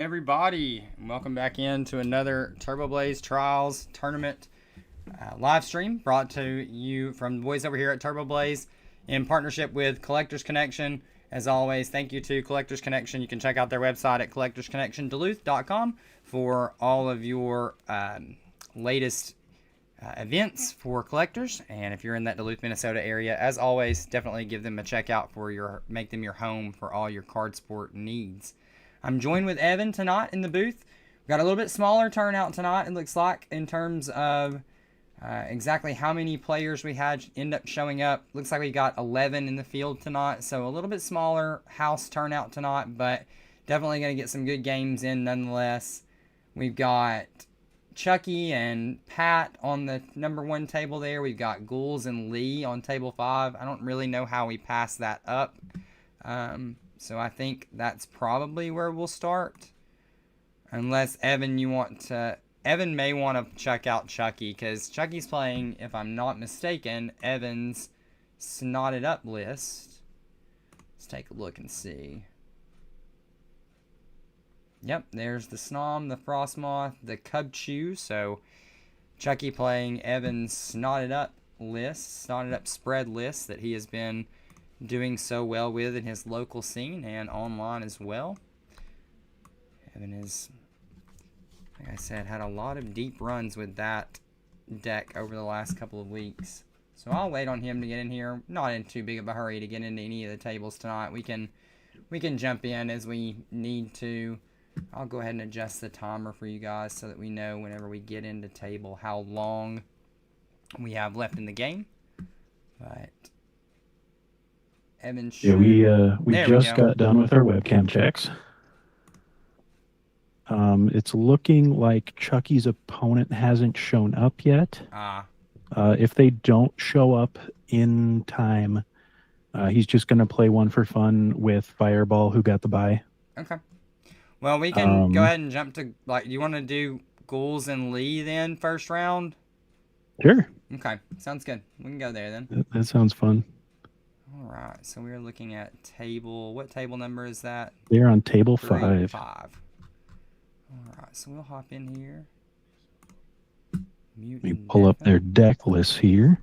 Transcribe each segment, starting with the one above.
everybody, and welcome back into another Turboblaze Trials tournament live stream brought to you from the boys over here at Turboblaze in partnership with Collectors Connection. As always, thank you to Collectors Connection. You can check out their website at collectorsconnectionduluth.com for all of your latest events for collectors. And if you're in that Duluth, Minnesota area, as always, definitely give them a check out for make them your home for all your card sport needs. I'm joined with Evan tonight in the booth. We've got a little bit smaller turnout tonight, it looks like, in terms of exactly how many players we had end up showing up. Looks like we got 11 in the field tonight, so a little bit smaller house turnout tonight, but definitely going to get some good games in nonetheless. We've got Chucky and Pat on the number 1 table there. We've got Ghouls and Lee on table 5. I don't really know how we pass that up. So I think that's probably where we'll start. Unless, Evan, Evan may want to check out Chucky, because Chucky's playing, if I'm not mistaken, Evan's Snotted Up list. Let's take a look and see. Yep, there's the Snom, the Frostmoth, the Cub Chew. So Chucky playing Evan's Snotted Up list, Snotted Up spread list that he has been doing so well with in his local scene and online as well. Evan is, like I said, had a lot of deep runs with that deck over the last couple of weeks. So I'll wait on him to get in here. Not in too big of a hurry to get into any of the tables tonight. We can jump in as we need to. I'll go ahead and adjust the timer for you guys so that we know whenever we get into table how long we have left in the game. But Evan, yeah, we just got done with our webcam checks. It's looking like Chucky's opponent hasn't shown up yet. If they don't show up in time, he's just going to play one for fun with Fireball, who got the bye. Okay. Well, we can go ahead and jump to, do you want to do Ghouls and Lee then, first round? Sure. Okay, sounds good. We can go there then. That sounds fun. All right, so we're looking at what table number is that? They're on table 5. 5. All right, so we'll hop in here. We pull up their deck list here.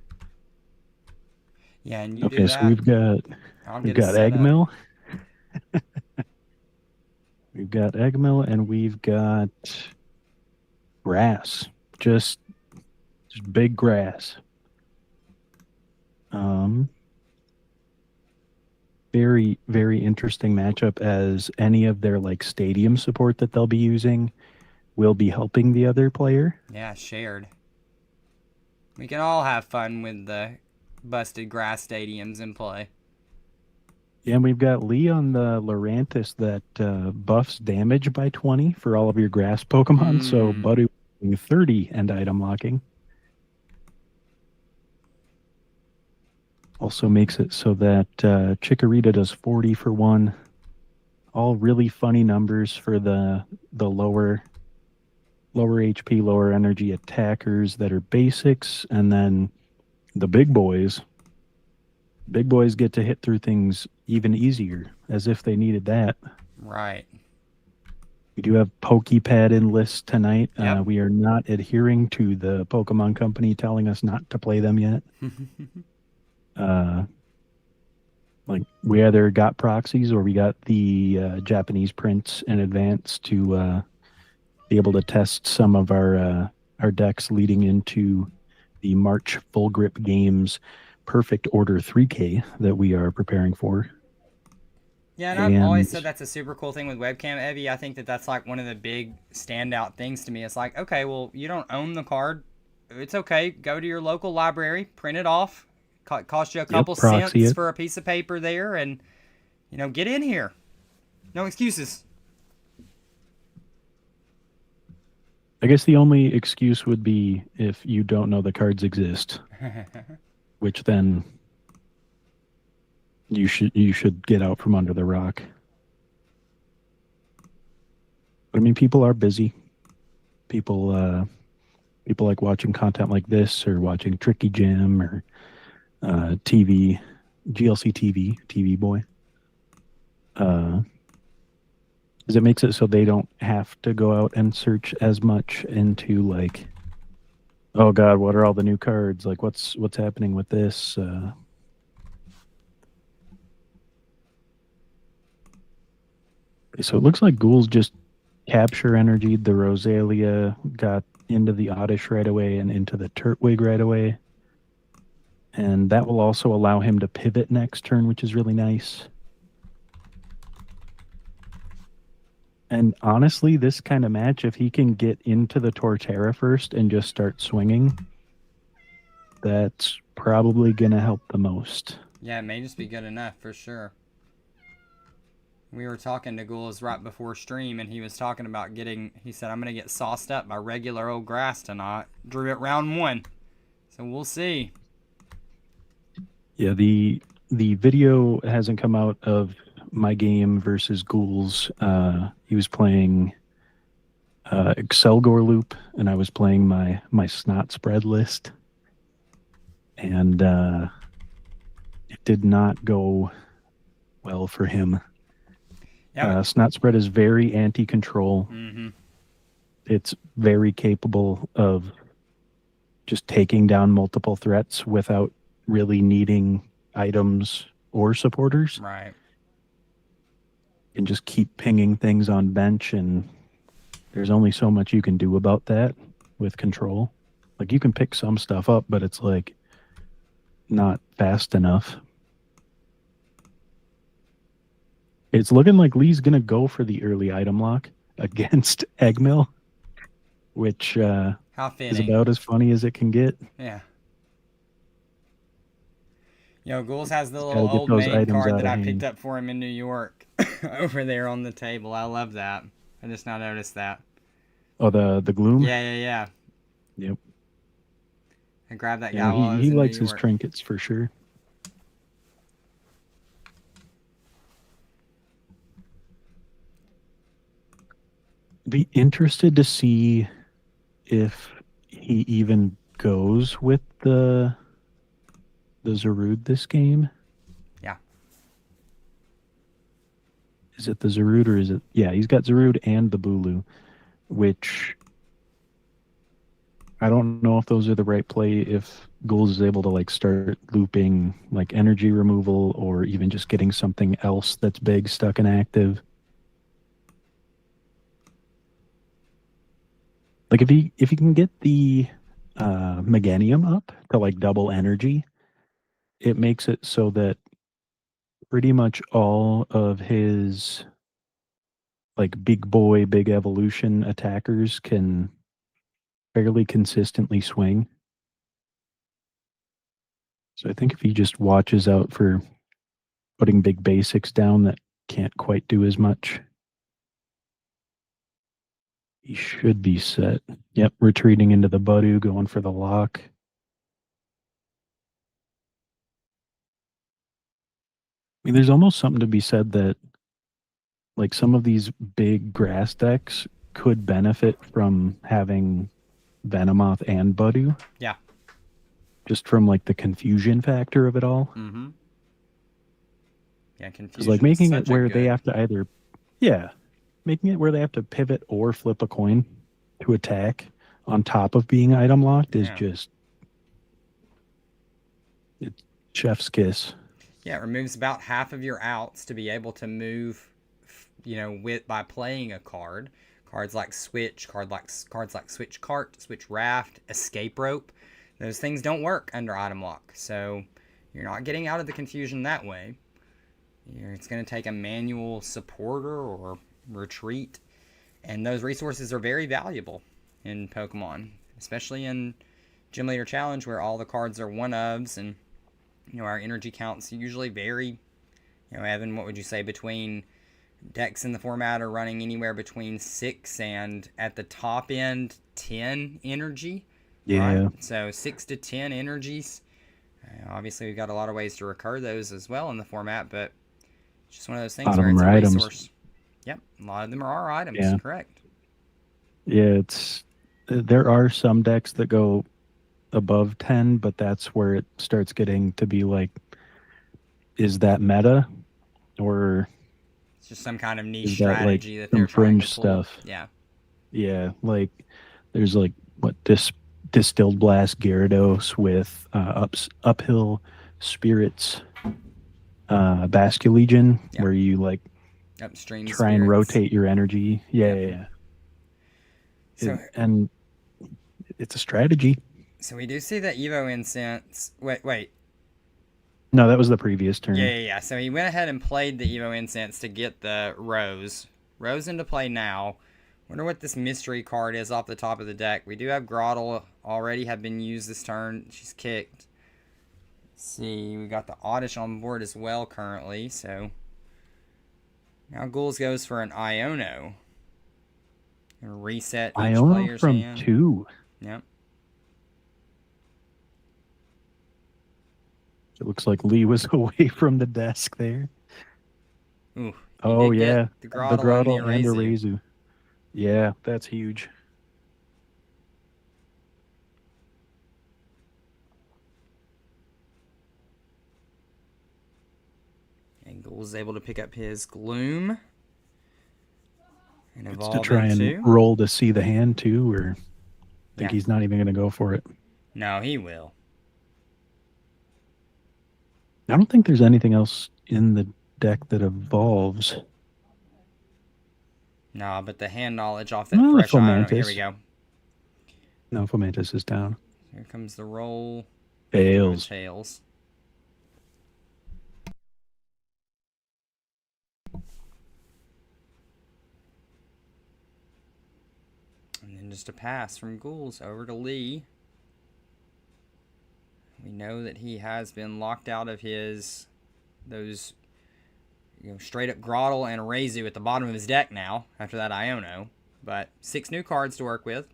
Yeah, and you okay, so we've got Eggmill. We've got Eggmill, and we've got grass. Just big grass. Very, very interesting matchup, as any of their stadium support that they'll be using will be helping the other player. Yeah, shared. We can all have fun with the busted grass stadiums in play. Yeah, and we've got Lee on the Lurantis that buffs damage by 20 for all of your grass Pokemon. So Buddy 30 end item locking. Also makes it so that Chikorita does 40 for 1. All really funny numbers for the lower HP, lower energy attackers that are basics, and then the big boys. Big boys get to hit through things even easier, as if they needed that. Right. We do have Pokepad in list tonight. Yep. We are not adhering to the Pokemon Company telling us not to play them yet. We either got proxies or we got the Japanese prints in advance to be able to test some of our decks leading into the March Full Grip Games Perfect Order 3K that we are preparing for. Yeah, and I've always said that's a super cool thing with webcam, Evie. I think that's one of the big standout things to me. It's like, okay, well, you don't own the card. It's okay. Go to your local library, print it off. Cost you a couple cents for a piece of paper there, and get in here. No excuses. I guess the only excuse would be if you don't know the cards exist, which then you should get out from under the rock. But I mean, people are busy. People like watching content like this, or watching Tricky Jam, or TV, GLC TV Boy. Because it makes it so they don't have to go out and search as much into like, oh God, what are all the new cards? Like, what's happening with this? So it looks like ghouls just capture energy. The Rosalia got into the Oddish right away and into the Turtwig right away. And that will also allow him to pivot next turn, which is really nice. And honestly, this kind of match, if he can get into the Torterra first and just start swinging, that's probably going to help the most. Yeah, it may just be good enough for sure. We were talking to Ghouls right before stream, and he was talking about he said, I'm going to get sauced up by regular old grass tonight. Drew it round 1. So we'll see. Yeah, the video hasn't come out of my game versus Ghouls. He was playing Excelgor Loop, and I was playing my Snot Spread list. And it did not go well for him. Yeah. Snot Spread is very anti-control. Mm-hmm. It's very capable of just taking down multiple threats without really needing items or supporters. Right. And just keep pinging things on bench, and there's only so much you can do about that with control. Like, you can pick some stuff up, but it's like not fast enough. It's looking like Lee's gonna go for the early item lock against Eggmill, which is about as funny as it can get. Yeah. Ghouls has the Just little gotta get old those maid items card out that of I hand. picked up for him in New York over there on the table. I love that. I just now noticed that. Oh, the Gloom? Yeah. Yep. I grabbed that guy Yeah, while I was he in likes New his York. trinkets for sure. Be interested to see if he even goes with the Zarude this game. Yeah. Is it the Zarude or is it? Yeah, he's got Zarude and the Bulu, which I don't know if those are the right play. If Ghouls is able to like start looping like energy removal or even just getting something else that's big stuck and active. Like if he can get the Meganium up to like double energy, it makes it so that pretty much all of his like big boy, big evolution attackers can fairly consistently swing. So I think if he just watches out for putting big basics down that can't quite do as much, he should be set. Yep, retreating into the Budu, going for the lock. I mean, there's almost something to be said that like some of these big grass decks could benefit from having Venomoth and Budu. Yeah. Just from like the confusion factor of it all. Mm-hmm. Yeah, confusion. Because like making it where they have to either, making it where they have to pivot or flip a coin to attack on top of being item locked is just it's chef's kiss. Yeah, it removes about half of your outs to be able to move, by playing a card. Cards like Switch, cards like Switch Cart, Switch Raft, Escape Rope. Those things don't work under item lock, so you're not getting out of the confusion that way. It's going to take a manual supporter or retreat, and those resources are very valuable in Pokemon, especially in Gym Leader Challenge where all the cards are one-ofs, and our energy counts usually vary. Evan, what would you say between decks in the format are running anywhere between 6 and at the top end 10 energy? Yeah. Right? So 6 to 10 energies. Obviously, we've got a lot of ways to recur those as well in the format, but it's just one of those things where it's a resource. Items. Yep, a lot of them are items. Yeah. Correct. Yeah, there are some decks that go above 10, but that's where it starts getting to be like, is that meta, or It's just some kind of niche He's got like strategy that some they're trying to fringe pull. stuff. Yeah. Yeah, like there's like what distilled blast Gyarados with uphill spirits, Basculegion, Yeah. where you like Upstream try and spirits. rotate your energy. Yeah, Yep. yeah, yeah. So And it's a strategy. so we do see the Evo Incense. Wait. No, that was the previous Yeah, turn. yeah, yeah. So he went ahead and played the Evo Incense to get the Rose. Rose into play now. Wonder what this mystery card is off the top of the deck. We do have Grottle already have been used this turn. She's kicked. Let's see, we got the Oddish on board as well currently. So now Ghouls goes for an Iono. And reset each Iono player's from hand. 2. Yep. It looks like Lee was away from the desk there. Ooh, he Oh did get yeah, the the Grottle and the Grottle and the Erazu. Razu. Yeah, that's huge. And Ghoul's able to pick up his Gloom. And It's to evolve try and into. roll to see the hand too, or think Yeah. he's not even going to go for it. No, he will. I don't think there's anything else in the deck that evolves. No, but the hand knowledge off that Well, the fresh Iono. Here we Fomantis. go. No, Fomantis is down. Here comes the roll. Tails. Tails. And then just a pass from Ghouls over to Lee. We know that he has been locked out of those straight up Grottle and Erazu at the bottom of his deck now after that Iono. But 6 new cards to work with.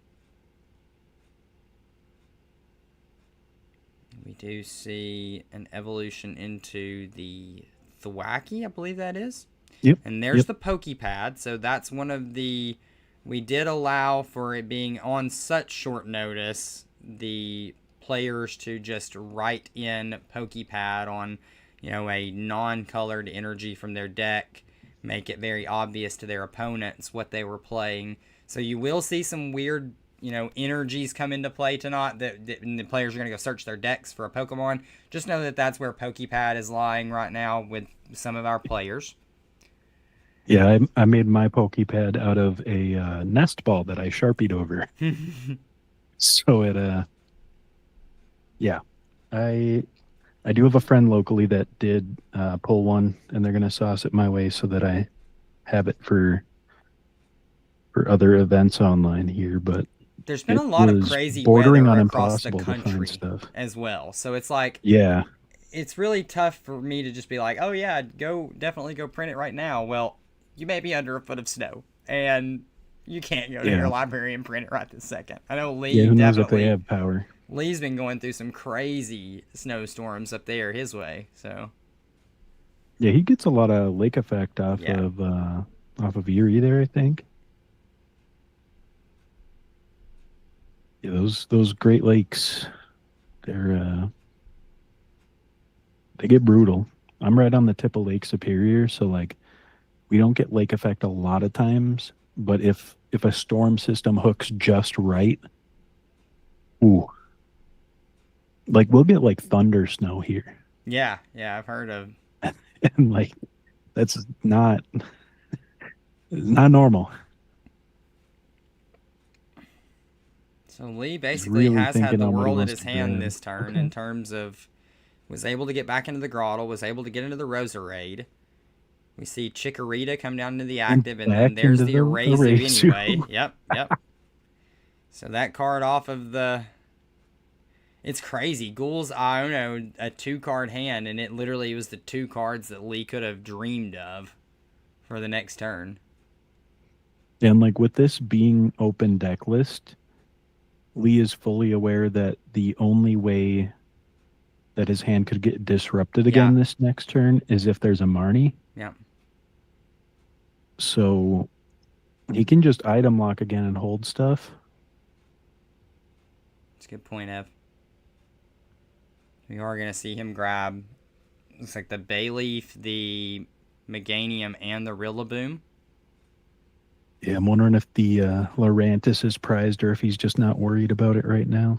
We do see an evolution into the Thwacky, I believe that is. Yep. And there's the Pokepad. So that's one of the... We did allow for it being on such short notice, the players to just write in Pokepad on, a non-colored energy from their deck, make it very obvious to their opponents what they were playing. So you will see some weird, energies come into play tonight that the players are going to go search their decks for a Pokemon. Just know that that's where Pokepad is lying right now with some of our players. Yeah, I made my Pokepad out of a nest ball that I Sharpied over. So yeah, I do have a friend locally that did pull one, and they're gonna sauce it my way so that I have it for other events online here. But there's been it a lot of was crazy bordering weather on across the impossible to find country stuff as well. So it's like, yeah, it's really tough for me to just be like, oh yeah, definitely go print it right now. Well, you may be under a foot of snow, and you can't go to your library and print it right this second. I know Lee who knows if definitely. they have power. Lee's been going through some crazy snowstorms up there his way, so. Yeah, he gets a lot of lake effect off of Erie there, I think. Yeah, those Great Lakes, they get brutal. I'm right on the tip of Lake Superior, so like we don't get lake effect a lot of times, but if a storm system hooks just right, ooh. Like we'll get like thunder snow here. Yeah, I've heard of. And like that's not normal. So Lee basically really has had the thinking on what he world at wants his to hand grab. this turn Okay. in terms of was able to get back into the Grottle, was able to get into the Roserade. We see Chikorita come down into the active, and then back there's into the the Erazu Erazu. anyway. Yep. So that card off of the... It's crazy. Ghoul's Iono, a 2-card hand, and it literally was the 2 cards that Lee could have dreamed of for the next turn. And like with this being open deck list, Lee is fully aware that the only way that his hand could get disrupted again this next turn is if there's a Marnie. Yeah. So he can just item lock again and hold stuff. That's a good point, Ev. We are going to see him grab, looks like the Bayleaf, the Meganium and the Rillaboom. Yeah, I'm wondering if the Lurantis is prized or if he's just not worried about it right now.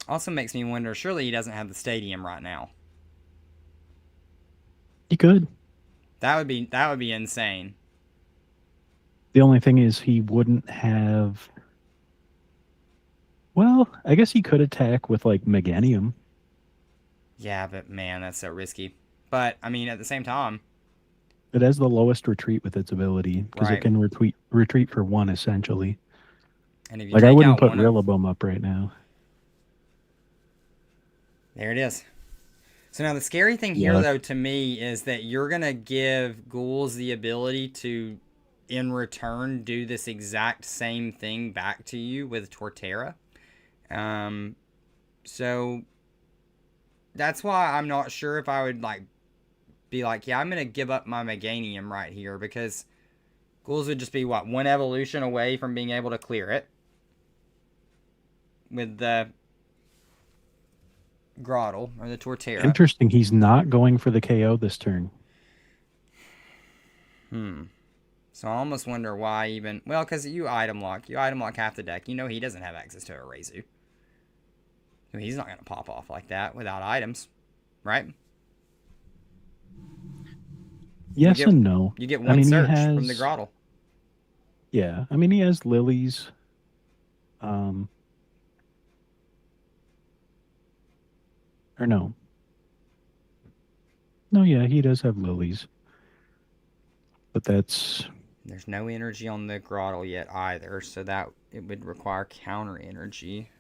Also makes me wonder, surely he doesn't have the stadium right now. He could. That would be insane. The only thing is he wouldn't have. Well, I guess he could attack with like Meganium. Yeah, but man, that's so risky. But I mean, at the same time, It has the lowest retreat with its ability because it right? can retreat for one essentially. And if you Like I take wouldn't out put one of, Rillaboom up right now. there it is. So now the scary thing here, Yeah, though, to me, is that you're gonna give ghouls the ability to, in return, do this exact same thing back to you with Torterra. Um, so that's why I'm not sure if I would like be like, yeah, I'm gonna give up my Meganium right here because ghouls would just be what, one evolution away from being able to clear it with the Grottle or the Torterra. interesting. He's not going for the KO this turn. Hmm. So I almost wonder why even. Well, because you item lock. You item lock half the deck. You know he doesn't have access to a Razu. He's not going to pop off like that without items, right? You Yes get and no. you get I one mean, he search from the has. Grottle. Yeah, I mean, he has lilies. Um, or no, no, yeah, he does have lilies, but that's There's no energy on the Grottle yet either, so that it would require counter energy.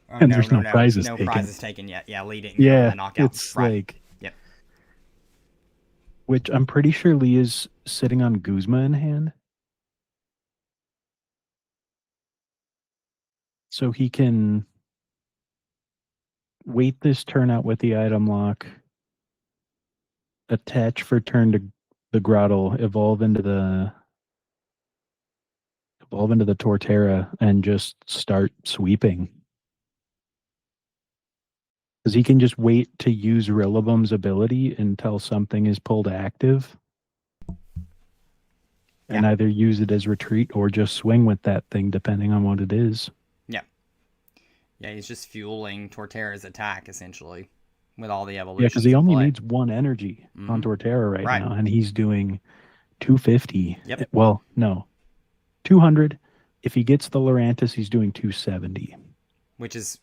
Oh and no, there's no, no no, prizes no taken. prizes taken yet. Yeah, Lee didn't go for Yeah, the knockout. it's Right. like Yep. which I'm pretty sure Lee is sitting on Guzma in hand, so he can wait this turn out with the item lock, attach for turn to the Grottle, evolve into the Torterra, and just start sweeping. Because he can just wait to use Rillaboom's ability until something is pulled active, Yeah. and either use it as retreat or just swing with that thing, depending on what it is. Yeah. Yeah. He's just fueling Torterra's attack essentially, with all the Yeah, because evolutions he in only play. needs one energy on Mm-hmm. Torterra right Right. now, and he's doing 250. Yep. Well, no, 200. If he gets the Lurantis, he's doing 270. Which is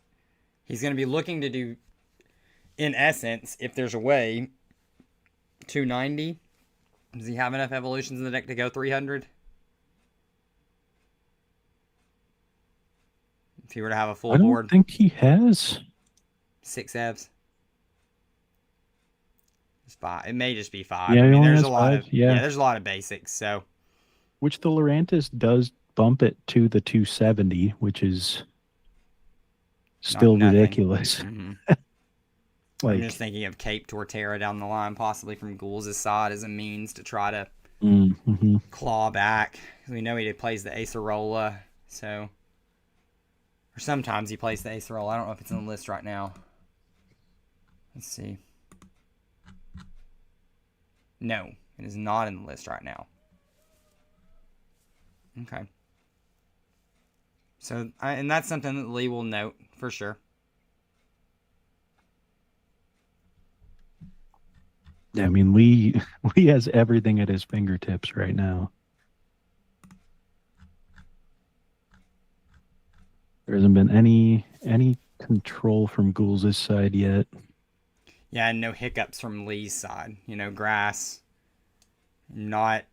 he's going to be looking to do, in essence, if there's a way, 290. Does he have enough evolutions in the deck to go 300? If he were to have a full I don't board, think he has. 6 evs. It's five. It may just be five. Yeah, I he mean, only there's a has lot five. of Yeah, there's a lot of basics. So which the Lurantis does bump it to the 270, which is not still nothing. ridiculous. Mm-hmm. I'm just Like, thinking of Cape Torterra down the line, possibly from Ghouls' side as a means to try to mm-hmm. claw back. We know he plays the Acerola, so or sometimes he plays the Acerola. I don't know if it's in the list right now. Let's see. No, it is not in the list right now. Okay. So, and that's something that Lee will note for sure. Yeah, I mean, Lee Lee has everything at his fingertips right now. There hasn't been any control from Ghouls' side yet. Yeah, and no hiccups from Lee's side. Grass, not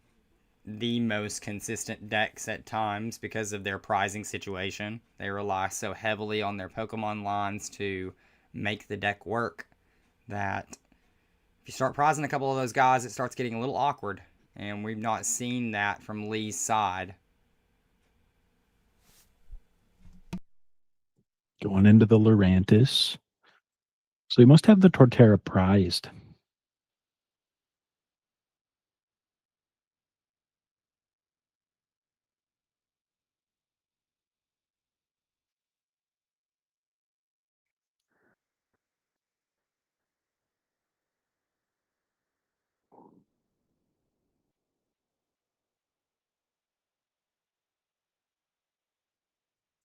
the most consistent decks at times because of their prizing situation. They rely so heavily on their Pokemon lines to make the deck work that if you start prizing a couple of those guys, it starts getting a little awkward. And we've not seen that from Lee's side. Going into the Lurantis. So he must have the Torterra prized.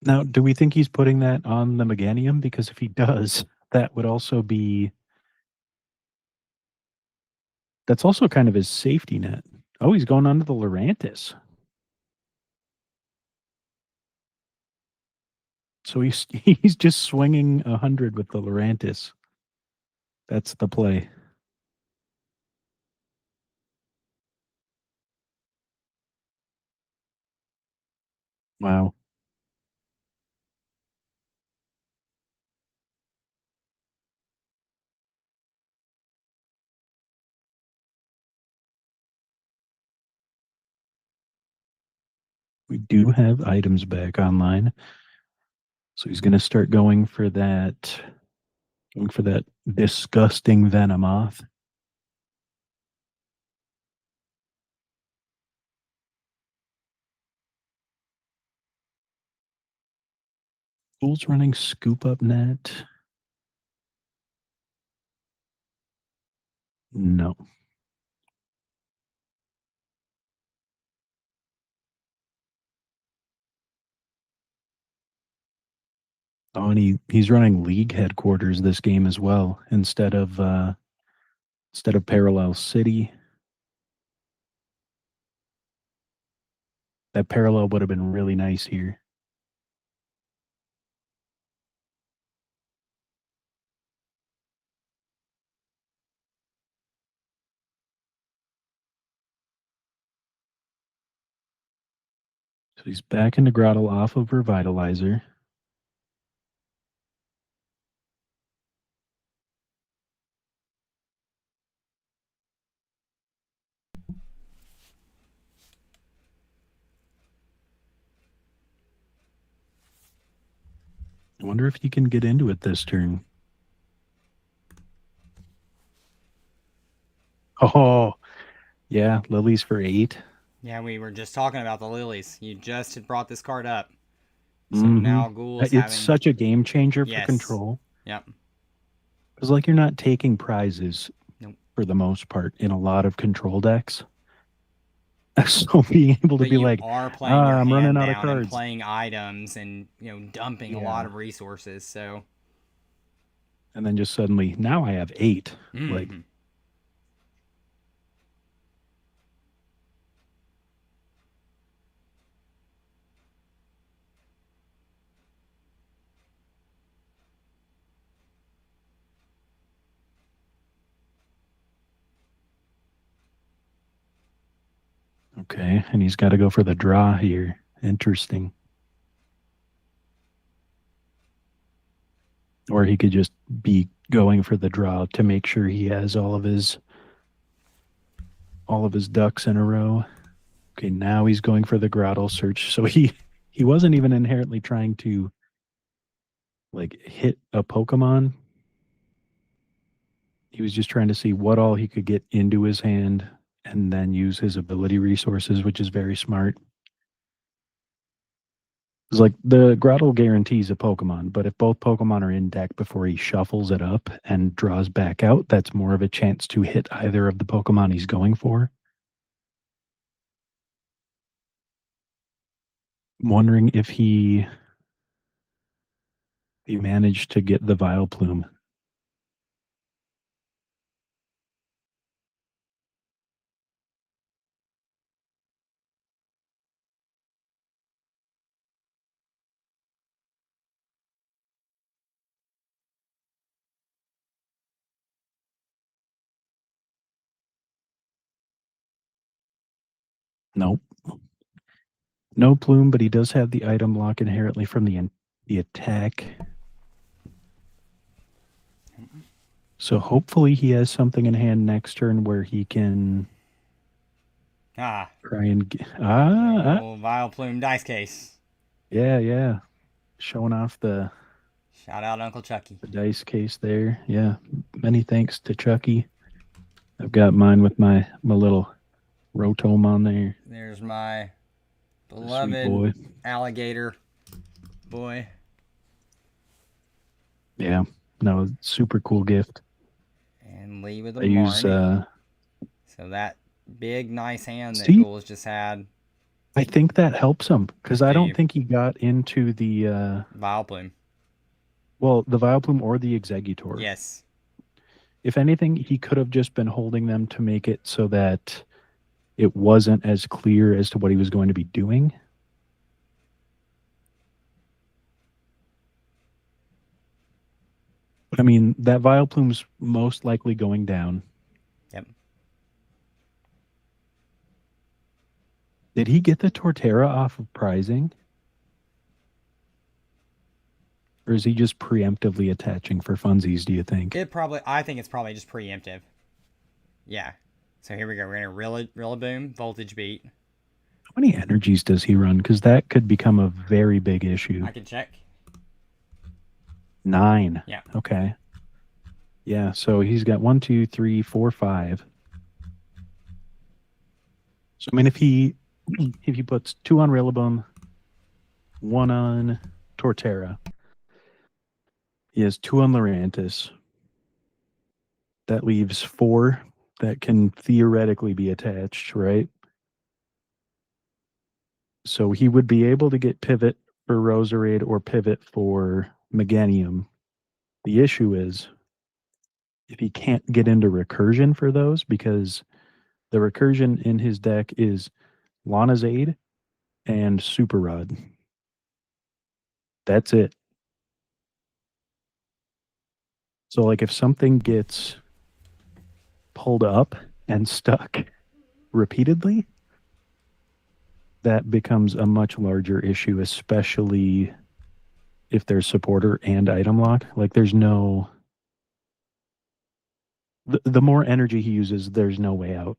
Now, do we think he's putting that on the Meganium? Because if he does, that would also be that's also kind of his safety net. Oh, he's going onto the Lurantis. So he's just swinging 100 with the Lurantis. That's the play. Wow. We do have items back online. So he's going to start going for that disgusting Venomoth. Fool's running Scoop Up Net. No. Oh, and he's running League Headquarters this game as well instead of Parallel City. That Parallel would have been really nice here. So he's back into Grottle off of Revitalizer. I wonder if he can get into it this turn. Oh, yeah, Lilies for 8. Yeah, we were just talking about the lilies. You just had brought this card up. So Mm-hmm. now Ghoul's It's having... such a game changer for Yes. control. Yep. Because, like, you're not taking prizes Nope. for the most part in a lot of control decks. So being able to But be you like, are playing your I'm hand running out of down and cards. playing items and, you know, dumping a lot of resources. So And then just suddenly, now I have 8. Like, okay, and he's got to go for the draw here. Interesting. Or he could just be going for the draw to make sure he has all of his ducks in a row. Okay, now he's going for the Grottle search. So he wasn't even inherently trying to like hit a Pokemon. He was just trying to see what all he could get into his hand and then use his ability resources, which is very smart. It's like the Grottle guarantees a Pokemon, but if both Pokemon are in deck before he shuffles it up and draws back out, that's more of a chance to hit either of the Pokemon he's going for. I'm wondering if he managed to get the Vileplume. Nope. No plume, but he does have the item lock inherently from the attack. So hopefully he has something in hand next turn where he can try and get Vileplume dice case. Yeah. Showing off the Shout out Uncle Chucky. The dice case there. Yeah. Many thanks to Chucky. I've got mine with my little Rotome on there. There's my beloved alligator boy. Yeah. No, super cool gift. And Lee with a use So that big nice hand that Ghouls just had. I think that helps him because I Do don't you? think he got into the Vile plume. the Vileplume or the Executor. Yes. If anything, he could have just been holding them to make it so that it wasn't as clear as to what he was going to be doing. But I mean, that Vileplume's most likely going down. Yep. Did he get the Torterra off of prizing? Or is he just preemptively attaching for funsies, do you think? I think it's probably just preemptive. Yeah. So here we go. We're gonna Rillaboom, voltage beat. How many energies does he run? Because that could become a very big issue. I can check. 9. Yeah. Okay. Yeah, so he's got 1, 2, 3, 4, 5. So I mean, if he puts 2 on Rillaboom, 1 on Torterra, he has 2 on Lurantis. That leaves 4 that can theoretically be attached, right? So he would be able to get pivot for Roserade or pivot for Meganium. The issue is if he can't get into recursion for those, because the recursion in his deck is Lana's Aid and Super Rod. That's it. So, like, if something gets pulled up and stuck repeatedly, that becomes a much larger issue, especially if there's supporter and item lock. Like, there's no. The more energy he uses, there's no way out.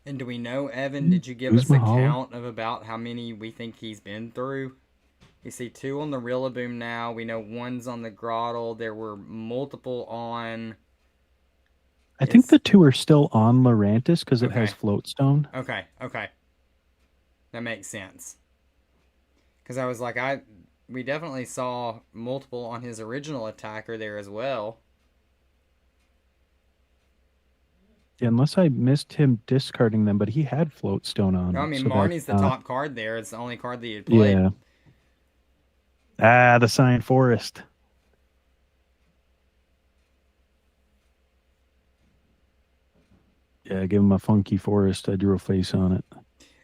And do we know, Evan, did you give Who's us a Mahalo? count of about how many we think he's been through? We see 2 on the Rillaboom now. We know 1's on the Grottle. There were multiple on I think his. the 2 are still on Lurantis because it has Okay. Floatstone. Okay. Okay. That makes sense. Because I was like, we definitely saw multiple on his original attacker there as well. Yeah, unless I missed him discarding them, but he had Floatstone on, I mean, so that's Marnie's the not. top card there. It's the only card that he had played. Yeah. Ah, the Sign Forest. Yeah, give him a funky forest. I drew a face on it.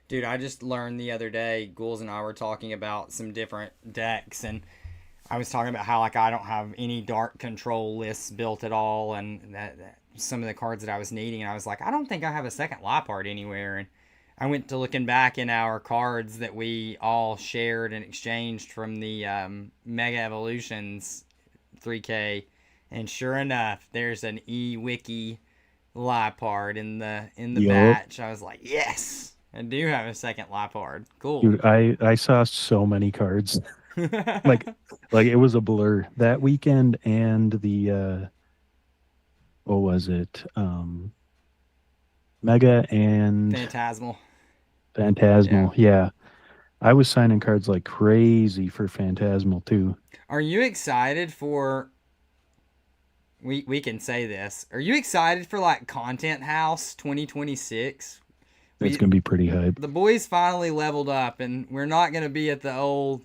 Dude, I just learned the other day, Ghouls and I were talking about some different decks, and I was talking about how, like, I don't have any dark control lists built at all, and that some of the cards that I was needing, and I was like, I don't think I have a second Liepard anywhere, and I went to looking back in our cards that we all shared and exchanged from the Mega Evolutions 3K, and sure enough, there's an E-Wiki Liepard in the Yup. batch. I was like, yes, I do have a second Liepard. Cool. Dude, I saw so many cards. Like like it was a blur that weekend and the what was it? Mega and Phantasmal. Yeah. Phantasmal. Yeah. I was signing cards like crazy for Phantasmal too. Are you excited for we can say this. Are you excited for like Content House 2026? It's We gonna be pretty hype. the boys finally leveled up and we're not going to be at the old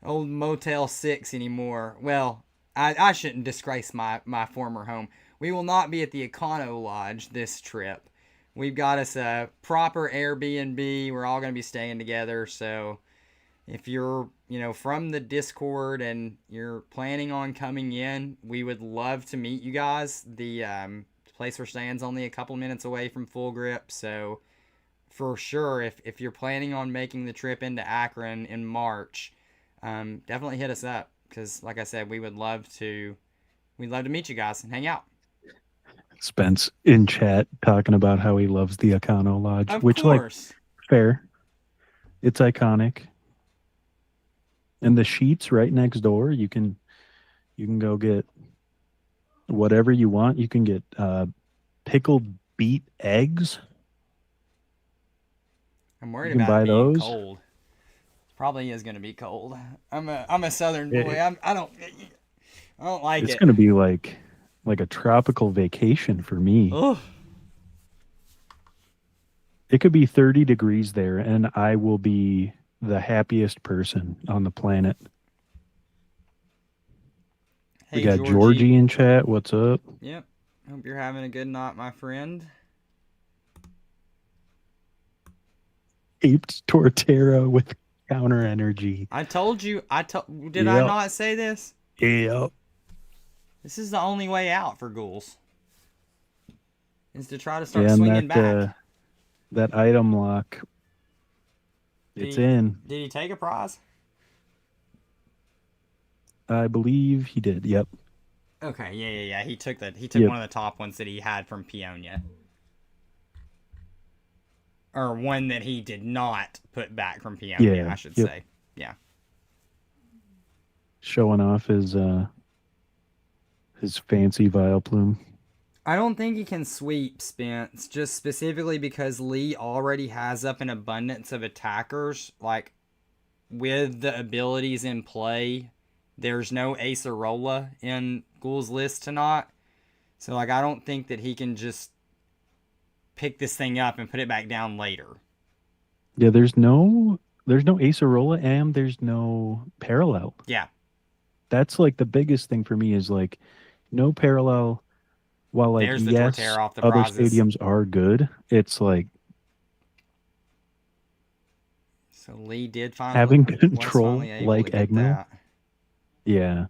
Motel 6 anymore. Well, I shouldn't disgrace my former home. We will not be at the Econo Lodge this trip. We've got us a proper Airbnb. We're all going to be staying together, so if you're from the Discord and you're planning on coming in, we would love to meet you guys. The place we're staying is only a couple minutes away from Full Grip, so for sure, if you're planning on making the trip into Akron in March, definitely hit us up because, like I said, we'd love to meet you guys and hang out. Spence in chat talking about how he loves the Econo Lodge, Of which, like, course. fair. It's iconic. And the sheets right next door, you can go get whatever you want. You can get pickled beet eggs. I'm You worried can about it buy being those. cold. Probably is going to be cold. I'm a southern boy. It, I don't like it's it. going to be like a tropical vacation for me. Oh, It could be 30 degrees there, and I will be the happiest person on the planet. We hey got Georgie. Georgie in chat. What's up? Yep. Hope you're having a good night, my friend. Aped Torterra with counter energy. I told you. Did I Yep. not say this? Yep. This is the only way out for ghouls. Is to try to start And swinging back. that item lock, Did it's he? in. Did he take a prize? I believe he did. Yep. Okay. Yeah. He took Yep. one of the top ones that he had from Peonia. Or one that he did not put back from Peonia, Yeah. I should Yep. say. Yeah. Showing off his fancy vial plume. I don't think he can sweep Spence, just specifically because Lee already has up an abundance of attackers. Like, with the abilities in play, there's no Acerola in Ghoul's list tonight. So, like, I don't think that he can just pick this thing up and put it back down later. Yeah, there's no Acerola and there's no parallel. Yeah. That's like the biggest thing for me is like no parallel. While like There's the yes, Torterra off the other prizes. stadiums are good. It's like So Lee was having finally control able like to get Eggmill. that. Yeah.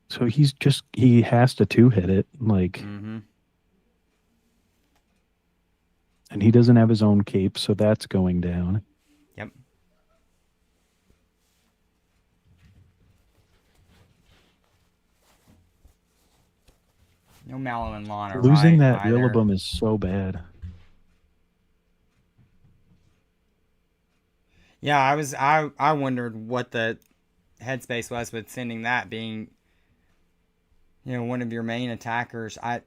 So he has to two hit it like, Mm-hmm. and he doesn't have his own cape, so that's going down. Yep. No Mallow and Lana, Losing right? that Either. Rillaboom is so bad. Yeah, I wondered what the headspace was with sending that being, one of your main attackers. I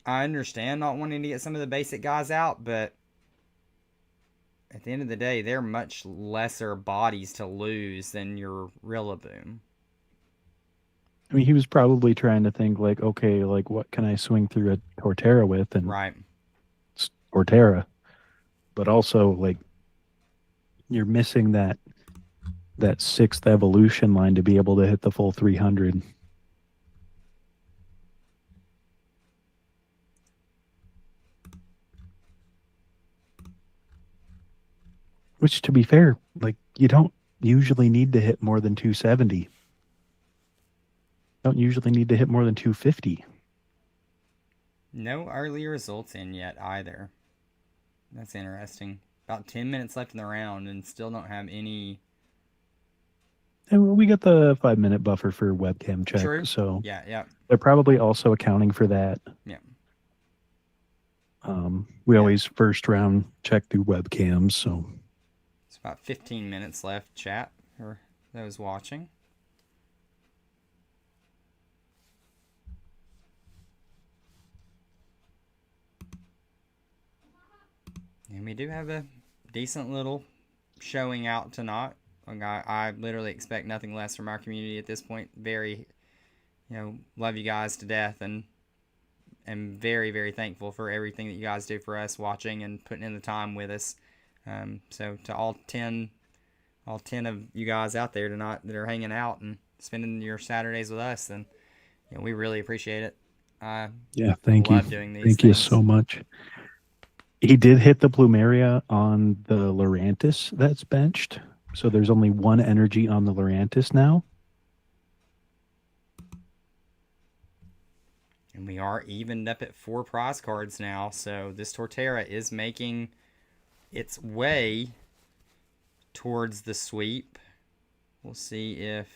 understand not wanting to get some of the basic guys out, but at the end of the day, they're much lesser bodies to lose than your Rillaboom. I mean, he was probably trying to think like, okay, like what can I swing through a Torterra with, and Right. it's Torterra, but also like you're missing that sixth evolution line to be able to hit the full 300. Which, to be fair, like you don't usually need to hit more than 270. Don't usually need to hit more than 250. No early results in yet either. That's interesting. About 10 minutes left in the round and still don't have any. And we got the 5-minute buffer for webcam check. True. So Yeah. they're probably also accounting for that. Yeah. We always first round check through webcams. So It's about 15 minutes left, chat, for those watching. And we do have a decent little showing out tonight. Like I literally expect nothing less from our community at this point. Very, love you guys to death, and am very, very thankful for everything that you guys do for us, watching and putting in the time with us. So to all 10 of you guys out there tonight that are hanging out and spending your Saturdays with us, then we really appreciate it. yeah, thank you. Love doing these Thank things. you so much. He did hit the Plumeria on the Lurantis that's benched. So there's only one energy on the Lurantis now. And we are evened up at 4 prize cards now. So this Torterra is making its way towards the sweep. We'll see if...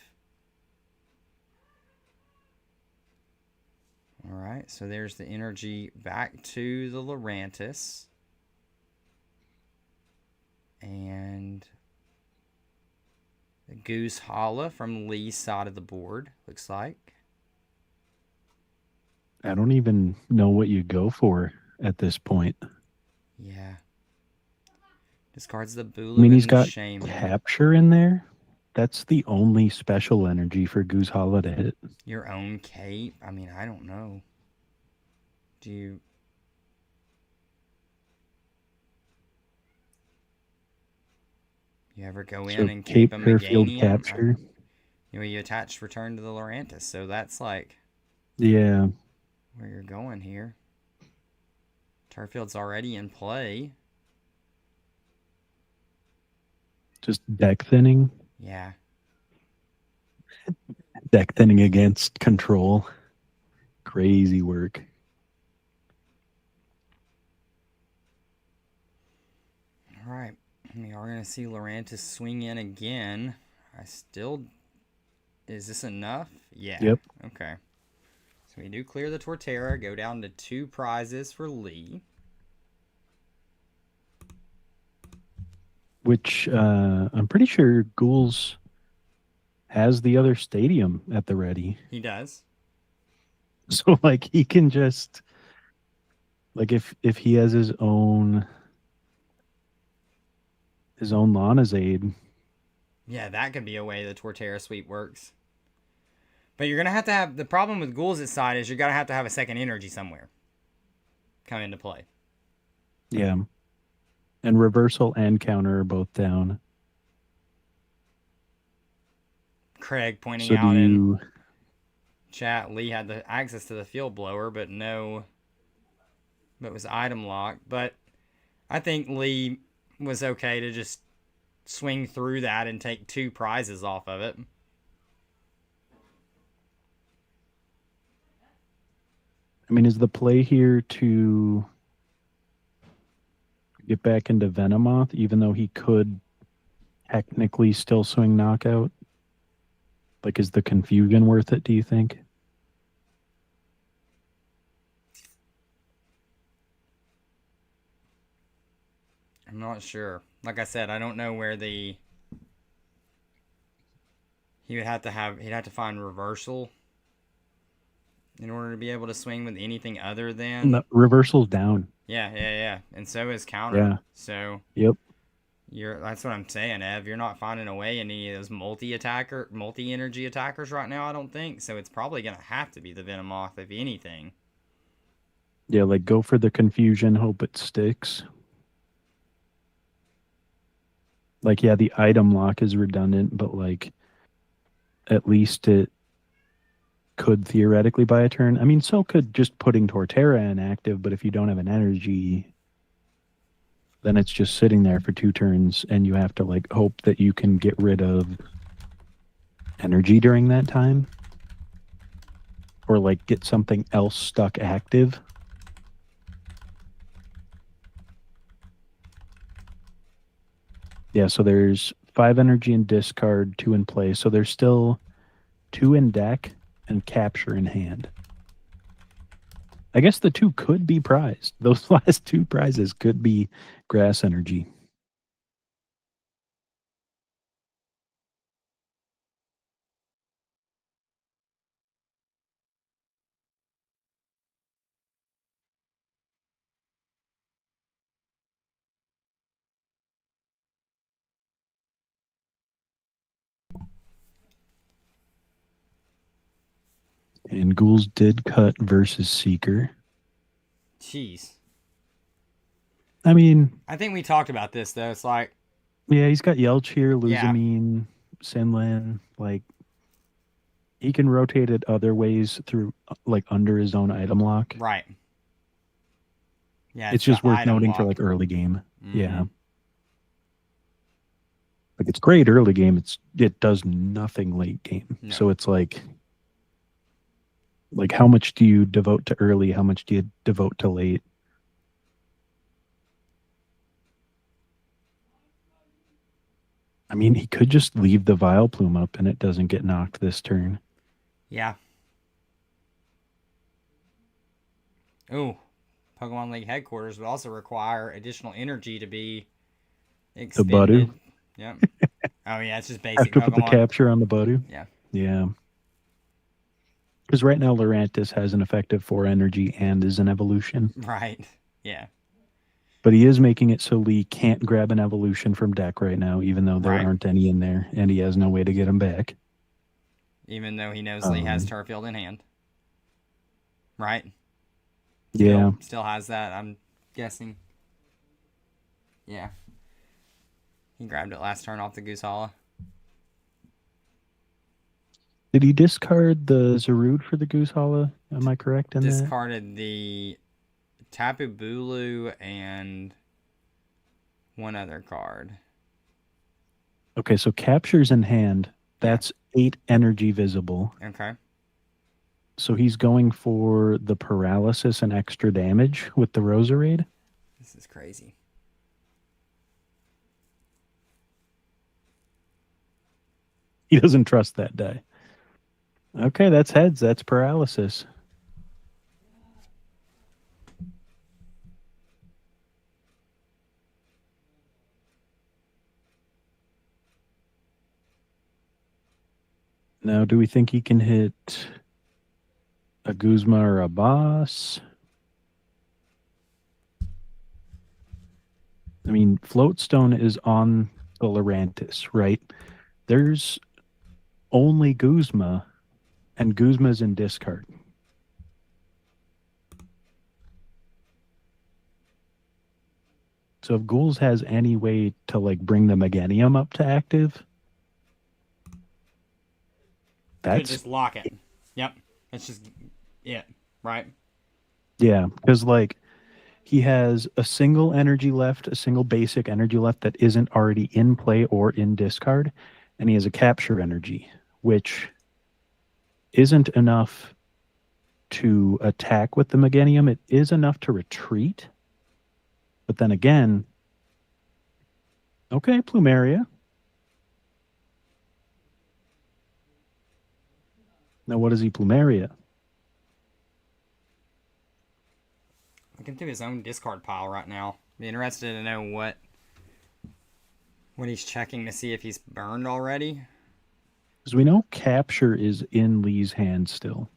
Alright, so there's the energy back to the Lurantis. And the Goose Hala from Lee's side of the board, looks like. I don't even know what you go for at this point. Yeah. Discards the I Bulu mean, and he's the got Shaman. capture in there. That's the only special energy for Goose Hollow to hit. Your own cape? I mean, I don't know. Do you... You ever go in So and cape Cape a Airfield Meganium? capture. You attach Return to the Lorantis, so that's like Yeah. where you're going here. Turfield's already in play. Just deck thinning. Yeah. Deck thinning against control. Crazy work. All right. We are going to see Lorantis swing in again. I still... Is this enough? Yeah. Yep. Okay. So we do clear the Torterra. Go down to 2 prizes for Lee. Which I'm pretty sure Ghouls has the other stadium at the ready. He does. So like he can just like if he has his own Lonazade. Yeah, that could be a way the Torterra sweep works. But you're going to have... The problem with Ghouls' side is you're going to have a second energy somewhere come into play. Yeah. And reversal and counter are both down. Craig pointing So out in chat, Lee had the access to the field blower, but was item locked. But I think Lee was okay to just swing through that and take 2 prizes off of it. I mean, is the play here to get back into Venomoth, even though he could technically still swing knockout? Like, is the confusion worth it, do you think? I'm not sure. Like I said, I don't know where he'd have to find reversal in order to be able to swing with anything other than... No, reversal's down. Yeah. And so is counter. Yeah. So Yep. That's what I'm saying, Ev. You're not finding a way in any of those multi-energy attackers right now, I don't think. So it's probably going to have to be the Venomoth, if anything. Yeah, like go for the confusion, hope it sticks. Like, yeah, the item lock is redundant, but like at least it could theoretically buy a turn. I mean, so could just putting Torterra in active, but if you don't have an energy, then it's just sitting there for 2 turns, and you have to like hope that you can get rid of energy during that time, or like get something else stuck active. Yeah, so there's 5 energy in discard, 2 in play, so there's still 2 in deck and capture in hand. I guess the 2 could be prized. Those last 2 prizes could be grass energy. And Ghouls did cut versus Seeker. Jeez. I mean... I think we talked about this, though. It's like... Yeah, he's got Yelch here, Luzamine, Sinlin. Like, he can rotate it other ways through, like, under his own item lock. Right. Yeah, it's just worth noting for, like, early game. Mm-hmm. Yeah. Like, it's great early game. It does nothing late game. No. So it's like, how much do you devote to early? How much do you devote to late? I mean, he could just leave the Vileplume up and it doesn't get knocked this turn. Yeah. Ooh. Pokemon League headquarters would also require additional energy to be expended. The Budu? Yep. Oh, yeah, it's just basic After Pokemon. Put the capture on the Budu? Yeah. Yeah. Because right now, Lurantis has an effective 4 energy and is an evolution. Right. Yeah. But he is making it so Lee can't grab an evolution from deck right now, even though there Right. aren't any in there, and he has no way to get him back. Even though he knows Lee has Turfield in hand. Right? Yeah. Still has that, I'm guessing. Yeah. He grabbed it last turn off the Goose Hollow. Did he discard the Zarude for the Goose Hollow? Am I correct in that? Discarded the Tapu Bulu and one other card. Okay, so captures in hand. That's 8 energy visible. Okay. So he's going for the paralysis and extra damage with the Roserade. This is crazy. He doesn't trust that die. Okay, that's heads. That's paralysis. Now, do we think he can hit a Guzma or a boss? I mean, Floatstone is on the Lurantis, right? There's only Guzma, and Guzma's in discard. So if Ghouls has any way to like bring the Meganium up to active, Could just lock it. Yep. That's just it, right? Yeah, because like he has a single energy left, a single basic energy left that isn't already in play or in discard, and he has a capture energy, which isn't enough to attack with the Meganium. It is enough to retreat. But then again, okay, Plumeria. Now what is he Plumeria? Looking through his own discard pile right now. Be interested to know what he's checking to see if he's burned already. Because we know capture is in Lee's hand still.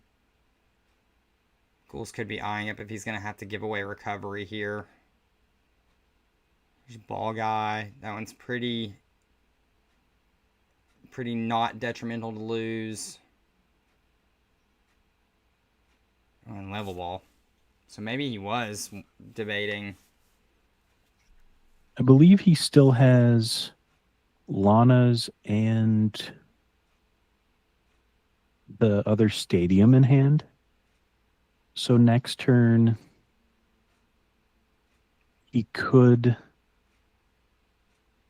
Ghouls could be eyeing up if he's going to have to give away recovery here. There's Ball Guy. That one's pretty not detrimental to lose. And Level Ball. So maybe he was debating. I believe he still has Lana's and the other stadium in hand. So next turn, he could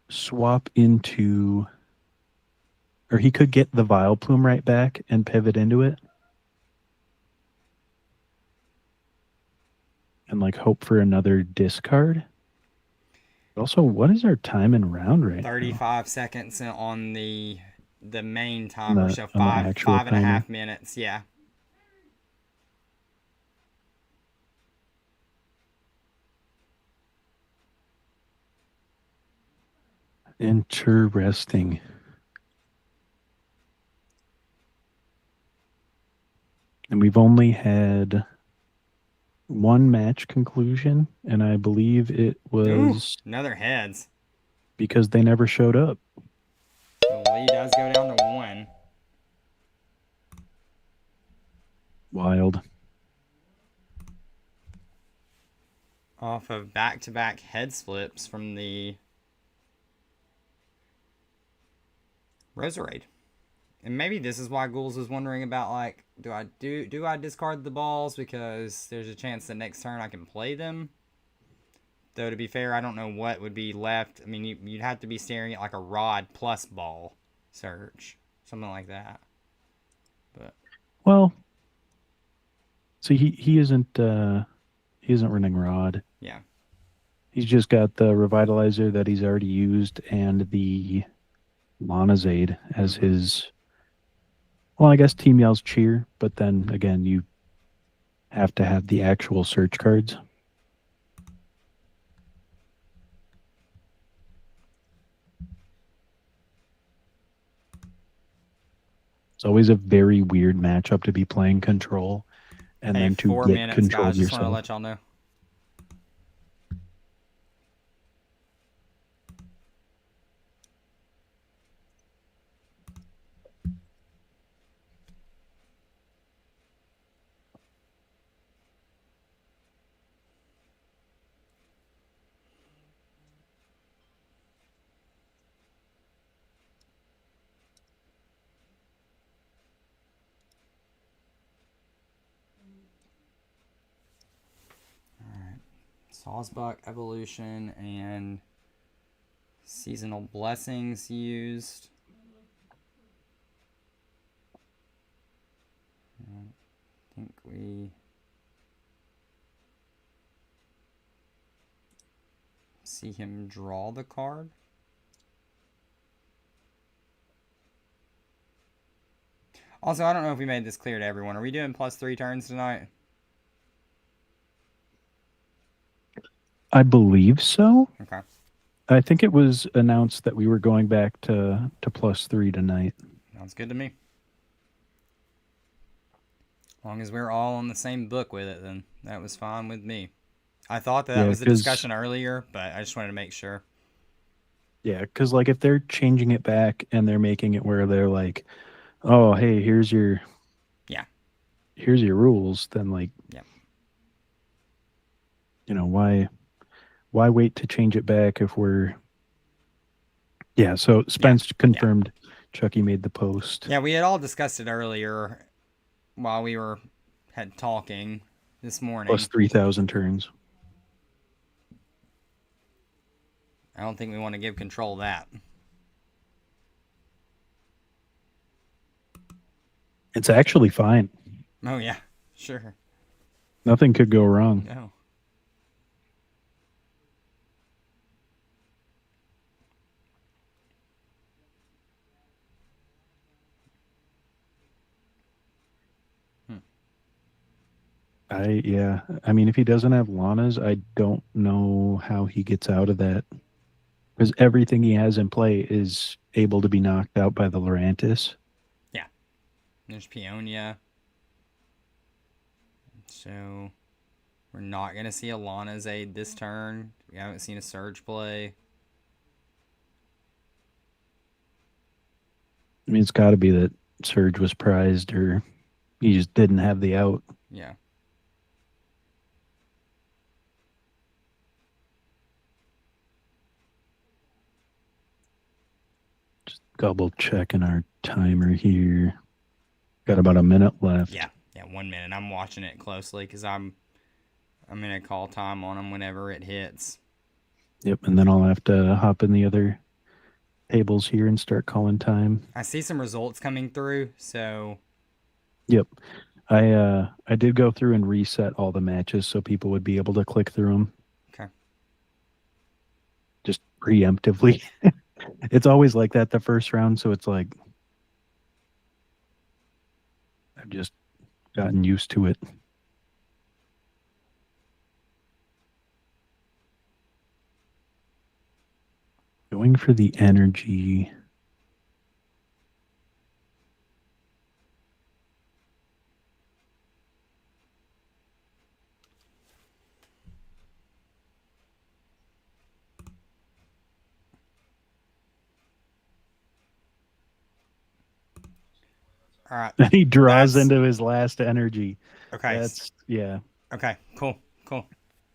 swap into, or he could get the Vileplume right back and pivot into it. And like hope for another discard. Also, what is our time in round right 35 now? seconds on the main timer, so five and a half minutes. Yeah. Interesting. And we've only had one match conclusion, and I believe it was another heads because they never showed up. So Lee does go down to 1. Wild. Off of back-to-back head flips from the Roserade. And maybe this is why Ghouls was wondering about, like, do I discard the balls because there's a chance that next turn I can play them? Though, to be fair, I don't know what would be left. I mean, you'd have to be staring at, like, a rod plus ball search. Something like that. But well, so he isn't running rod. Yeah. He's just got the Revitalizer that he's already used and the Lonazade as his... Well, I guess Team Yell's cheer, but then again, you have to have the actual search cards. It's always a very weird matchup to be playing control and then to get control guys, of yourself. Just want to let y'all know. Sawsbuck Evolution and Seasonal Blessings used. I think we see him draw the card. Also, I don't know if we made this clear to everyone. Are we doing +3 turns tonight? I believe so. Okay. I think it was announced that we were going back to +3 tonight. Sounds good to me. As long as we're all on the same book with it, then that was fine with me. I thought that was the discussion earlier, but I just wanted to make sure. Yeah, because like if they're changing it back and they're making it where they're like, oh, hey, here's your rules, then like, you know, why wait to change it back if we're so Spence confirmed Chucky made the post. Yeah, we had all discussed it earlier while we were talking this morning. Plus 3,000 turns. I don't think we want to give control of that. It's actually fine. Oh, yeah. Sure. Nothing could go wrong. No. I mean, if he doesn't have Lana's, I don't know how he gets out of that. Because everything he has in play is able to be knocked out by the Lurantis. Yeah. There's Peonia. So, we're not going to see a Lana's Aid this turn. We haven't seen a Surge play. I mean, it's got to be that Surge was prized or he just didn't have the out. Yeah. Just double checking our timer here. Got about a minute left. Yeah, 1 minute. I'm watching it closely because I'm in a call time on them whenever it hits. Yep, and then I'll have to hop in the other tables here and start calling time. I see some results coming through, so. Yep. I did go through and reset all the matches so people would be able to click through them. Okay. Just preemptively. It's always like that the first round, so it's like I've just gotten used to it. Going for the energy. All right. He draws into his last energy. Okay. Yeah. Okay, cool.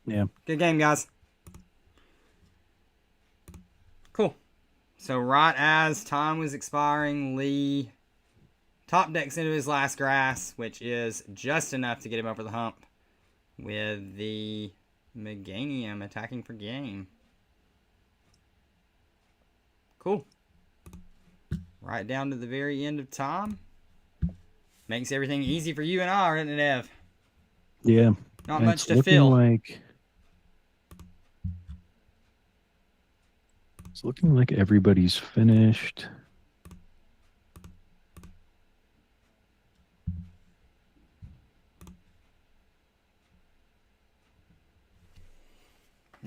Yeah. Good game, guys. Cool. So right as time was expiring, Lee top decks into his last grass, which is just enough to get him over the hump with the Meganium attacking for game. Cool. Right down to the very end of time. Makes everything easy for you and I, doesn't it, Ev? Yeah. Not much to fill. It's looking like everybody's finished.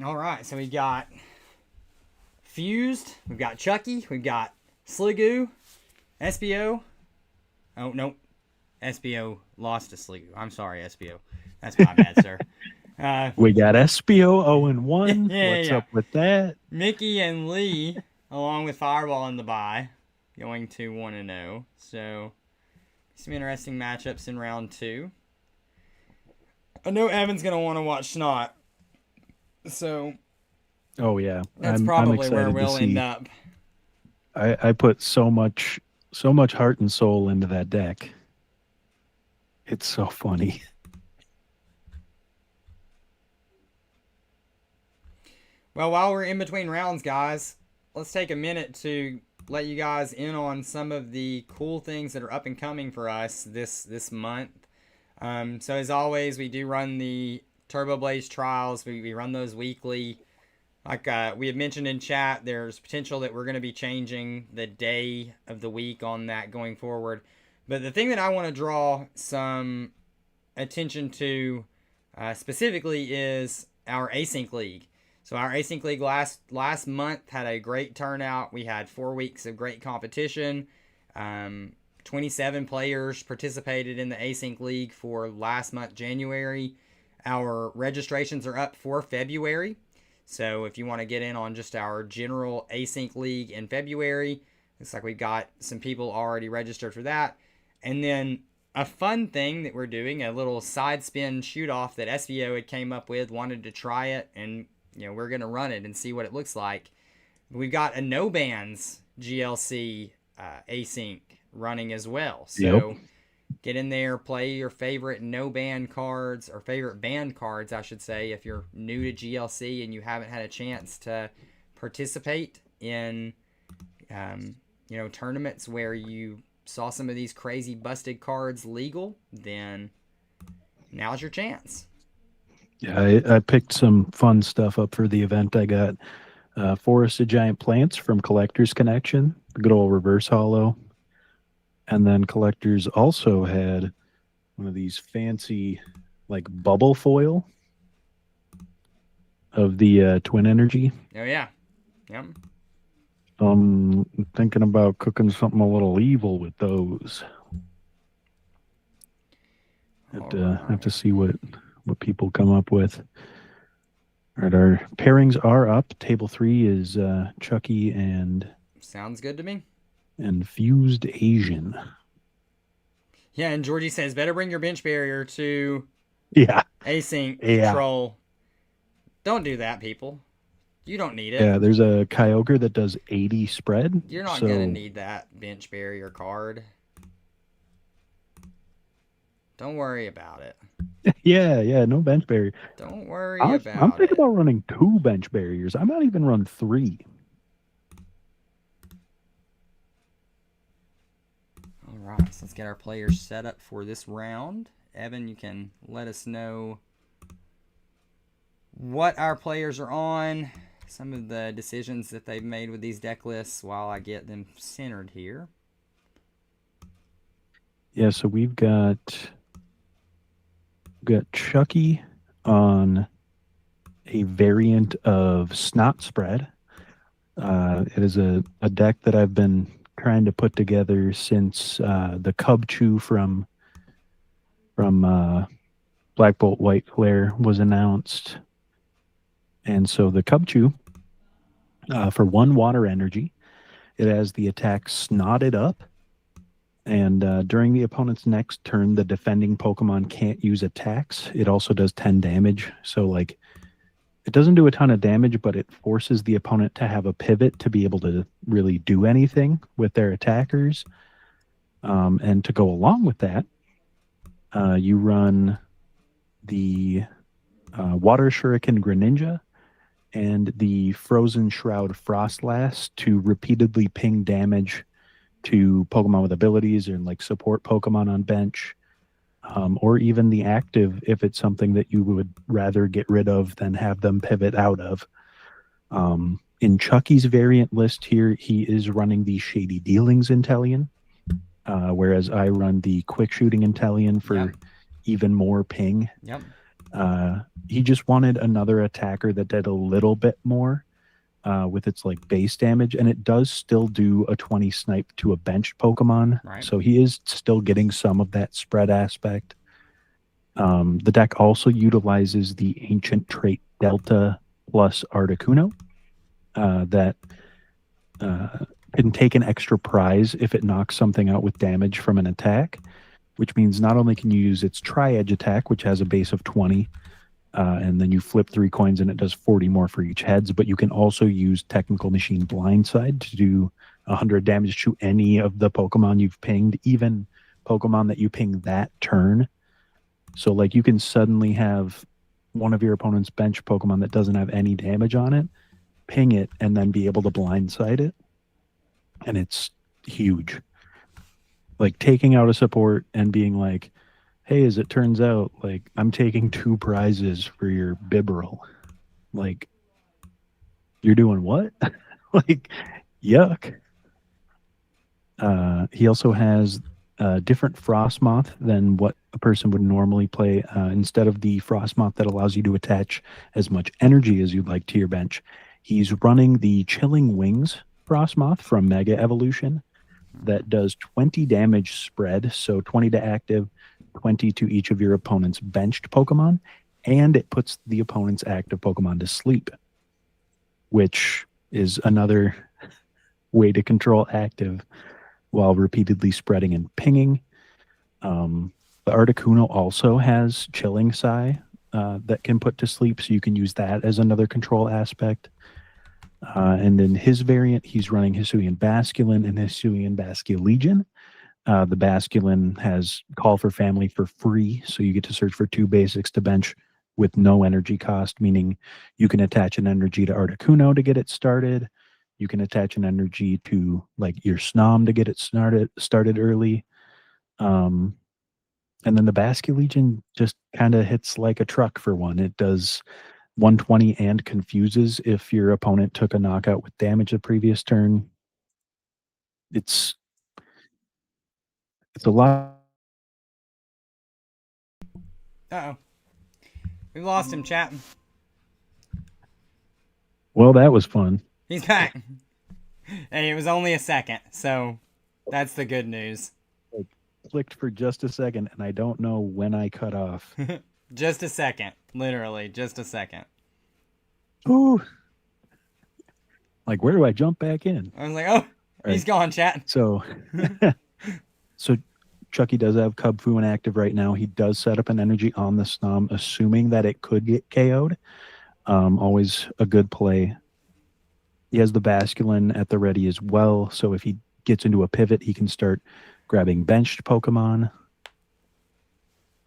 All right, so we got Fused, we've got Chucky, we've got Sligoo, SBO. Oh, nope. SBO lost to Sligoo. I'm sorry, SBO. That's my bad, sir. We got SBO 0-1. What's up with that? Mickey and Lee, along with Fireball in the bye, going to 1-0. So, some interesting matchups in round 2. I know Evan's going to want to watch Snot. So, oh yeah, that's probably where we'll end up. I put so much heart and soul into that deck. It's so funny. Well, while we're in between rounds, guys, let's take a minute to let you guys in on some of the cool things that are up and coming for us this month. So as always, we do run the Turboblaze Trials. We run those weekly. Like we had mentioned in chat, there's potential that we're going to be changing the day of the week on that going forward. But the thing that I want to draw some attention to specifically is our Async League. So our Async League last month had a great turnout. We had 4 weeks of great competition. 27 players participated in the Async League for last month, January. Our registrations are up for February. So if you want to get in on just our general Async League in February, looks like we've got some people already registered for that. And then a fun thing that we're doing, a little side spin shoot off that SVO had came up with, wanted to try it, and we're going to run it and see what it looks like. We've got a no bans GLC async running as well. So get in there, play your favorite no ban cards, or favorite banned cards, I should say, if you're new to GLC and you haven't had a chance to participate in tournaments where you saw some of these crazy busted cards legal, then now's your chance. Yeah, I picked some fun stuff up for the event. I got Forested Giant Plants from Collector's Connection, the good old reverse holo. And then Collectors also had one of these fancy, like, bubble foil of the Twin Energy. Oh, yeah. Yep. I'm thinking about cooking something a little evil with those. Have to see what people come up with. All right, our pairings are up. Table 3 is Chucky and... Sounds good to me. And Fused Asian. Yeah, and Georgie says, better bring your bench barrier to async control. Don't do that, people. You don't need it. Yeah, there's a Kyogre that does 80 spread. You're not going to need that bench barrier card. Don't worry about it. Yeah, no bench barrier. Don't worry about it. I'm thinking about running 2 bench barriers. I might even run 3. All right, so let's get our players set up for this round. Evan, you can let us know what our players are on, some of the decisions that they've made with these deck lists while I get them centered here. Yeah, so we've got Chucky on a variant of Snot Spread. It is a deck that I've been trying to put together since the Cub Chew from Black Bolt White Flare was announced. And so the Cub Chew, for 1 water energy, it has the attack Snotted Up. And during the opponent's next turn, the defending Pokemon can't use attacks. It also does 10 damage. So, like, it doesn't do a ton of damage, but it forces the opponent to have a pivot to be able to really do anything with their attackers. And to go along with that, you run the Water Shuriken Greninja and the Frozen Shroud Frostlass to repeatedly ping damage to Pokemon with abilities and like support Pokemon on bench, or even the active if it's something that you would rather get rid of than have them pivot out of. In Chucky's variant list here, he is running the Shady Dealings Intellion, whereas I run the Quick Shooting Intellion for even more ping. Yep. He just wanted another attacker that did a little bit more with its like base damage, and it does still do a 20 snipe to a benched Pokemon. Right. So he is still getting some of that spread aspect. The deck also utilizes the ancient trait Delta plus Articuno that can take an extra prize if it knocks something out with damage from an attack, which means not only can you use its Tri-Edge attack, which has a base of 20, and then you flip 3 coins and it does 40 more for each heads, but you can also use Technical Machine Blindside to do 100 damage to any of the Pokemon you've pinged, even Pokemon that you ping that turn. So like you can suddenly have one of your opponent's bench Pokemon that doesn't have any damage on it, ping it, and then be able to blindside it. And it's huge. Like taking out a support and being like, hey, as it turns out, like I'm taking 2 prizes for your bib roll. Like, you're doing what? Like, yuck. He also has a different Frostmoth than what a person would normally play. Instead of the Frostmoth that allows you to attach as much energy as you'd like to your bench, he's running the Chilling Wings Frostmoth from Mega Evolution that does 20 damage spread, so 20 to active, 20 to each of your opponent's benched Pokemon, and it puts the opponent's active Pokemon to sleep, which is another way to control active while repeatedly spreading and pinging. The Articuno also has Chilling Sigh that can put to sleep, so you can use that as another control aspect. And then his variant, he's running Hisuian Basculin and Hisuian Basculegion. The Basculin has Call for Family for free, so you get to search for 2 basics to bench with no energy cost, meaning you can attach an energy to Articuno to get it started. You can attach an energy to like your Snom to get it started early. And then the Basculegion just kind of hits like a truck for one. It does 120 and confuses if your opponent took a knockout with damage the previous turn. It's a lot. Uh-oh. We lost him, chat. Well, that was fun. He's back. And it was only a second, so that's the good news. Like, clicked for just a second, and I don't know when I cut off. Just a second. Literally, just a second. Ooh. Like, where do I jump back in? I was like, oh, he's gone, chat. So, so Chucky does have Cubfu inactive right now. He does set up an energy on the Snom, assuming that it could get KO'd. Always a good play. He has the Basculin at the ready as well, so if he gets into a pivot, he can start grabbing benched Pokemon.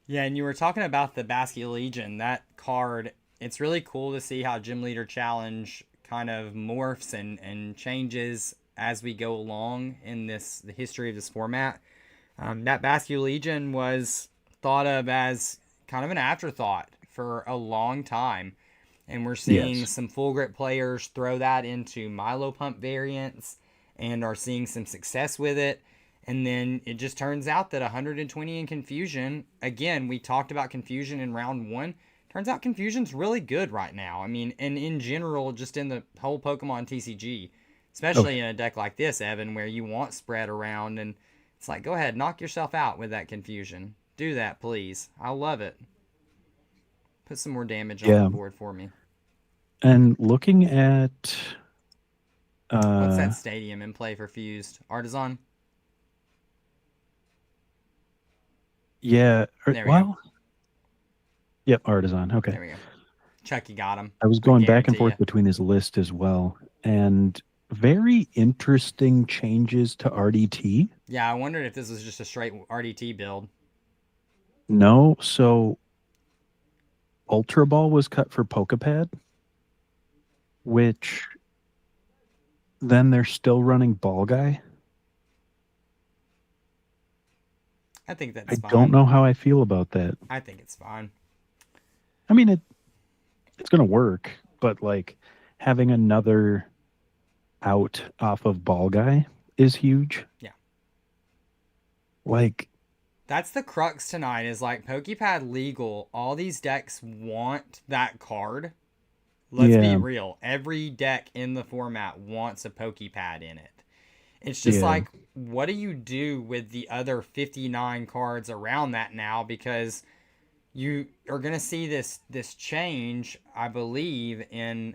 Yeah, and you were talking about the Basculegion. That card, it's really cool to see how Gym Leader Challenge kind of morphs and changes as we go along in the history of this format. That Basculegion was thought of as kind of an afterthought for a long time. And we're seeing some full grip players throw that into Milo Pump variants and are seeing some success with it. And then it just turns out that 120 in Confusion, again, we talked about Confusion in round 1. Turns out Confusion's really good right now. I mean, and in general, just in the whole Pokemon TCG, especially in a deck like this, Evan, where you want spread around. And it's like, go ahead, knock yourself out with that Confusion. Do that, please. I love it. Put some more damage on the board for me. And looking at... what's that stadium in play for Fused? Artisan? Yeah. There we go. Yep, Artisan. Okay. There we go. Chucky got him. I was going back and forth between his list as well. And very interesting changes to RDT. Yeah, I wondered if this was just a straight RDT build. No, so Ultra Ball was cut for Pokepad, which then they're still running Ball Guy. I think that's fine. I don't know how I feel about that. I think it's fine. I mean, it's going to work, but like having another out off of Ball Guy is huge. Yeah. Like, that's the crux tonight is like Pokepad legal. All these decks want that card. Let's be real. Every deck in the format wants a Pokepad in it. It's just like, what do you do with the other 59 cards around that now? Because you are going to see this change, I believe, in,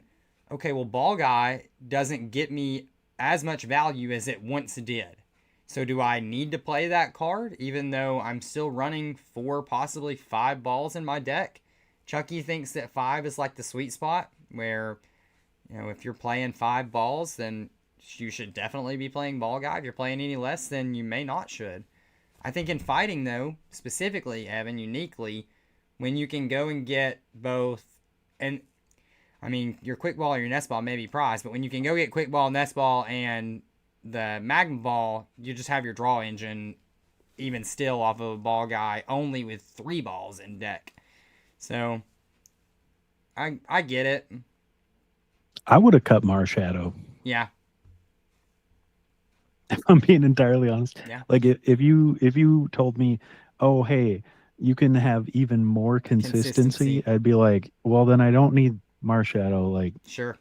okay, well, Ball Guy doesn't get me as much value as it once did. So do I need to play that card, even though I'm still running 4, possibly 5 balls in my deck? Chucky thinks that 5 is like the sweet spot, where, you know, if you're playing 5 balls, then you should definitely be playing Ball Guy. If you're playing any less, then you may not should. I think in fighting, though, specifically, Evan, uniquely, when you can go and get both, and I mean, your quick ball or your nest ball may be prized, but when you can go get quick ball, nest ball, and the magma ball, you just have your draw engine even still off of a ball guy only with 3 balls in deck. So I get it. I would have cut Marshadow. Yeah. If I'm being entirely honest. Yeah. Like if you told me, oh hey, you can have even more consistency, I'd be like, well then I don't need Marshadow. Like Sure.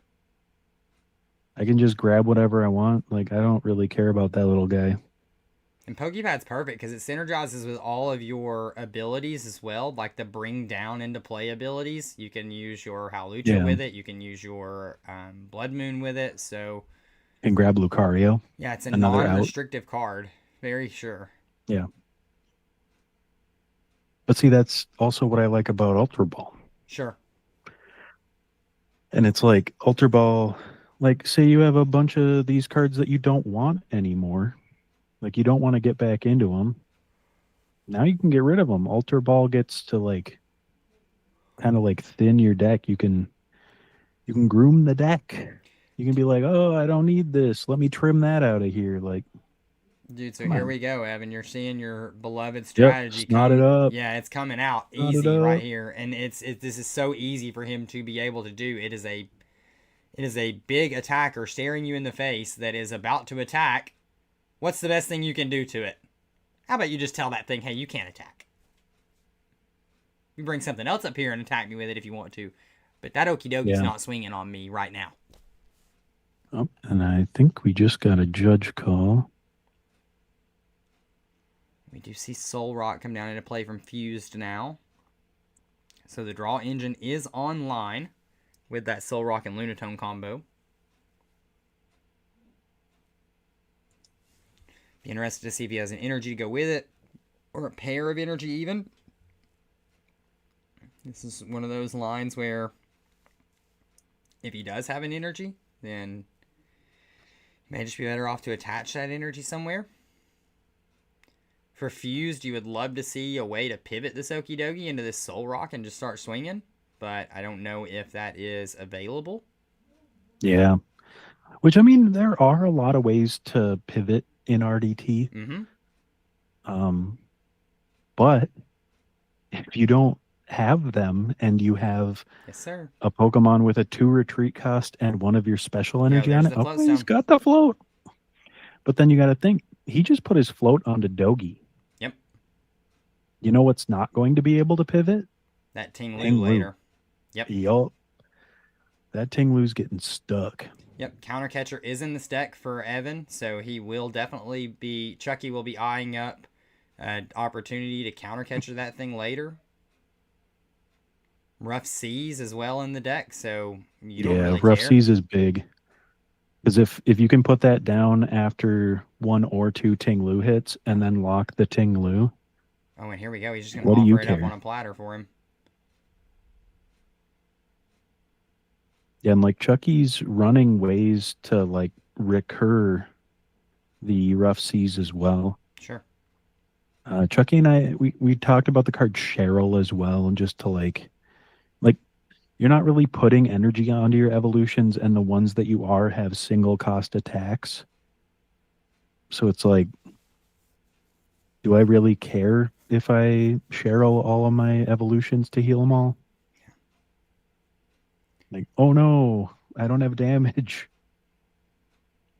I can just grab whatever I want. Like I don't really care about that little guy. And Pokepad's perfect because it synergizes with all of your abilities as well, like the bring down into play abilities. You can use your Hawlucha with it. You can use your Blood Moon with it. So, and grab Lucario. Yeah, it's a non-restrictive card. Very sure. Yeah. But see, that's also what I like about Ultra Ball. Sure. And it's like Ultra Ball, like say you have a bunch of these cards that you don't want anymore. Like you don't want to get back into them. Now you can get rid of them. Ultra Ball gets to like kind of like thin your deck. You can groom the deck. You can be like, oh, I don't need this. Let me trim that out of here. Like, dude, so here we go, Evan. You're seeing your beloved strategy come. It up. Yeah, it's coming out easy right here, and this is so easy for him to be able to do. It is a big attacker staring you in the face that is about to attack. What's the best thing you can do to it? How about you just tell that thing, hey, you can't attack. You bring something else up here and attack me with it if you want to. But that okie dokie is not swinging on me right now. Oh, and I think we just got a judge call. We do see Soul Rock come down into play from Fused now. So the draw engine is online with that Soul Rock and Lunatone combo. Be interested to see if he has an energy to go with it, or a pair of energy even. This is one of those lines where if he does have an energy, then he may just be better off to attach that energy somewhere. For Fused, you would love to see a way to pivot this Okie Dokie into this Soul Rock and just start swinging, but I don't know if that is available. Yeah. Which, I mean, there are a lot of ways to pivot in RDT. But if you don't have them and you have a Pokemon with a 2 retreat cost and one of your special energy on it, okay, he's got the float. But then you got to think, he just put his float onto Dogi. Yep. You know what's not going to be able to pivot? That Ting-Lu later. Yep. That Ting-Lu's getting stuck. Yep, Counter Catcher is in this deck for Evan, so he will definitely be... Chucky will be eyeing up an opportunity to Counter Catcher that thing later. Rough Seas as well in the deck, so you don't really Rough care. Seas is big. Because if you can put that down after 1 or 2 Ting-Lu hits and then lock the Ting-Lu... Oh, and here we go. He's just going to offer it up on a platter for him. Yeah, and like Chucky's running ways to like recur the Rough Seas as well. Sure. Chucky and I, we talked about the card Cheryl as well, and just to like you're not really putting energy onto your evolutions, and the ones that you are have single cost attacks. So it's like, do I really care if I Cheryl all of my evolutions to heal them all? Like, oh no, I don't have damage.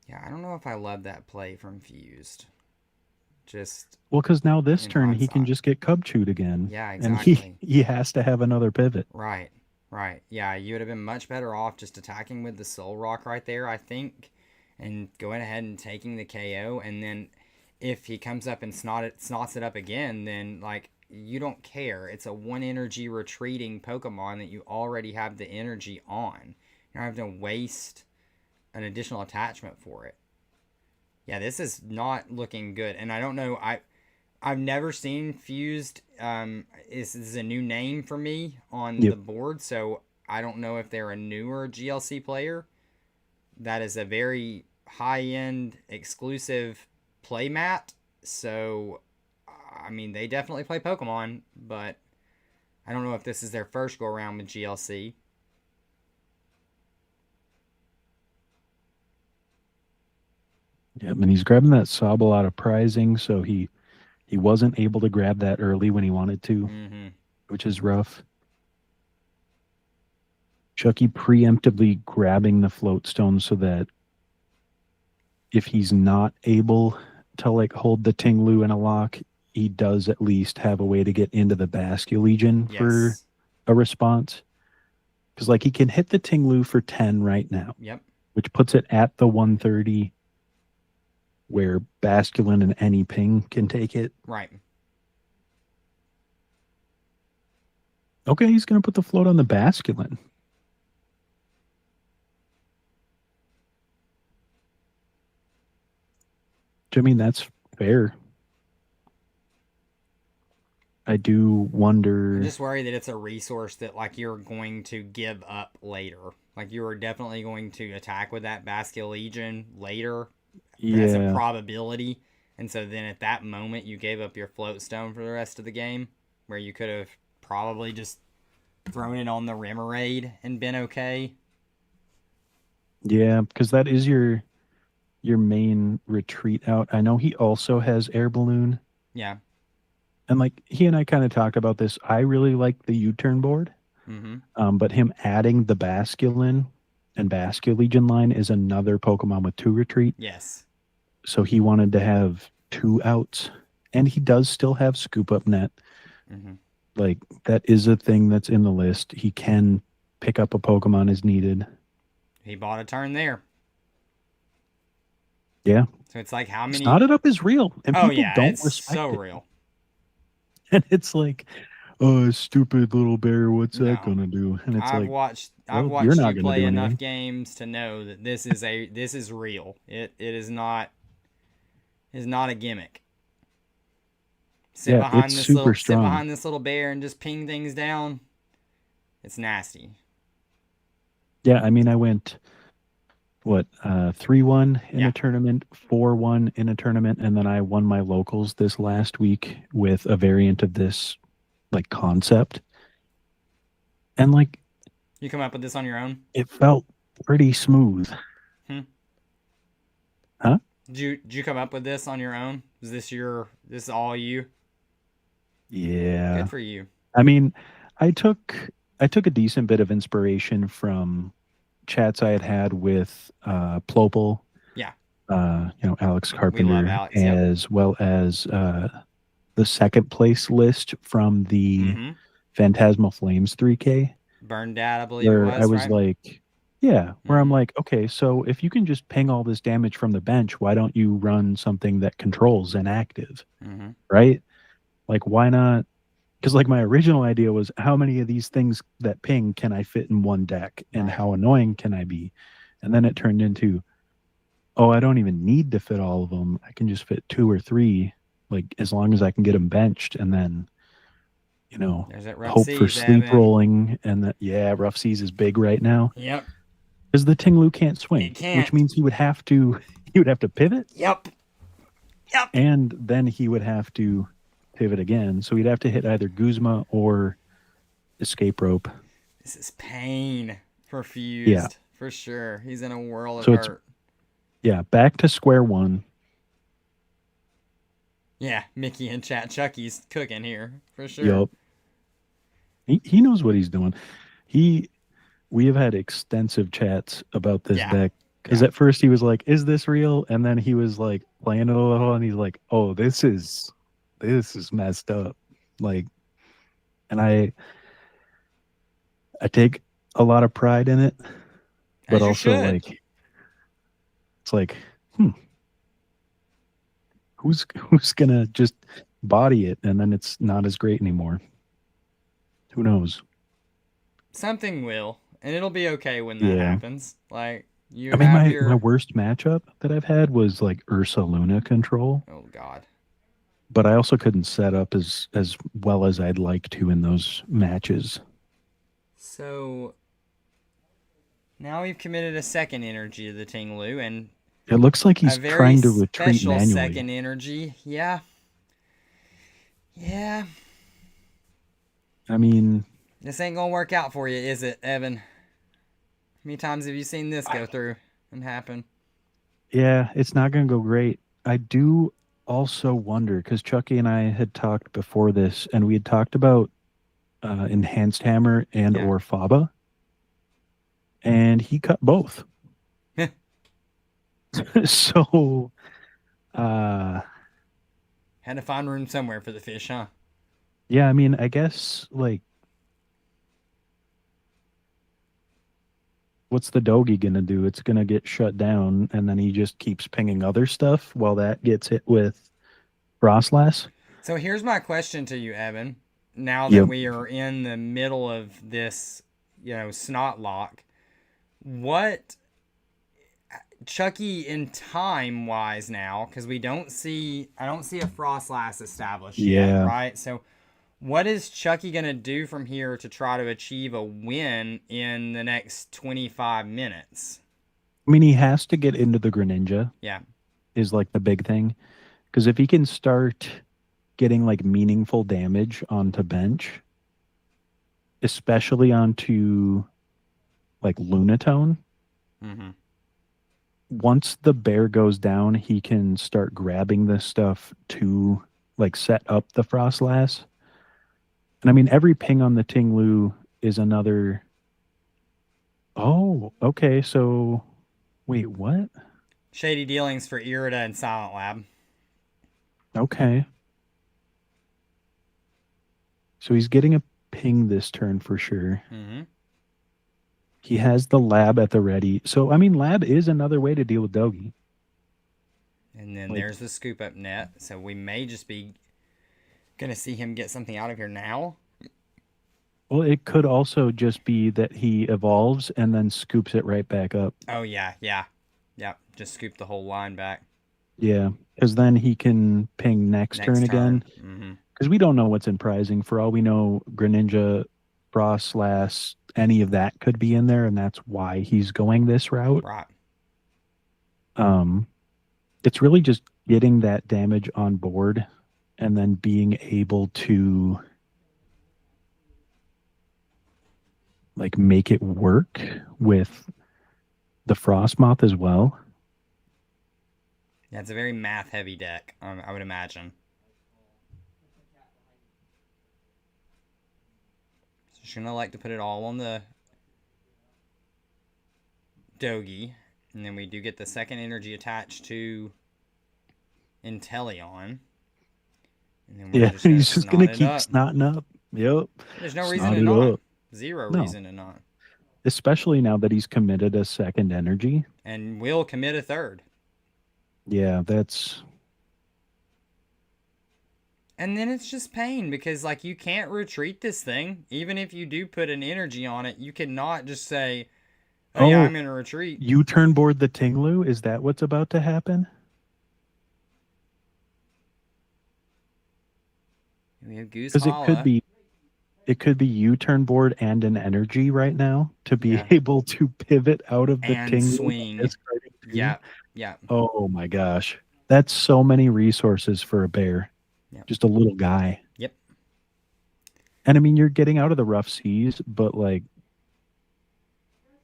Yeah, I don't know if I love that play from Fused. Well, because now this turn he can just get Cub Chewed again. Yeah, exactly. And he has to have another pivot. Right. Yeah, you would have been much better off just attacking with the Soul Rock right there, I think, and going ahead and taking the KO. And then if he comes up and snots it up again, then like you don't care. It's a 1 energy retreating Pokemon that you already have the energy on. You don't have to waste an additional attachment for it. Yeah, this is not looking good. And I don't know, I've never seen Fused. This is a new name for me on the board, so I don't know if they're a newer GLC player. That is a very high-end exclusive playmat, so I mean, they definitely play Pokemon, but I don't know if this is their first go-around with GLC. Yep, and he's grabbing that sobble out of prizing, so he wasn't able to grab that early when he wanted to, Mm-hmm. which is rough. Chucky preemptively grabbing the float stone so that if he's not able to like hold the Tinglu in a lock, he does at least have a way to get into the Basculegion for Yes. a response. Because like he can hit the Tinglu for 10 right now, Yep. which puts it at the 130 where Basculin and any ping can take it. Right. Okay, he's going to put the float on the Basculin. I mean, that's fair. I do wonder. I'm just worried that it's a resource that like you're going to give up later. Like you are definitely going to attack with that Basque Legion later. That's a Yeah. probability. And so then at that moment you gave up your float stone for the rest of the game, where you could have probably just thrown it on the Remoraid and been okay. Yeah, because that is your main retreat out. I know he also has air balloon. Yeah. And like he and I kind of talked about this. I really like the U-turn board. Mm-hmm. But him adding the Basculin and Basculegion line is another Pokemon with 2 retreat. Yes. So he wanted to have 2 outs. And he does still have Scoop Up Net. Mm-hmm. Like that is a thing that's in the list. He can pick up a Pokemon as needed. He bought a turn there. Yeah. So it's like how many Snotted Up is real. And Oh people yeah, don't it's respect so it. real. And it's like, oh, stupid little bear, what's that No. gonna do? And it's I've like, watched well, you're not you gonna play do enough anything. games to know that this is real. It is not a gimmick. Yeah, it's super Sit strong. behind this little bear and just ping things down. It's nasty. Yeah, I mean, I went what 3-1 in Yeah. a tournament, 4-1 in a tournament, and then I won my locals this last week with a variant of this like concept, and like You come up with this on your own? it felt pretty smooth. Hmm. Huh? Did you come up with this on your own? Is this all you? Yeah. Good for you. I mean, I took I took a decent bit of inspiration from chats I had had with Plopel, Yeah. Alex We love Carpenter, Alex. Yep. as well as the second place list from the Mm-hmm. Phantasmal Flames 3K, Burned Dad, I believe it where I was, was right? like, yeah, where I'm Mm-hmm. like, okay, so if you can just ping all this damage from the bench, why don't you run something that controls inactive, Mm-hmm. right? Like, why not? Because like my original idea was how many of these things that ping can I fit in one deck, and Right. how annoying can I be? And then it turned into, oh, I don't even need to fit all of them. I can just fit 2 or 3, like as long as I can get them benched, and then There's that rough hope for seas, sleep Evan. rolling. And that, yeah, rough seas is big right now Yep. because the Tinglu can't swing, It can't. which means he would have to pivot, Yep. Yep. and then he would have to pivot again. So he'd have to hit either Guzma or escape rope. This is pain for Fused. Yeah. For sure. He's in a world of So it's hurt. back to square one. Yeah, Mickey and chat Chucky's cooking here. For sure. Yup. He knows what he's doing. We have had extensive chats about this Yeah. deck because Yeah. at first he was like, "Is this real?" And then he was like playing it a little, and he's like, "Oh, this is messed up." Like, and I take a lot of pride in it, but As you also should. like it's like, who's gonna just body it, and then it's not as great anymore. Who knows? Something will. And it'll be okay when that happens. Like, you I mean, have my worst matchup that I've had was like Ursa Luna control, Oh, God. but I also couldn't set up as well as I'd like to in those matches. So, now we've committed a second energy to the Tinglu, and It looks like he's a very trying to retreat special manually. second energy. Yeah. Yeah. I mean, This ain't gonna work out for you, is it, Evan? How many times have you seen this go through and happen? Yeah, it's not going to go great. I do also wonder because Chucky and I had talked before this, and we had talked about enhanced hammer and Yeah. or faba, and he cut both. So, uh, Had to find room somewhere for the fish, huh? yeah, I mean, I guess like, what's the doggy gonna do? It's gonna get shut down, and then he just keeps pinging other stuff while that gets hit with Frostlass. So here's my question to you, Evan. Now that Yep. we are in the middle of this, snot lock, what Chucky in time wise now, because I don't see a Frostlass established yet, Yeah. right? So what is Chucky gonna do from here to try to achieve a win in the next 25 minutes? I mean, he has to get into the Greninja Yeah. is like the big thing. Because if he can start getting like meaningful damage onto bench, especially onto like Lunatone, Mm-hmm. once the bear goes down, he can start grabbing this stuff to like set up the Frostlass. And I mean, every ping on the Tinglu is another. Oh, okay. So, wait, what? Shady dealings for Irida and Silent Lab. Okay. So he's getting a ping this turn for sure. Mm-hmm. He has the lab at the ready. So, I mean, lab is another way to deal with Dogi. And then Like, there's the scoop up net. So we may just be gonna see him get something out of here now. well, it could also just be that he evolves and then scoops it right back up. Oh yeah, yeah. Yep. Just scoop the whole line back. Yeah, because then he can ping next turn Next again. turn. Mm-hmm. Because we don't know what's in prizing. For all we know, Greninja, Frostlass, any of that could be in there, and that's why he's going this route. Right. Um, it's really just getting that damage on board and then being able to like make it work with the Frostmoth as well. Yeah, it's a very math heavy deck, I would imagine. So she's gonna like to put it all on the Dogi. And then we do get the second energy attached to Inteleon. And then we're Yeah, just gonna he's just snot gonna it keep up. snotting up. Yep, There's no reason snot to it not. up. Zero No, reason to not. especially now that he's committed a second energy. And will commit a third. Yeah, that's And then it's just pain because like you can't retreat this thing. Even if you do put an energy on it, you cannot just say, "Oh yeah, oh, I'm gonna retreat." you turn board the Tinglu. Is that what's about to happen? We have Goose Because Holla. it could be you turn board and an energy right now to be Yeah. able to pivot out of the And Tinglu by swing. discarding two. Yep. Yep. Oh my gosh, that's so many resources for a bear. Yep. Just a little guy. Yep. And I mean, you're getting out of the rough seas, but like,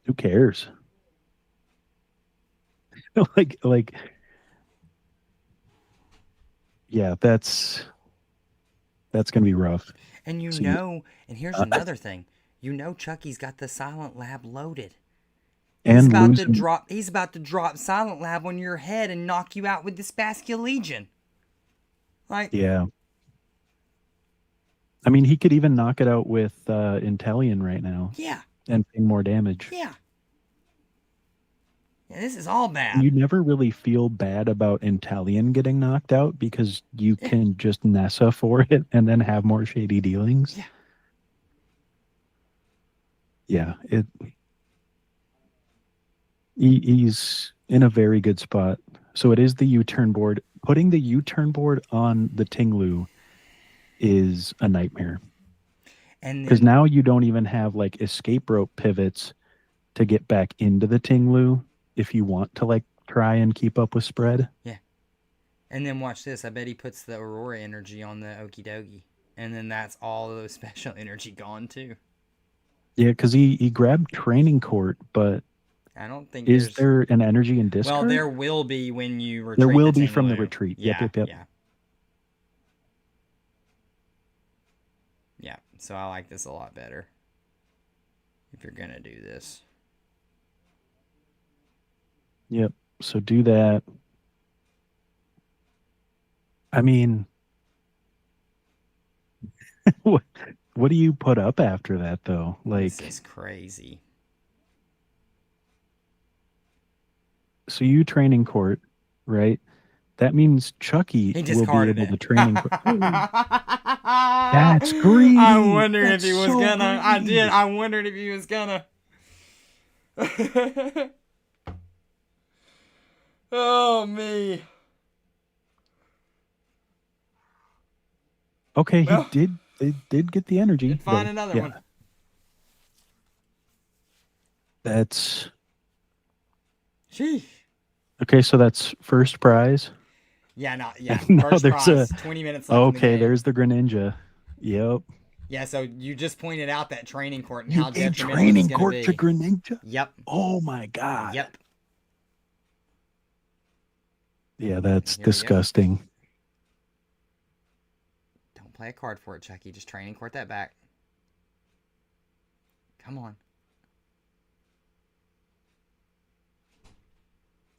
who cares? like, yeah, that's gonna be rough. And See, and here's another thing. Chucky's got the Silent Lab loaded. and losing, He's about to drop Silent Lab on your head and knock you out with the Spaskia Legion. Like, yeah. I mean, he could even knock it out with Inteleon right now yeah. and ping more damage. Yeah. Yeah, this is all You bad. never really feel bad about Inteleon getting knocked out because you Yeah. can just Nessa for it and then have more shady dealings. Yeah. Yeah, he's in a very good spot. So it is the U-turn board. Putting the U-turn board on the Tinglu is a nightmare And because then now you don't even have like escape rope pivots to get back into the Tinglu if you want to like try and keep up with spread. and then watch this. I bet he puts the Aurora energy on the Okie Dokie. And then that's all of those special energy gone too. Yeah, because he grabbed training court, but I don't think Is there's. there an energy and Well, discard? there will be when you There retreat will the be from the Tinglu. retreat. Yep, Yeah, yep, yep. yeah, yeah. So I like this a lot better. If you're gonna do this, Yep. So do that. I mean, what what do you put up after that though? this Like, is crazy. so you training court, right? That means Chucky He will be discarded able it. to training court. That's I greedy. wondered if That's he was so gonna. I did. greedy. I wondered if he was gonna. Oh me. Okay, he Well, did. They did get the energy did find though. another Yeah, one. that's Sheesh. okay. So that's first prize. Yeah, no, yeah. And now First there's a. prize. 20 minutes left in the Okay, game. there's the Greninja. Yep. Yeah, so you just pointed out that training court and You how gave detrimental it's training going to court to be. Greninja. Yep. Oh my god. Yep. Yeah, that's Here we go. disgusting. Don't play a card for it, Chucky. Just training court that back. Come on.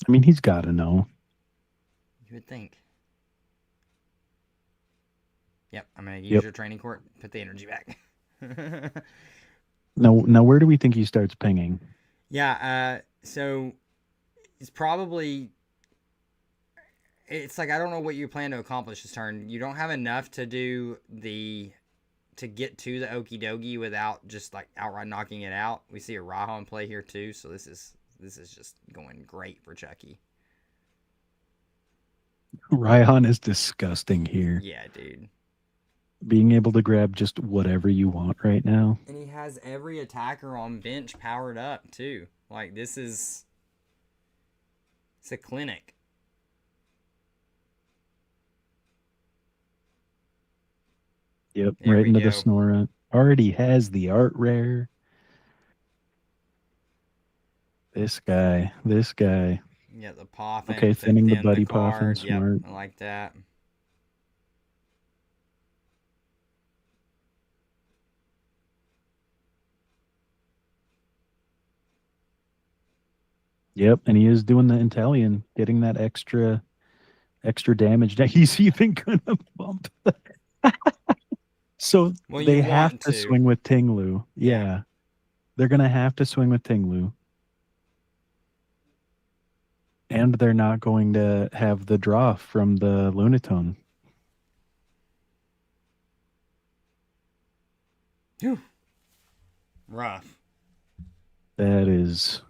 I mean, he's got to know. You would think. Yep, I'm going to use Yep. your training court. Put the energy back. Now, where do we think he starts pinging? Yeah, so it's probably... It's like, I don't know what you plan to accomplish this turn. You don't have enough to do the... to get to the Okie Dokie without just, like, outright knocking it out. We see a Raha in play here, too, so this is just going great for Chucky. Raihan is disgusting here. Yeah, dude. Being able to grab just whatever you want right now. And he has every attacker on bench powered up, too. Like, this is... It's a clinic. Yep, There right we into go. the Snorunt. Already has the art rare. This guy. Yeah, the Poffin. Okay, to thinning the thin buddy card. Poffin, Yep, smart. I like that. Yep, and he is doing the Italian, getting that extra damage. Now he's even gonna bump. So Well, they you have want to swing with Tinglu. Yeah. They're gonna have to swing with Tinglu. And they're not going to have the draw from the Lunatone. Whew. Rough. That is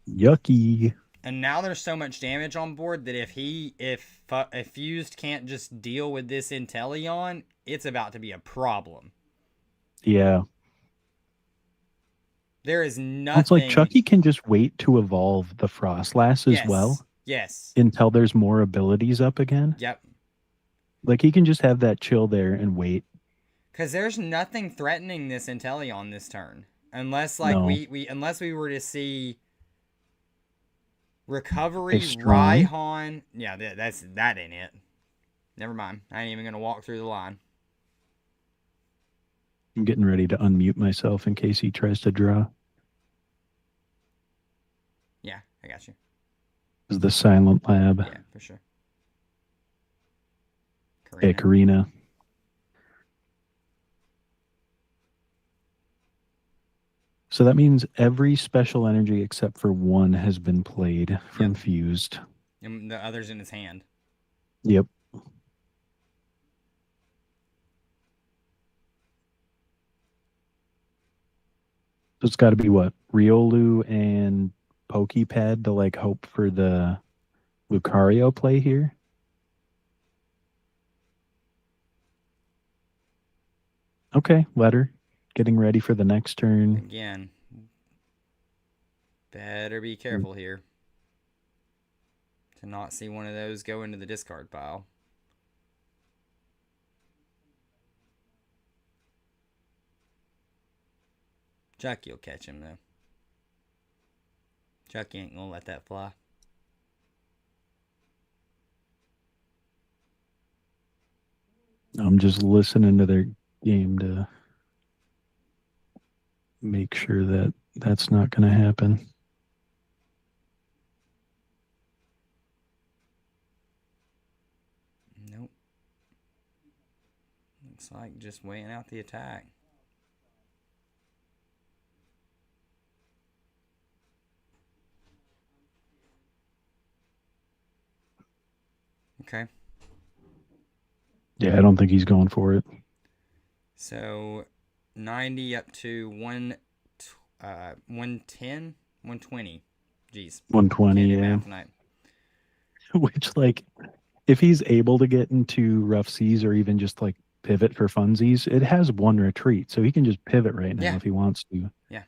yucky. And now there's so much damage on board that if Fused can't just deal with this Inteleon, it's about to be a problem. Yeah. There is nothing. It's like Chucky can just wait to evolve the Frostlass as well. Yes. Until there's more abilities up again. Yep. Like he can just have that chill there and wait. Because there's nothing threatening this Inteleon this turn. Unless like No. unless we were to see Recovery, strong. Raihan. Yeah, that ain't it. Never mind. I ain't even gonna walk through the line. I'm getting ready to unmute myself in case he tries to draw. Yeah, I got you. This is the Silent Lab. Yeah, for sure. Hey, Karina. So that means every special energy except for one has been played from Fused. And the other's in his hand. Yep. So it's got to be what? Riolu and Pokepad to like hope for the Lucario play here? Okay, letter. Getting ready for the next turn. Again. Better be careful here. To not see one of those go into the discard pile. Chucky will catch him, though. Chucky ain't gonna let that fly. I'm just listening to their game to make sure that that's not going to happen. Nope. Looks like just weighing out the attack. Okay. Yeah, I don't think he's going for it. So 90 up to 110, 120. Jeez. 120, Can't do yeah. math tonight. Which, like, if he's able to get into rough seas or even just like pivot for funsies, it has one retreat, so he can just pivot right now if he wants to. Yeah.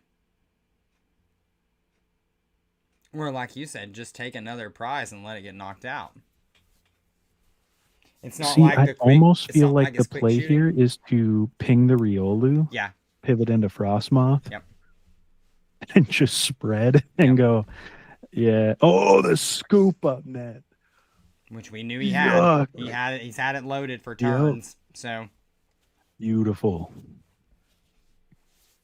Or like you said, just take another prize and let it get knocked out. It's not like I the quick, almost feel like the quick play shooting. here is to ping the Riolu, Yeah. pivot into Frostmoth, Yep. and just spread and go, yeah. Oh, the scoop up net. Which we knew he had. Yuck. He's had it loaded for turns. Yep. So beautiful.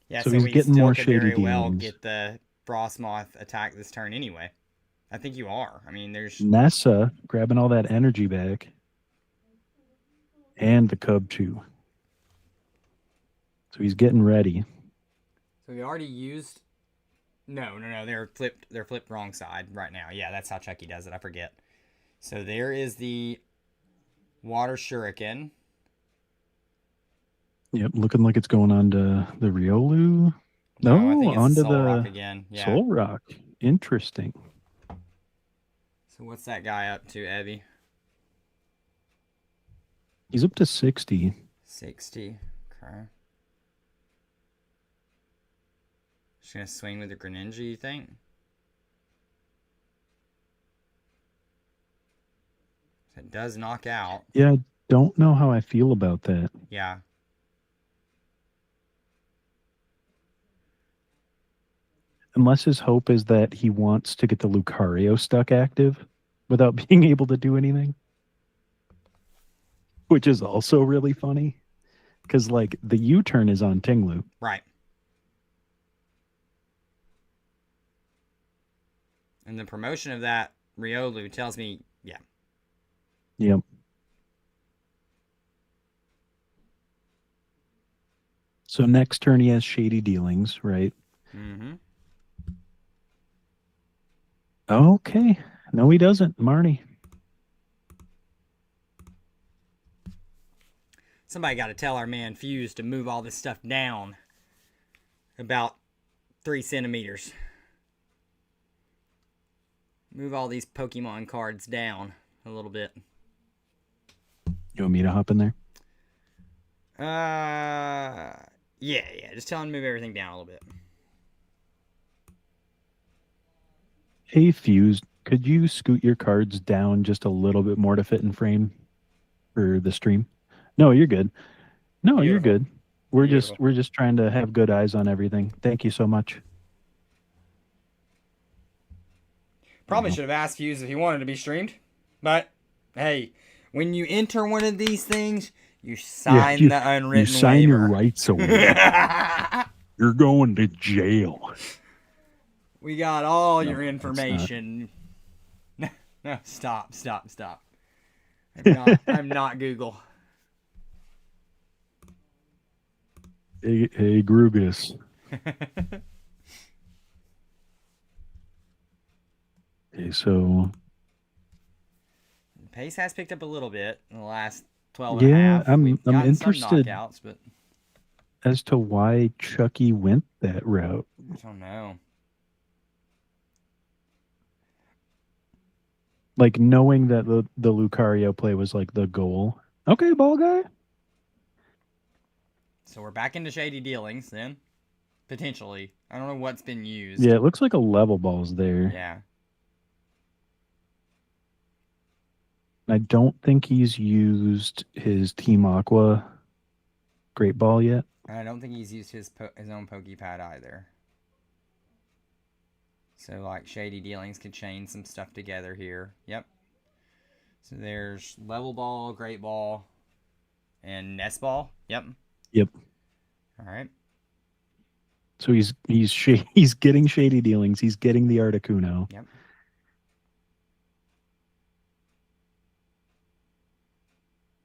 Yeah, so so he's we getting still more could shady very dealings. well get the Frostmoth attack this turn anyway. I think you are. I mean, there's Nessa grabbing all that energy back. And the Cub too. So he's getting ready. So we already used. No. They're flipped wrong side right now. Yeah, that's how Chucky does it. I forget. So there is the water shuriken. Yep, looking like it's going on to the Riolu. No, I think it's onto Soul the Rock again. Yeah. Soul Rock. Interesting. So what's that guy up to, Evie? He's up to 60. 60. Okay. Just gonna swing with the Greninja, you think? It does knock out. Yeah, I don't know how I feel about that. Yeah. Unless his hope is that he wants to get the Lucario stuck active without being able to do anything. Which is also really funny. Because, like, the U-turn is on Tinglu. Right. And the promotion of that Riolu tells me, yeah. Yep. So next turn he has shady dealings, right? Mm-hmm. Okay. No, he doesn't, Marnie. Somebody got to tell our man Fuse to move all this stuff down about 3 centimeters. Move all these Pokemon cards down a little bit. You want me to hop in there? Yeah. Just tell him to move everything down a little bit. Hey, Fuse, could you scoot your cards down just a little bit more to fit in frame for the stream? No, you're good. No, Beautiful. You're good. We're just trying to have good eyes on everything. Thank you so much. Probably should have asked Fuse if he wanted to be streamed. But, hey, when you enter one of these things, you sign the unwritten waiver. You sign your rights away. You're going to jail. We got all your information. No, stop. I'm not Google. Hey, Grugus. Okay, so pace has picked up a little bit in the last 12 and a half. I'm interested some knockouts, but as to why Chucky went that route. I don't know. Like, knowing that the Lucario play was like the goal. Okay, ball guy. So we're back into shady dealings then. Potentially. I don't know what's been used. Yeah, it looks like a level ball's there. Yeah. I don't think he's used his Team Aqua Great Ball yet. And I don't think he's used his own Pokepad either. So like Shady Dealings could chain some stuff together here. Yep. So there's Level Ball, Great Ball, and Nest Ball. Yep. Yep. All right. So he's getting Shady Dealings. He's getting the Articuno. Yep.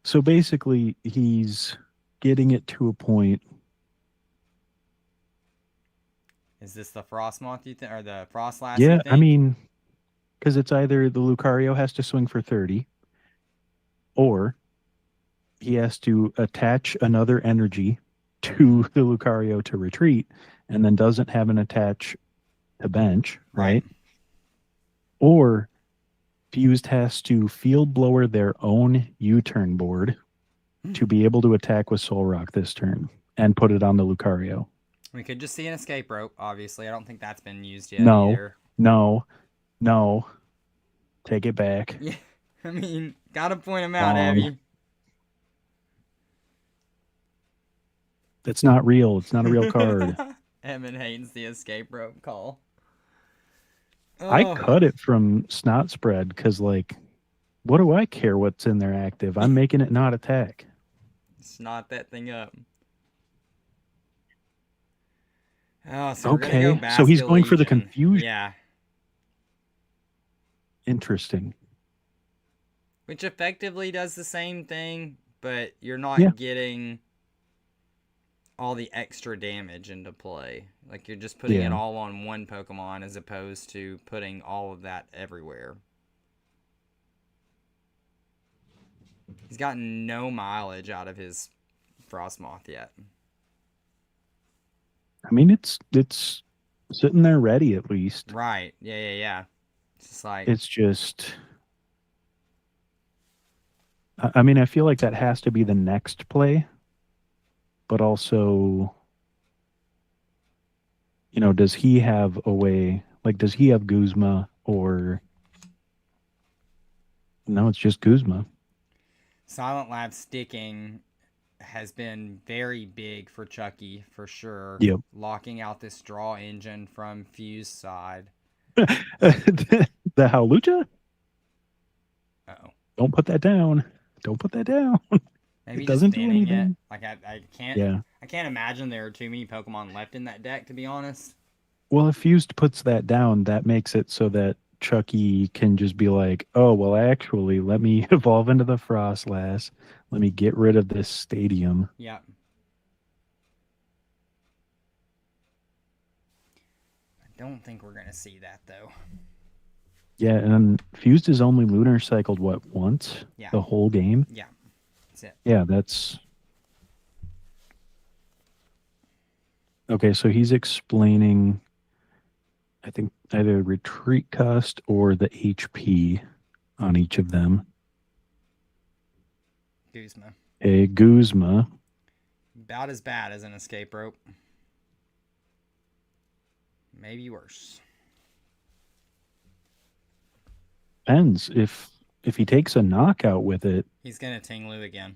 So basically, he's getting it to a point. Is this the Frostmoth you think, or the Frostlass Yeah, you think? I mean, because it's either the Lucario has to swing for 30, or he has to attach another energy to the Lucario to retreat, and then doesn't have an attach to bench, right? Or Fused has to field blower their own U-turn board to be able to attack with Soul Rock this turn and put it on the Lucario. We could just see an escape rope, obviously. I don't think that's been used yet No, either. no. Take it back. Yeah, I mean, gotta point him out, Wrong. Abby. That's not real. It's not a real card. Evan hates the escape rope call. I cut it from Snot Spread because, like, what do I care what's in there active? I'm making it not attack. Snot that thing up. Oh, so okay. We're gonna go so he's going Legion. For the confusion. Yeah. Interesting. Which effectively does the same thing, but you're not getting all the extra damage into play. Like, you're just putting it all on one Pokemon as opposed to putting all of that everywhere. He's gotten no mileage out of his Frostmoth yet. I mean, it's sitting there ready at least. Right. Yeah. It's just like... It's just... I mean, I feel like that has to be the next play. But also, you know, does he have a way... Like, does he have Guzma or... No, it's just Guzma. Silent Lab sticking has been very big for Chucky, for sure. Yep. Locking out this draw engine from Fuse side. The Howlucha? Uh-oh. Don't put that down. Don't put that down. Maybe it doesn't just do anything. It. Like, I can't... Yeah. I can't imagine there are too many Pokemon left in that deck, to be honest. Well, if Fused puts that down, that makes it so that Chucky can just be like, oh, well, actually, let me evolve into the Frostlass. Let me get rid of this stadium. Yep. I don't think we're going to see that, though. Yeah, and Fused is only Lunar Cycled, what, once? Yeah. The whole game? Yeah. That's it. Yeah, that's... Okay, so he's explaining, I think, either retreat cost or the HP on each of them. Guzma. A Guzma. About as bad as an escape rope. Maybe worse. Depends. If he takes a knockout with it... He's going to Tinglu again.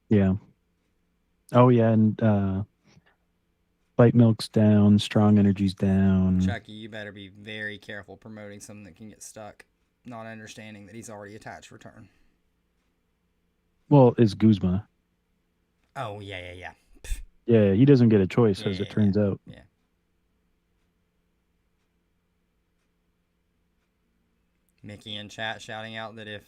Yeah. Oh, yeah, and Bite Milk's down, Strong Energy's down. Chucky, you better be very careful promoting something that can get stuck. Not understanding that he's already attached for turn. Well, it's Guzma. Oh, yeah. Yeah, he doesn't get a choice, as it turns out. Yeah. Mickey in chat shouting out that if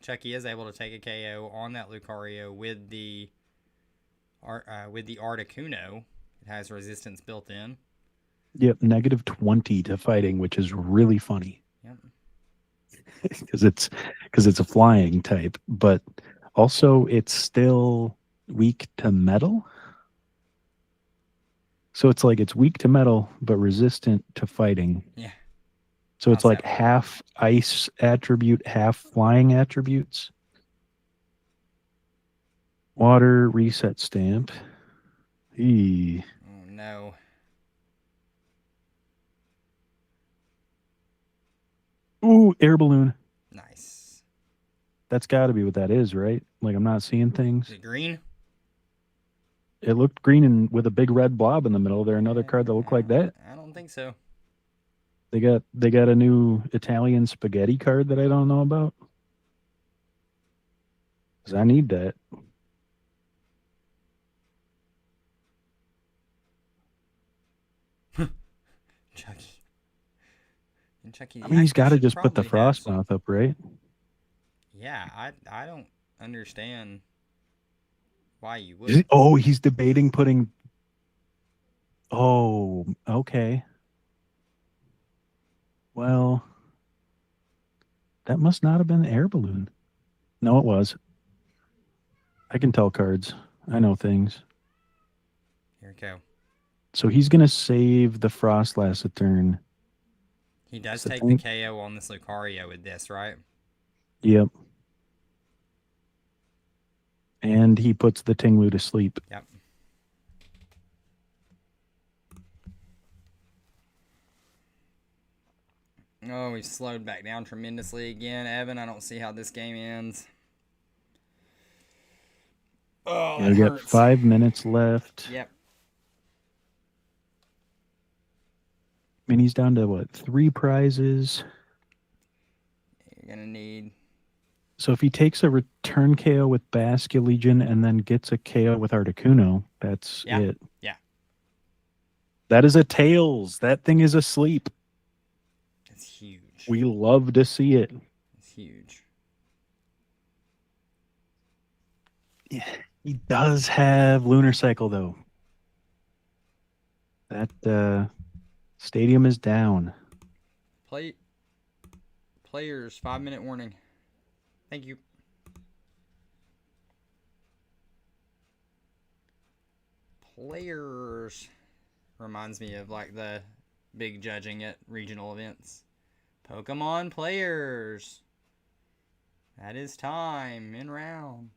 Chucky is able to take a KO on that Lucario with the Articuno, it has resistance built in. Yep, -20 to fighting, which is really funny. Yep. Because it's a flying type, but also it's still weak to metal. So it's like it's weak to metal but resistant to fighting. Yeah. So it's like half ice attribute, half flying attributes. Water reset stamp. Eee. Oh no. Ooh, air balloon. Nice. That's got to be what that is, right? Like, I'm not seeing things. Is it green? It looked green and with a big red blob in the middle. There another card that looked like that. I don't think so. They got a new Italian spaghetti card that I don't know about. 'Cause I need that. Chucky. And Chucky, I mean, he's actually got to should just put the probably have some. Frostmouth up, right? Yeah, I don't understand why you would. Oh, he's debating putting. Oh, okay. Well, that must not have been the air balloon. No, it was. I can tell cards. I know things. Here we go. So he's gonna save the Frost last turn. He does So take the KO on this Lucario with this, right? Yep. And he puts the Tinglu to sleep. Yep. Oh, we slowed back down tremendously again. Evan, I don't see how this game ends. Oh, Yeah, we got 5 minutes left. Yep. I mean, he's down to what, 3 prizes? You're gonna need. So if he takes a return KO with Basculegion and then gets a KO with Articuno, that's it. Yeah. That is a Tails. That thing is asleep. It's huge. We love to see it. It's huge. Yeah, he does have Lunar Cycle, though. That stadium is down. Players, 5-minute warning. Thank you. Players reminds me of like the big judging at regional events. Pokemon players. That is time in round.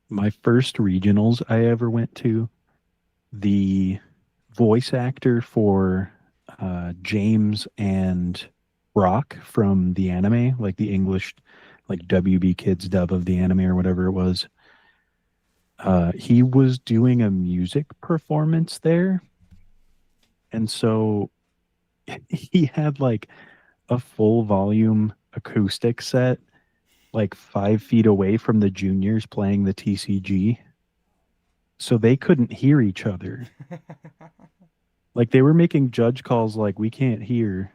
My first regionals I ever went to, the voice actor for James and Brock from the anime, like the English, like WB Kids dub of the anime or whatever it was, he was doing a music performance there. And so he had like a full volume acoustic set like 5 feet away from the juniors playing the TCG. So they couldn't hear each other. Like they were making judge calls like we can't hear.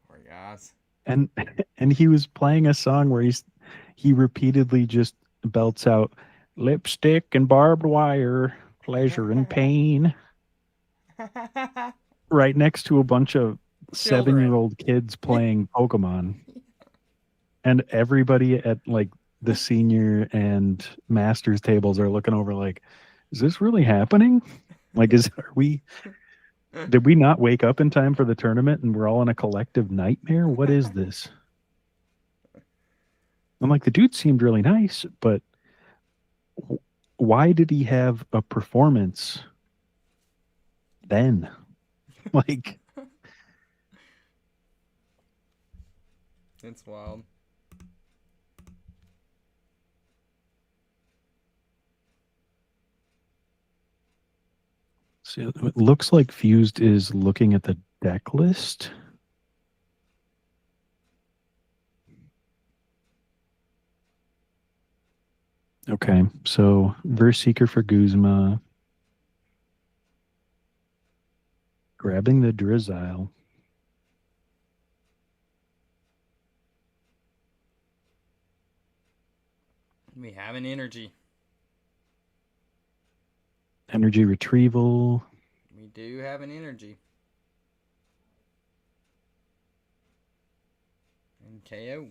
Poor guys. And he was playing a song where he repeatedly just belts out lipstick and barbed wire, pleasure and pain. Right next to a bunch of 7-year-old kids playing Pokemon. And everybody at like the senior and masters tables are looking over like, is this really happening? Like, did we not wake up in time for the tournament and we're all in a collective nightmare? What is this? I'm like, the dude seemed really nice, but why did he have a performance then? Like, it's wild. So it looks like Fused is looking at the deck list. Okay, so Verse Seeker for Guzma. Grabbing the Drizzile. We have an energy. Energy retrieval. We do have an energy. And KO.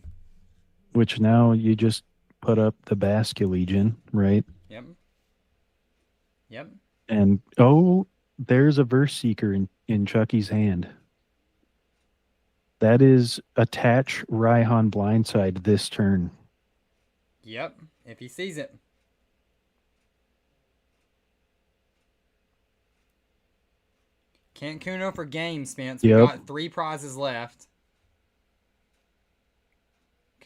Which now you just put up the Basculegion, right? Yep. Yep. And oh, there's a Verse Seeker in Chucky's hand. That is attach Raihan Blindside this turn. Yep, if he sees it. Cancuno for game, Spence. We got 3 prizes left.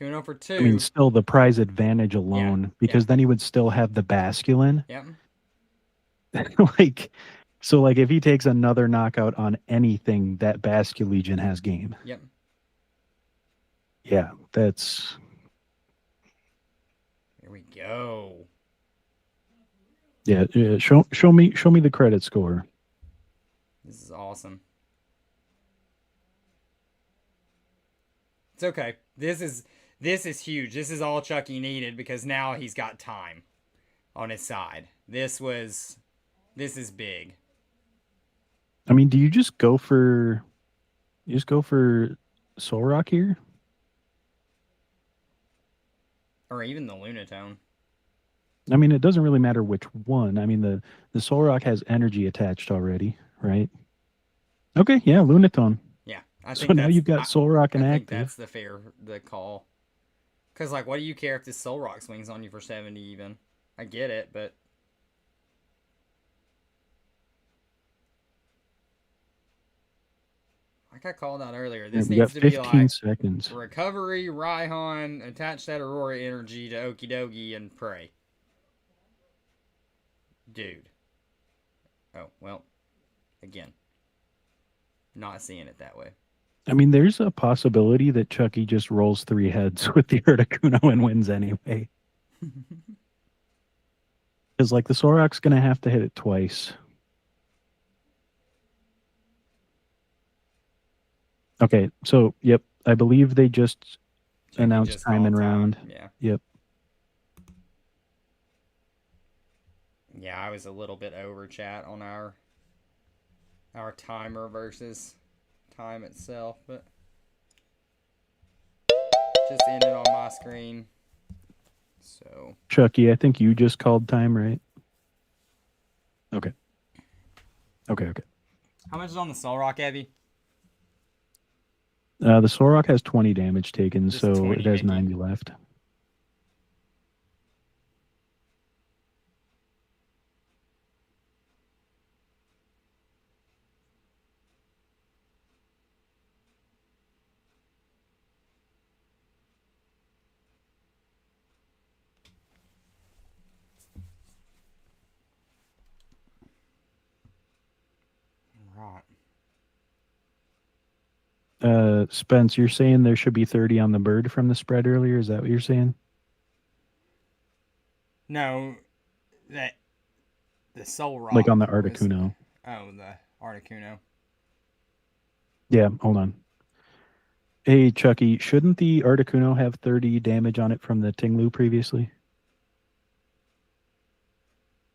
Articuno for I mean, 2. still the prize advantage Yeah. alone, Yeah. because then he would still have the Basculin. Yep. Like, so like if he takes another knockout on anything, that Basculegion has game. Yep. Yeah, that's Here we go. yeah. Show me the credit score. This is awesome. It's okay. This is huge. This is all Chucky needed because now he's got time on his side. This is big. I mean, do you just go for Soul Rock here? Or even the Lunatone. I mean, it doesn't really matter which one. I mean, the Soul Rock has energy attached already, right? Okay, yeah, Lunatone. Yeah, I So think now you've got Soul Rock and I think active. that's the call. Cause like, what do you care if this Soul Rock swings on you for 70 even? I get it, but like I called out earlier, Yeah, this we got needs to be 15 like seconds. recovery, Raihan, attach that Aurora energy to Okidogi and pray. Dude. Oh, well, again, not seeing it that way. I mean, there's a possibility that Chucky just rolls 3 heads with the Articuno and wins anyway. Because, like, the Soul Rock's going to have to hit it twice. Okay, so, yep, I believe they just Chucky announced just time and called round. Yeah. Yep. Yeah, I was a little bit over chat on our timer versus time itself, but just ended on my screen. So Chucky, I think you just called time, right? Okay. Okay. how much is on the Soul Rock, Abby? The Soul Rock has 20 damage taken, Just so 20, it has Mickey. 90 left. Right. Spence, you're saying there should be 30 on the bird from the spread earlier? Is that what you're saying? No, that the Soul Rock. Like on the was- Articuno. the Articuno. Yeah, hold on. Hey, Chucky, shouldn't the Articuno have 30 damage on it from the Tinglu previously?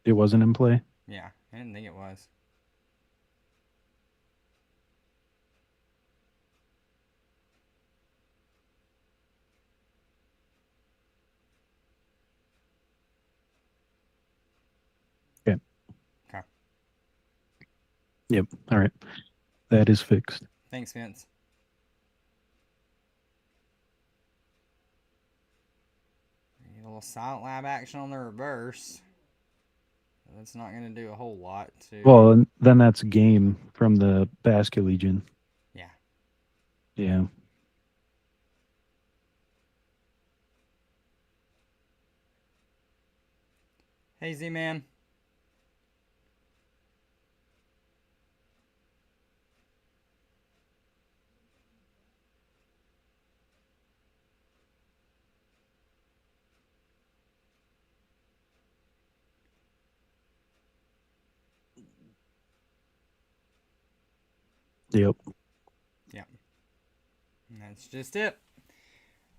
It wasn't in play? Yeah, I didn't think it was. Okay. Okay. Yep. All right. That is fixed. Thanks, Vince. Get a little Silent Lab action on the reverse. That's not going to do a whole lot to... Well, and then that's game from the Basculegion. Yeah. Yeah. Hey, Z-Man. Yep. Yep. And that's just it.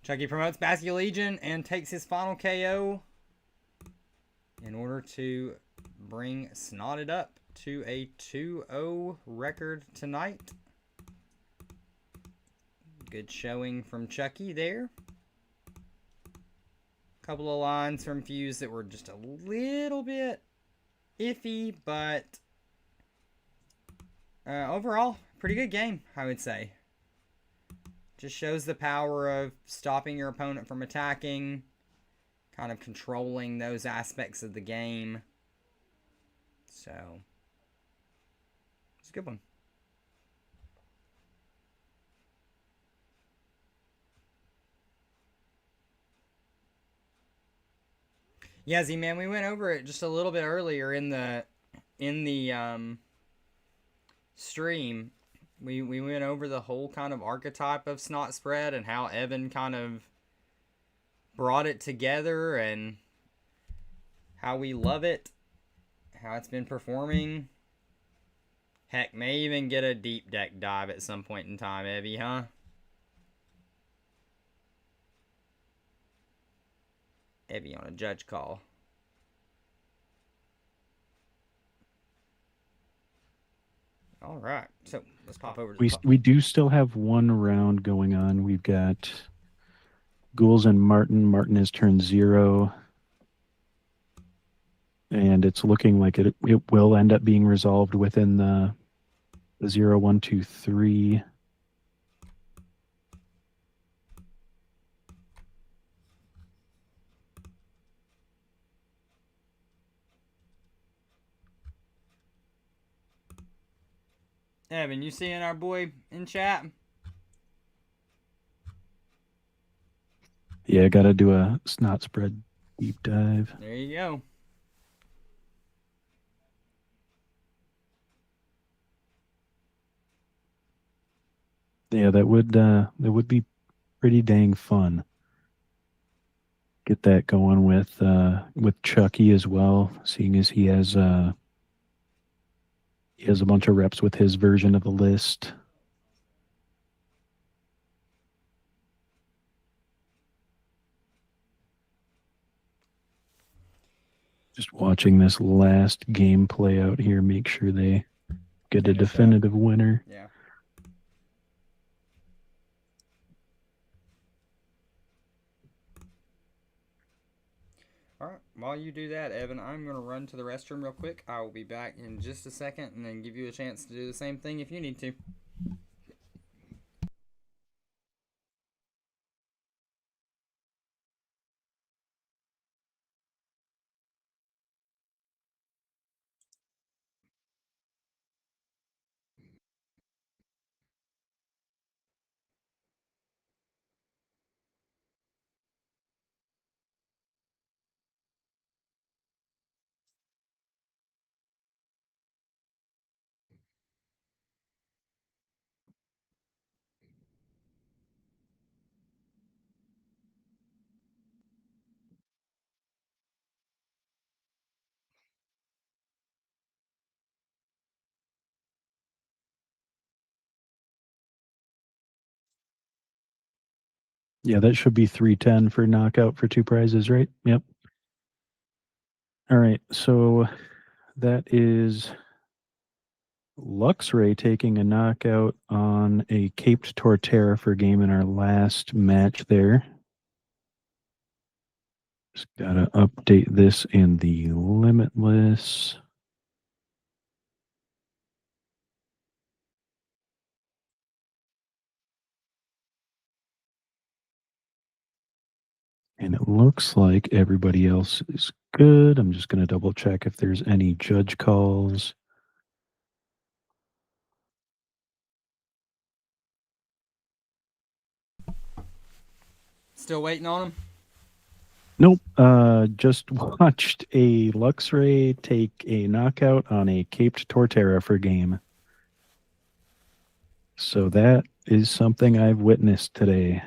Chucky promotes Basculegion and takes his final KO in order to bring Snotted up to a 2-0 record tonight. Good showing from Chucky there. Couple of lines from Fuse that were just a little bit iffy, but overall, pretty good game, I would say. Just shows the power of stopping your opponent from attacking, kind of controlling those aspects of the game. So, it's a good one. Yeah, Z man, we went over it just a little bit earlier in the stream. We went over the whole kind of archetype of snot spread and how Evan kind of brought it together and how we love it, how it's been performing. Heck, may even get a deep deck dive at some point in time, Evie, huh? Evie on a judge call. All right, so let's pop over to the We do still have one round going on. We've got Ghouls and Martin. Martin has turned 0. And it's looking like it will end up being resolved within the 0, 1, 2, 3. Evan, you seeing our boy in chat? Yeah, got to do a snot spread deep dive. There you go. Yeah, that would be pretty dang fun. Get that going with Chucky as well, seeing as he has a bunch of reps with his version of the list. Just watching this last game play out here, make sure they get a definitive winner. Yeah. All right, while you do that, Evan, I'm going to run to the restroom real quick. I will be back in just a second and then give you a chance to do the same thing if you need to. Yeah, that should be 310 for knockout for 2 prizes, right? Yep. All right, so that is Luxray taking a knockout on a Caped Torterra for game in our last match there. Just gotta update this in the Limitless. And it looks like everybody else is good. I'm just going to double check if there's any judge calls. Still waiting on him? Nope. Just watched a Luxray take a knockout on a Caped Torterra for game. So that is something I've witnessed today.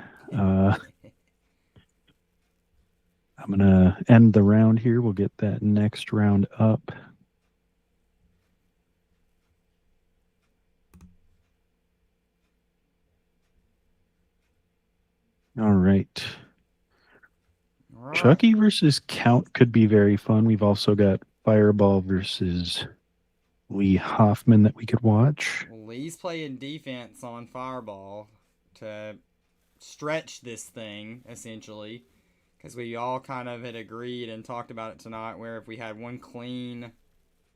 I'm going to end the round here. We'll get that next round up. All right. Chucky versus Count could be very fun. We've also got Fireball versus Lee Hoffman that we could watch. Well, Lee's playing defense on Fireball to stretch this thing, essentially, because we all kind of had agreed and talked about it tonight, where if we had one clean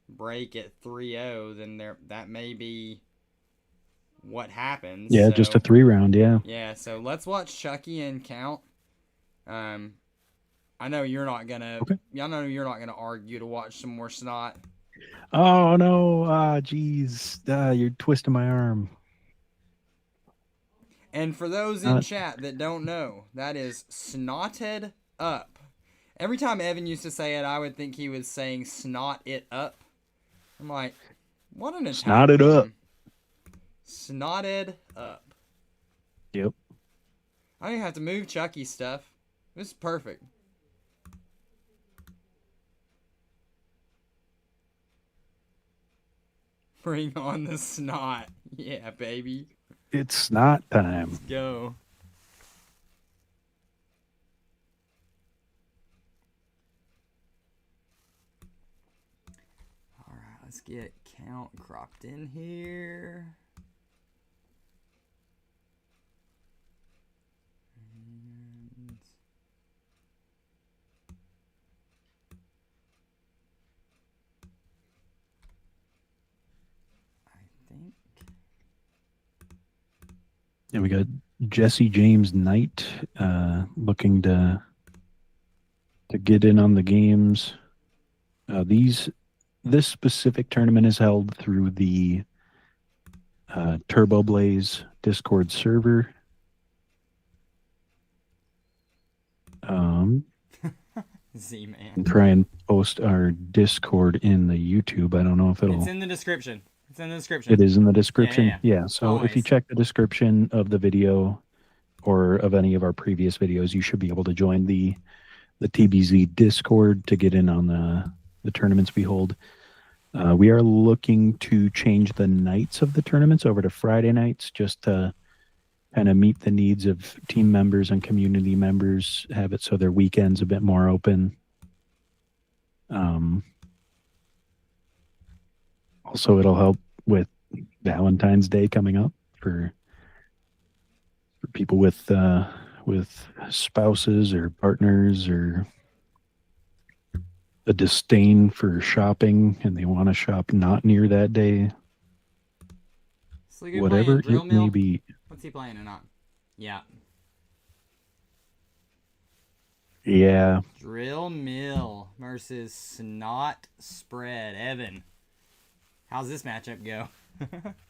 break at 3-0, then that may be what happens. Yeah, so, just a 3-round, yeah. Yeah, so let's watch Chucky and Count. I know you're not gonna. Okay. I know you're not gonna argue to watch some more snot. Oh no! Jeez, you're twisting my arm. And for those in chat that don't know, that is Snotted Up. Every time Evan used to say it, I would think he was saying snot it up. I'm like, what an attack Snotted up. name. Snotted up. Yep. I don't even have to move Chucky's stuff. This is perfect. Bring on the snot. Yeah, baby. It's snot time. Let's go. Alright, let's get count cropped in here. And I think And we got Jesse James Knight looking to get in on the games. This specific tournament is held through the Turboblaze Discord server. Z-Man. And try and post our Discord in the YouTube. I don't know if it'll. It's in the description. It's in the description. It is in the description. Yeah. So if you Always. check the description of the video or of any of our previous videos, you should be able to join the TBZ Discord to get in on the tournaments we hold. We are looking to change the nights of the tournaments over to Friday nights just to kind of meet the needs of team members and community members, have it so their weekends a bit more open. Also, it'll help with Valentine's Day coming up for people with spouses or partners or a disdain for shopping and they want to shop not near that day. Whatever it may be. What's he playing or not? Yeah. Yeah. Drill Mill versus Snot Spread. Evan, how's this matchup go?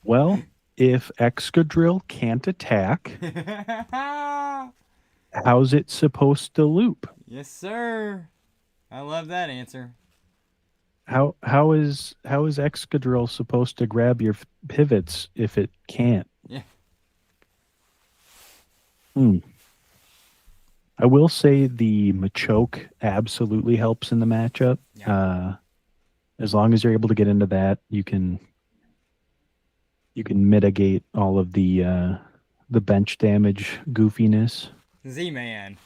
Well, if Excadrill can't attack, how's it supposed to loop? Yes, sir. I love that answer. How is Excadrill supposed to grab your pivots if it can't? Yeah. I will say the Machoke absolutely helps in the matchup. Yeah. As long as you're able to get into that, you can mitigate all of the bench damage goofiness. Z-Man.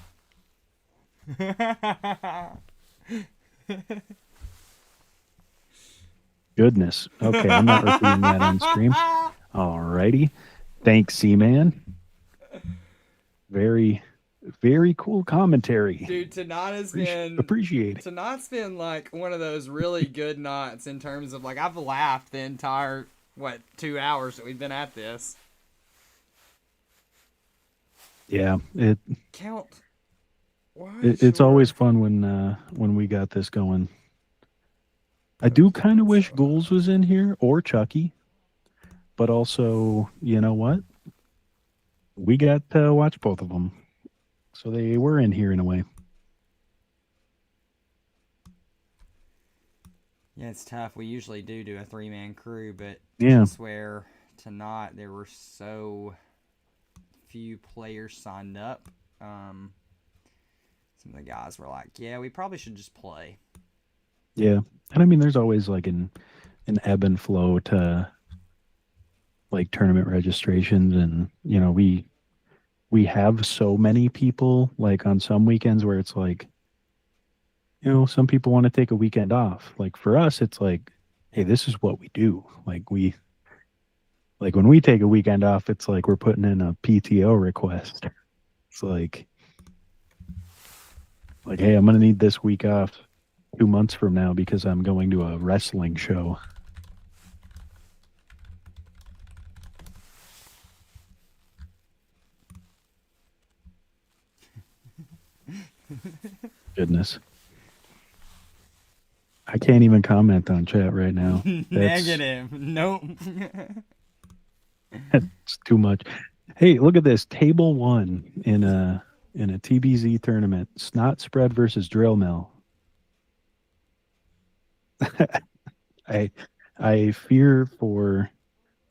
Goodness. Okay, I'm not repeating that on stream. Alrighty. Thanks, Z-Man. Very, very cool commentary. Dude, Tanana's appreciate it. Tanana's been like one of those really good knots in terms of like I've laughed the entire 2 hours that we've been at this. Yeah, Count. It's always fun when we got this going. I do kind of wish Ghouls was in here or Chucky, but also, you know what? We got to watch both of them, so they were in here in a way. Yeah, it's tough. We usually do a 3-man crew, but yeah, I swear tonight there were so few players signed up. Some of the guys were like, "Yeah, we probably should just play." Yeah, and I mean, there's always like an ebb and flow to like tournament registrations, and you know we have so many people like on some weekends where it's like, you know, some people want to take a weekend off. Like for us, it's like, hey, this is what we do. Like when we take a weekend off, it's like we're putting in a PTO request. It's like, hey, I'm gonna need this week off 2 months from now because I'm going to a wrestling show. Goodness. I can't even comment on chat right now. Negative. Nope. That's too much. Hey, look at this. Table 1 in in a TBZ tournament, snot spread versus drill mill. I I fear for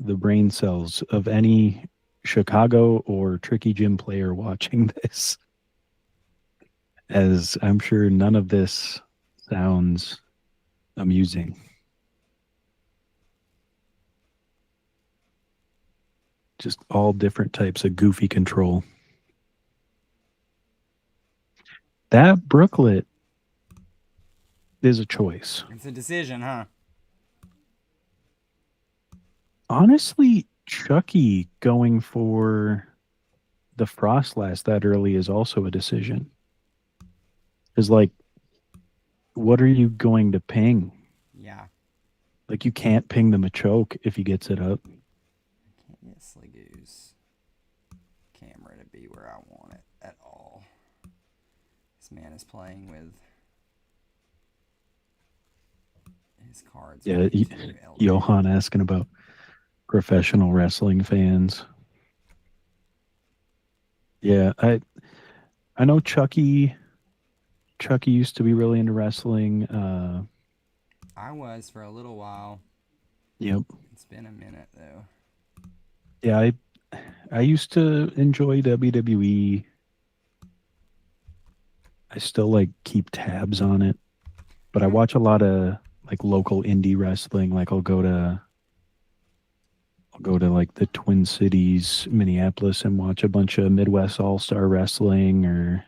the brain cells of any Chicago or Tricky Gym player watching this, as I'm sure none of this sounds amusing. Just all different types of goofy control. That brooklet is a choice. It's a decision, huh? Honestly, Chucky going for the Frostlass that early is also a decision. Is like, what are you going to ping? Yeah. Like, you can't ping the Machoke if he gets it up. Can't get Sligoo's camera to be where I want it at all. This man is playing with his cards Yeah, way too elevated. Johan asking about professional wrestling fans. Yeah, I know Chucky used to be really into wrestling. I was for a little while. Yep. It's been a minute though. Yeah, I used to enjoy WWE. I still like keep tabs on it, but I Hmm. watch a lot of like local indie wrestling. Like I'll go to like the Twin Cities, Minneapolis, and watch a bunch of Midwest All Star Wrestling or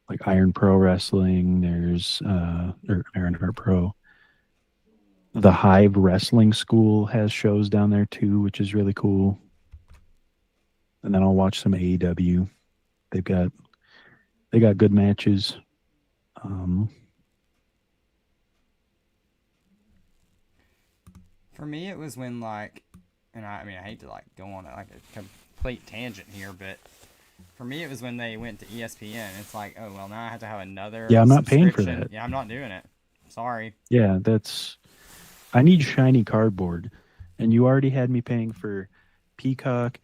like Iron Pro Wrestling. There's or Ironheart Pro. The Hive Wrestling School has shows down there too, which is really cool. And then I'll watch some AEW. They've got they got good matches. Um, For me, it was when like, and I mean I hate to like go on like a complete tangent here, but for me it was when they went to ESPN. It's like, oh well, now I have to have another yeah, I'm not paying for subscription. that. Yeah, I'm not doing it. Sorry. Yeah, that's I need shiny cardboard, and you already had me paying for Peacock,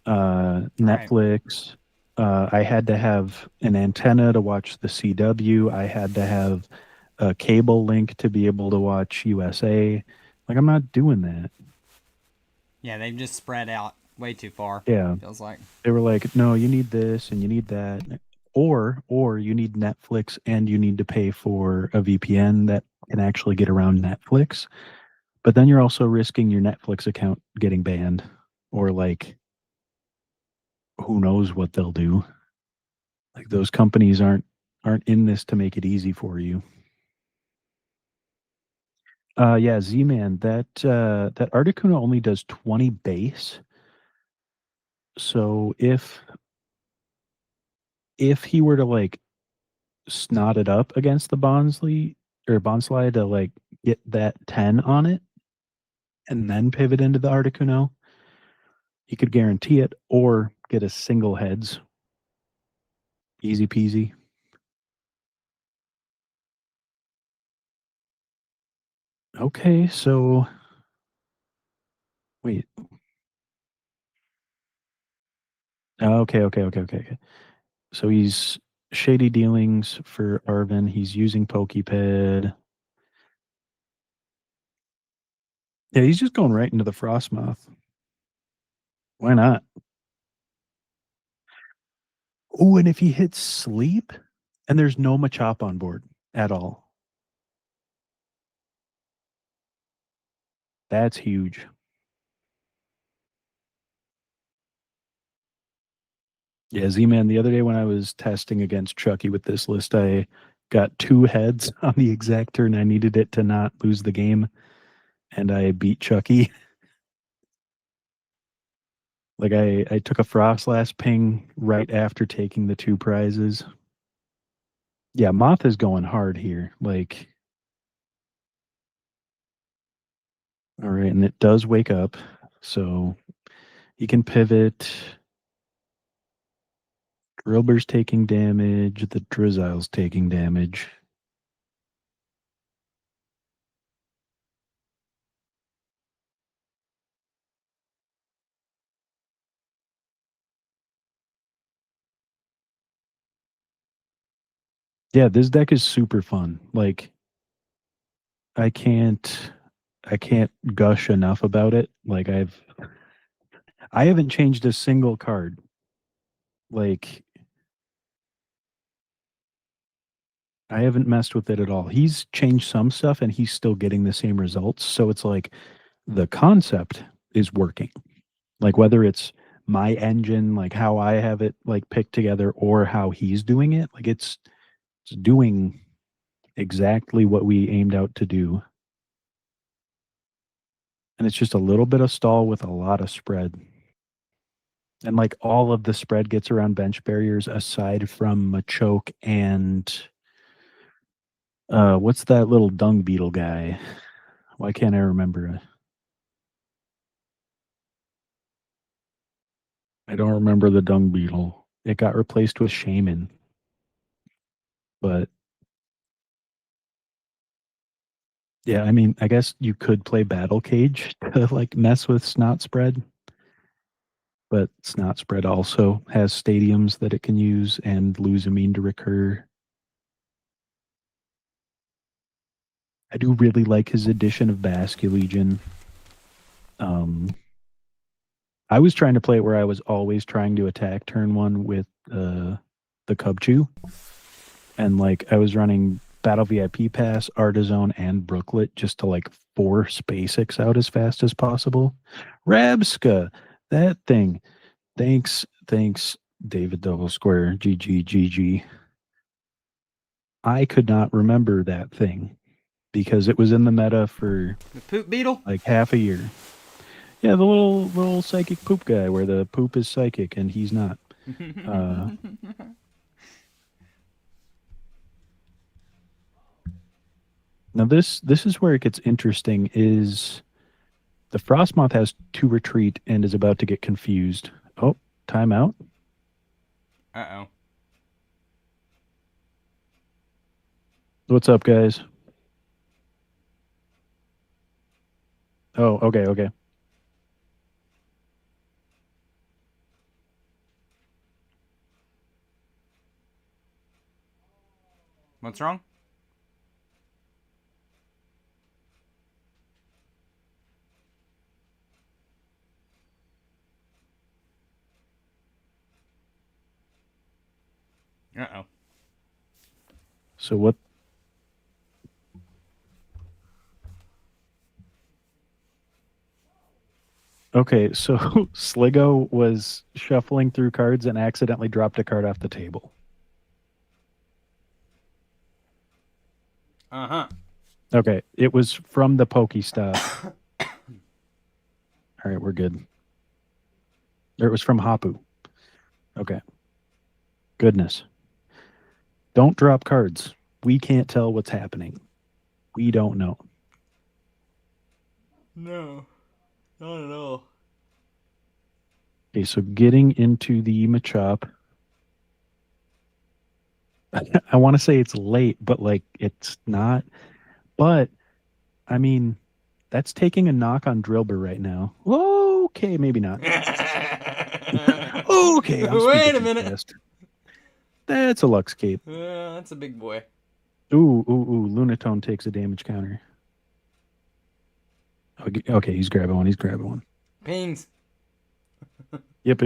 Right. Netflix. I had to have an antenna to watch the CW. I had to have a cable link to be able to watch USA. Like, I'm not doing that. Yeah, they've just spread out way too far. Yeah, Feels like. they were like, no, you need this and you need that, or you need Netflix and you need to pay for a VPN that can actually get around Netflix. But then you're also risking your Netflix account getting banned, or like who knows what they'll do. Like those companies aren't in this to make it easy for you. Yeah, Z-Man, that Articuno only does 20 base. So if he were to like snot it up against the Bonsley or Bonsly to like get that 10 on it and then pivot into the Articuno, he could guarantee it or get a single heads. Easy peasy. Okay, so wait. Okay. So he's shady dealings for Arvin. He's using Pokeped. Yeah, he's just going right into the Frostmoth. Why not? Oh, and if he hits sleep and there's no Machop on board at all, that's huge. Yeah, Z-Man, the other day when I was testing against Chucky with this list, I got two heads on the exact turn I needed it to not lose the game, and I beat Chucky. Like I took a Frost last ping right after taking the two prizes. Yeah, Moth is going hard here. Like, all right, and it does wake up, so he can pivot. Drilber's taking damage. The Drizzile's taking damage. Yeah, this deck is super fun. Like I can't I can't gush enough about it. Like I haven't changed a single card. Like I haven't messed with it at all. He's changed some stuff and he's still getting the same results. So it's like the concept is working. Like whether it's my engine, like how I have it like picked together or how he's doing it, like it's doing exactly what we aimed out to do. And it's just a little bit of stall with a lot of spread. And like all of the spread gets around bench barriers aside from Machoke and what's that little dung beetle guy? Why can't I remember? I don't remember the dung beetle. It got replaced with Shaman. But yeah, I mean, I guess you could play Battle Cage to like mess with Snot Spread, but Snot Spread also has stadiums that it can use and lose a mean to recur. I do really like his addition of Basculegion. Um, I was trying to play it where I was always trying to attack turn one with the Cubchoo, and like I was running Battle VIP Pass, Artizone, and Brooklet just to like force basics out as fast as possible. Rabska, that thing. Thanks, David Double Square. GG. I could not remember that thing because it was in the meta for The poop beetle? like half a year. Yeah, the little psychic poop guy where the poop is psychic and he's not. Uh, Now this is where it gets interesting. Is the Frostmoth has two retreat and is about to get confused. Oh, timeout. Uh-oh. What's up, guys? Oh, okay. What's wrong? Uh-oh. So what? Okay, so Sligo was shuffling through cards and accidentally dropped a card off the table. Uh-huh. Okay, it was from the Pokestop. All right, we're good. Or it was from Hapu. Okay. Goodness. Don't drop cards. We can't tell what's happening. We don't know. No. Not at all. Okay, so getting into the Machop. I want to say it's late, but like it's not. But I mean, that's taking a knock on Drillbur right now. Okay, maybe not. Okay, I'm Wait speaking a too minute. fast. That's a Luxcape. That's a big boy. Ooh. Lunatone takes a damage counter. Okay, he's grabbing one. Pings. Yep.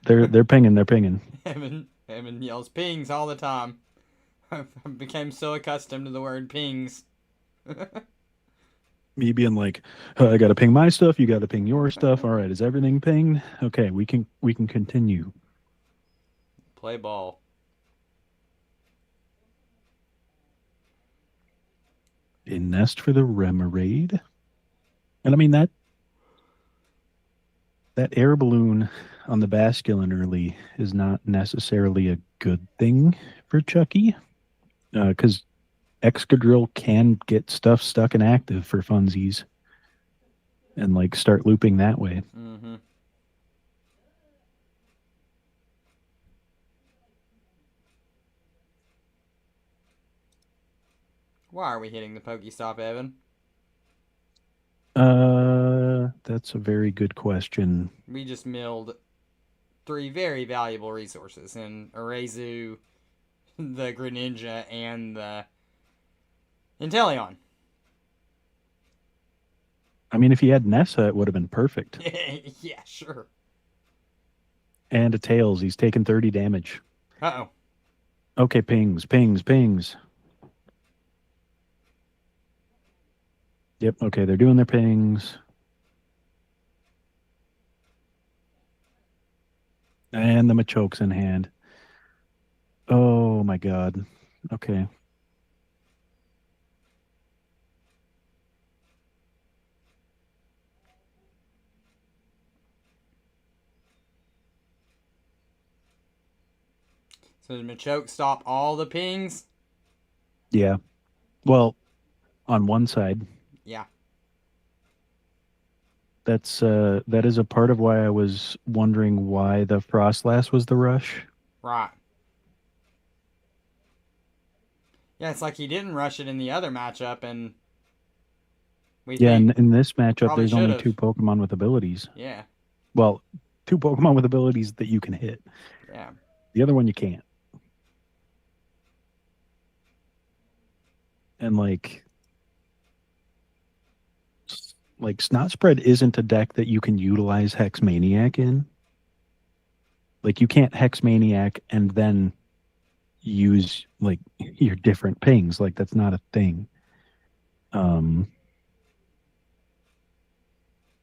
They're pinging. Evan yells pings all the time. I became so accustomed to the word pings. Me being like, I gotta ping my stuff, you gotta ping your stuff. All right, is everything pinged? Okay, we can continue. Play ball. A nest for the Remoraid. And I mean that air balloon on the Basculin early is not necessarily a good thing for Chucky. Because Excadrill can get stuff stuck and active for funsies and like start looping that way. Mm-hmm. Why are we hitting the Pokestop, Evan? That's a very good question. We just milled 3 very valuable resources in Arezu, the Greninja and the Inteleon. I mean, if he had Nessa, it would have been perfect. Yeah, sure. And a Tails, he's taken 30 damage. Uh-oh. Okay, pings, pings, pings. Yep, okay, they're doing their pings. And the Machoke's in hand. Oh my god. Okay. So did Machoke stop all the pings? Yeah. Well, on one side, Yeah. that is a part of why I was wondering why the Frostlass was the rush. Right. Yeah, it's like he didn't rush it in the other matchup, and we Yeah, think in this matchup, probably there's only should two have. Pokemon with abilities. Yeah. Well, two Pokemon with abilities that you can hit. Yeah. The other one you can't. And like Snot Spread isn't a deck that you can utilize Hex Maniac in. Like you can't Hex Maniac and then use like your different pings. Like that's not a thing. Um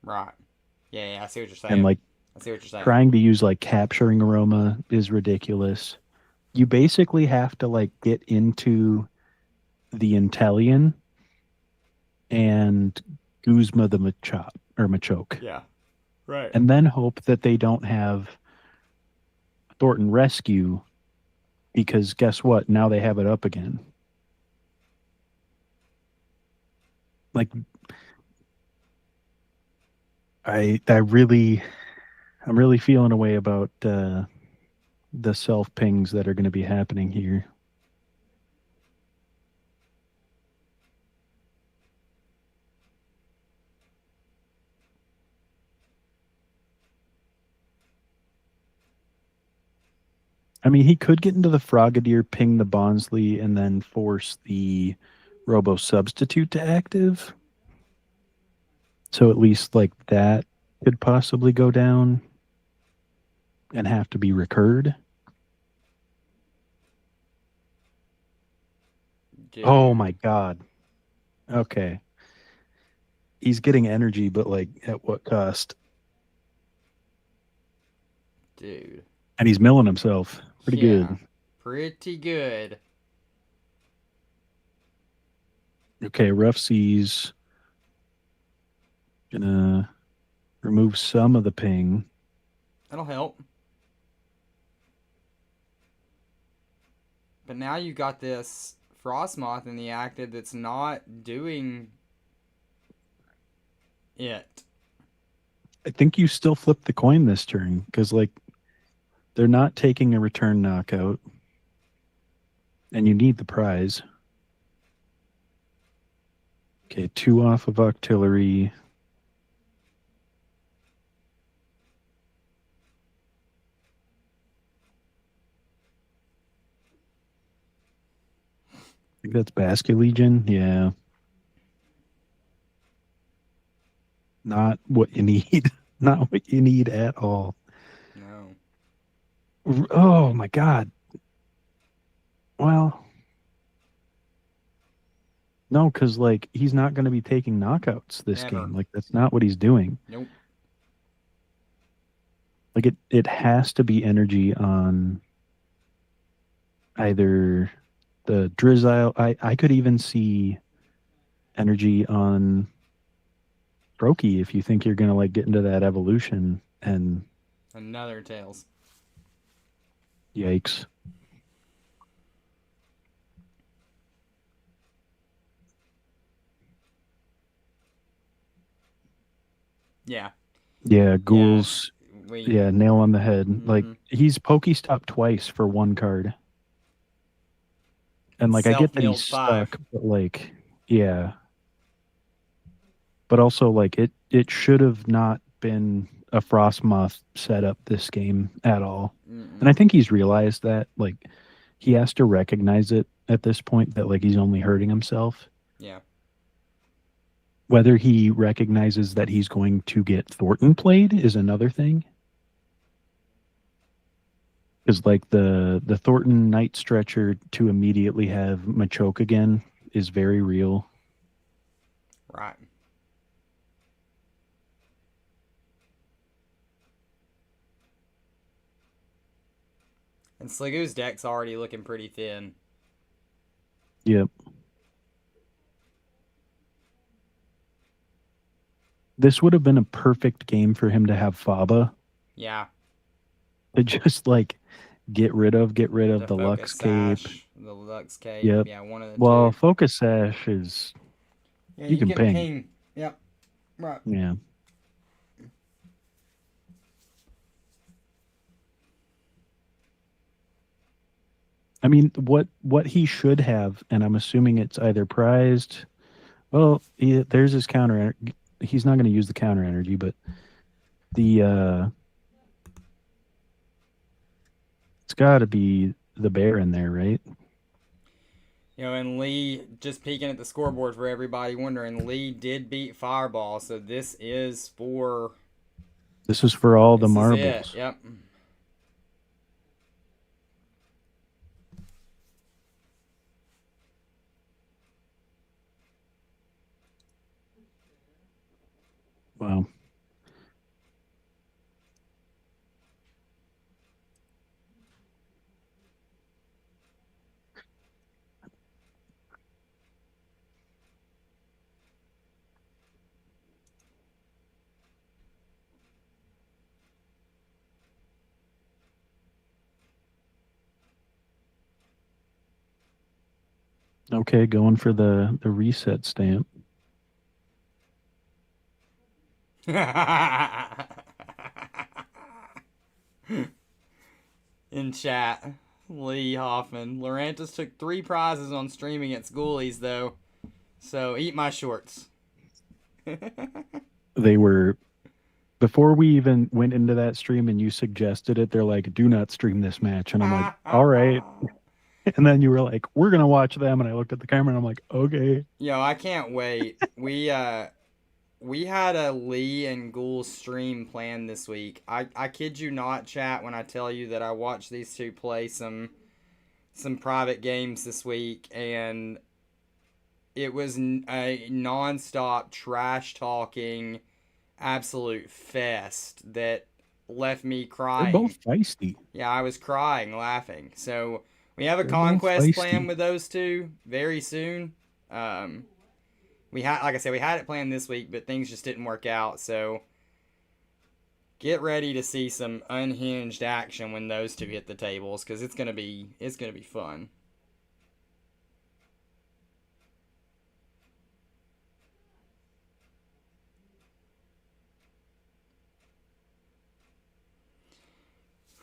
Right. Yeah, I see what you're saying. and like I see what you're saying. trying to use like Capturing Aroma is ridiculous. You basically have to like get into the Inteleon and Guzma the Machop or Machoke. Yeah. Right. And then hope that they don't have Thornton Rescue because guess what? Now they have it up again. Like I'm really feeling a way about the self pings that are going to be happening here. I mean, he could get into the Frogadier, ping the Bonsly, and then force the Robo Substitute to active. So at least like that could possibly go down and have to be recurred. Dude. Oh my god. Okay. He's getting energy, but like at what cost? Dude. And he's milling himself. Pretty Yeah. good. Pretty good. Okay, Rough Seas. Gonna remove some of the ping. That'll help. But now you got this Frostmoth in the active that's not doing it. I think you still flip the coin this turn because like they're not taking a return knockout, and you need the prize. Okay, 2 off of Octillery. I think that's Basket Legion. Yeah. Not what you need. Not what you need at all. No. Oh my god. Well, no, because like he's not going to be taking knockouts this Never. game. Like that's not what he's doing. Nope. Like it has to be energy on either the Drizzile. I could even see energy on Brokey if you think you're gonna like get into that evolution and Another Tails. yikes. Yeah. Yeah, ghouls. We, Yeah, nail on the head. Mhm. Like he's Pokestopped twice for one card. And like I get that he's Self-milled 5. stuck, but like yeah. But also like it should have not been a Frostmoth setup this game at all. Mm-mm. And I think he's realized that like he has to recognize it at this point that like he's only hurting himself. Yeah. Whether he recognizes that he's going to get Thornton played is another thing. Because like the Thornton night stretcher to immediately have Machoke again is very real. Right. And Sliggoo's deck's already looking pretty thin. Yep. This would have been a perfect game for him to have Faba. Yeah. To just like get rid of The the Focus Lux Cape. Sash, the Lux Cape. Yep. Yeah, one of the Well, two. Focus Sash is Yeah, you you can can ping. ping. Yep. Right. Yeah. I mean, what he should have, and I'm assuming it's either prized. Well, there's his counter. He's not going to use the counter energy, but the it's got to be the bear in there, right? You know, and Lee, just peeking at the scoreboard for everybody wondering, Lee did beat Fireball, so this is for... This is for all the This is marbles. it. Yep. Wow. Okay, going for the reset stamp. In chat, Lee Hoffman. Lorantis took 3 prizes on streaming at Schoolies, though. So, eat my shorts. They were before we even went into that stream and you suggested it, they're like, do not stream this match. And I'm like, all right. And then you were like, we're gonna watch them, and I looked at the camera and I'm like, okay. Yo, I can't wait. We had a Lee and Ghoul stream planned this week. I kid you not, chat, when I tell you that I watched these two play some private games this week, and it was a non-stop trash talking absolute fest that left me They're crying. both feisty. Yeah, I was crying laughing. So we have a They're both conquest feisty. plan with those two very soon. We had, like I said, we had it planned this week, but things just didn't work out. So get ready to see some unhinged action when those two hit the tables, because it's gonna be fun.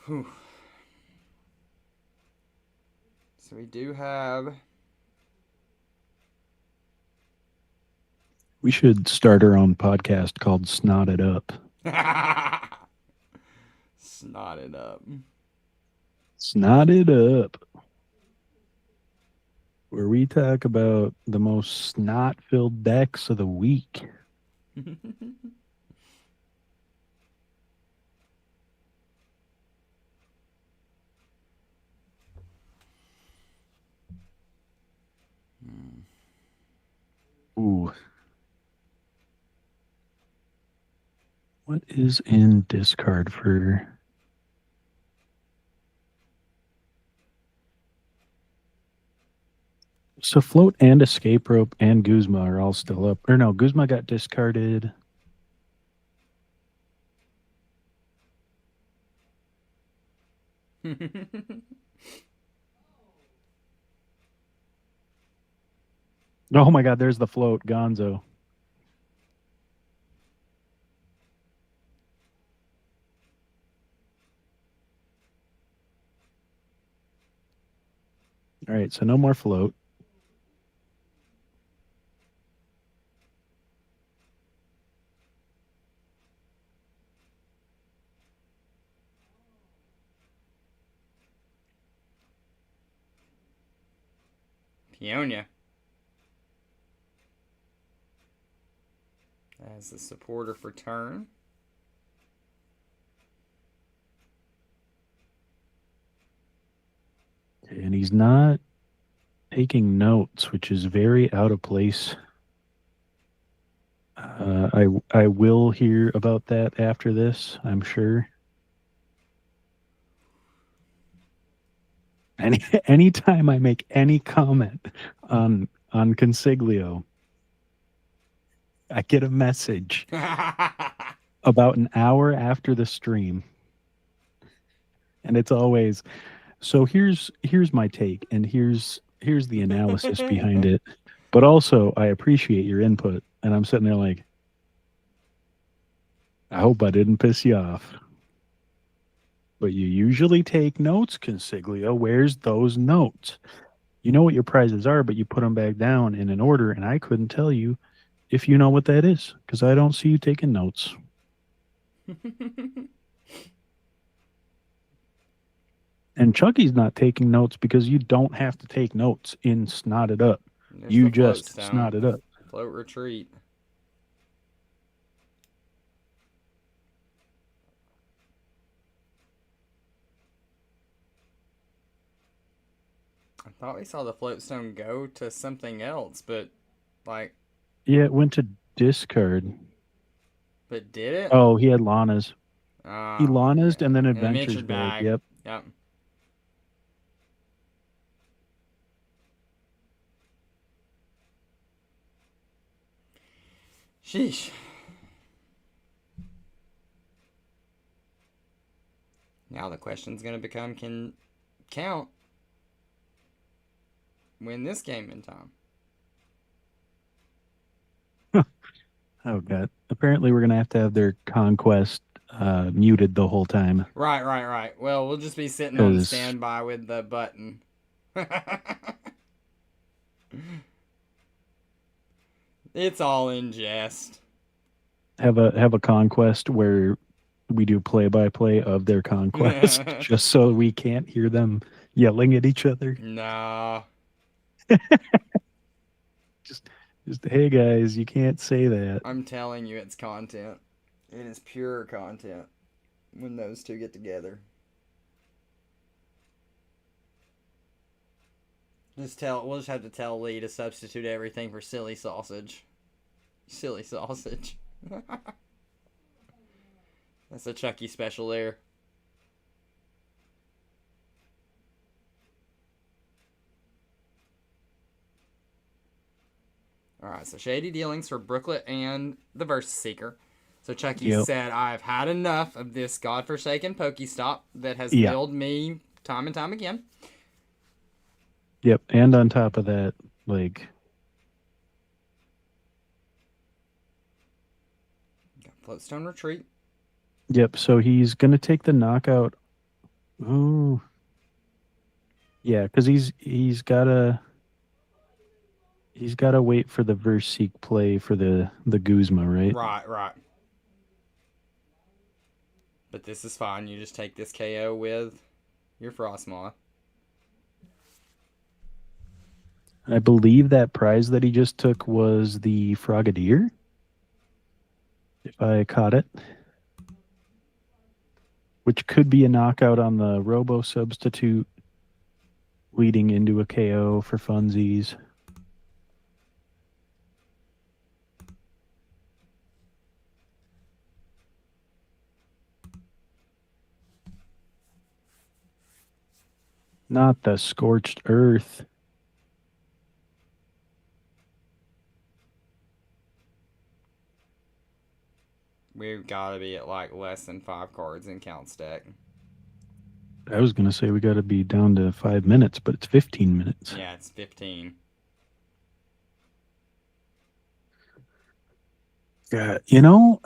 Whew. So we do have... We should start our own podcast called Snot It Up. Snot it up. Snot It Up. Where we talk about the most snot-filled decks of the week. Ooh. What is in discard for... So Float and Escape Rope and Guzma are all still up. Or no, Guzma got discarded. Oh my god, there's the Float, Gonzo. All right, so no more Float. Peonia. As the supporter for turn. And he's not taking notes, which is very out of place. I will hear about that after this, I'm sure. Anytime I make any comment on Consiglio, I get a message about an hour after the stream, and it's always, so here's my take, and here's the analysis behind it. But also, I appreciate your input, and I'm sitting there like, I hope I didn't piss you off. But you usually take notes, Consiglio. Where's those notes? You know what your prizes are, but you put them back down in an order, and I couldn't tell you if you know what that is because I don't see you taking notes. And Chucky's not taking notes because you don't have to take notes in Snotted Up. There's You the float just stone. snotted up. Float retreat. I thought we saw the float stone go to something else, but like. Yeah, it went to discard. But did it? Oh, he had Lana's. He Oh, Lana's and then and Adventures Bag. Yep. Yep. Sheesh. Now the question's going to become, can Count win this game in time? Oh, God. Apparently, we're going to have their conquest muted the whole time. Right. Well, we'll just be sitting on standby with the button. It's all in jest. Have a conquest where we do play-by-play of their conquest just so we can't hear them yelling at each other. Nah. just hey guys, you can't say that. I'm telling you, it's content. It is pure content when those two get together. We'll just have to tell Lee to substitute everything for silly sausage. Silly sausage. That's a Chucky special there. Alright, so shady dealings for Brooklet and the Versus Seeker. So Chucky said, I've had enough of this godforsaken Pokestop that has killed me time and time again. Yep, and on top of that, like... Floatstone Retreat. Yep, so he's going to take the knockout. Ooh. Yeah, because he's got to wait for the Verseek play for the Guzma, right? Right. But this is fine. You just take this KO with your Frostmaw. I believe that prize that he just took was the Frogadier, if I caught it. Which could be a knockout on the Robo substitute, leading into a KO for funsies. Not the Scorched Earth. We've got to be at like less than 5 cards in Count stack. I was going to say we got to be down to 5 minutes, but it's 15 minutes. Yeah, it's 15. You know,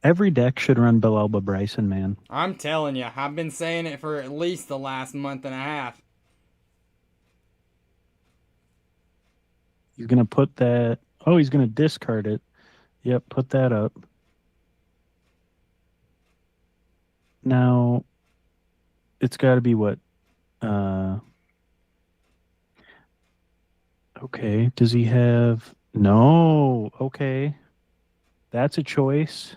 every deck should run Belalba Bryson, man. I'm telling you, I've been saying it for at least the last month and a half. He's going to put that... Oh, he's going to discard it. Yep, put that up. Now, it's got to be what? Okay. Does he have? No. Okay. That's a choice.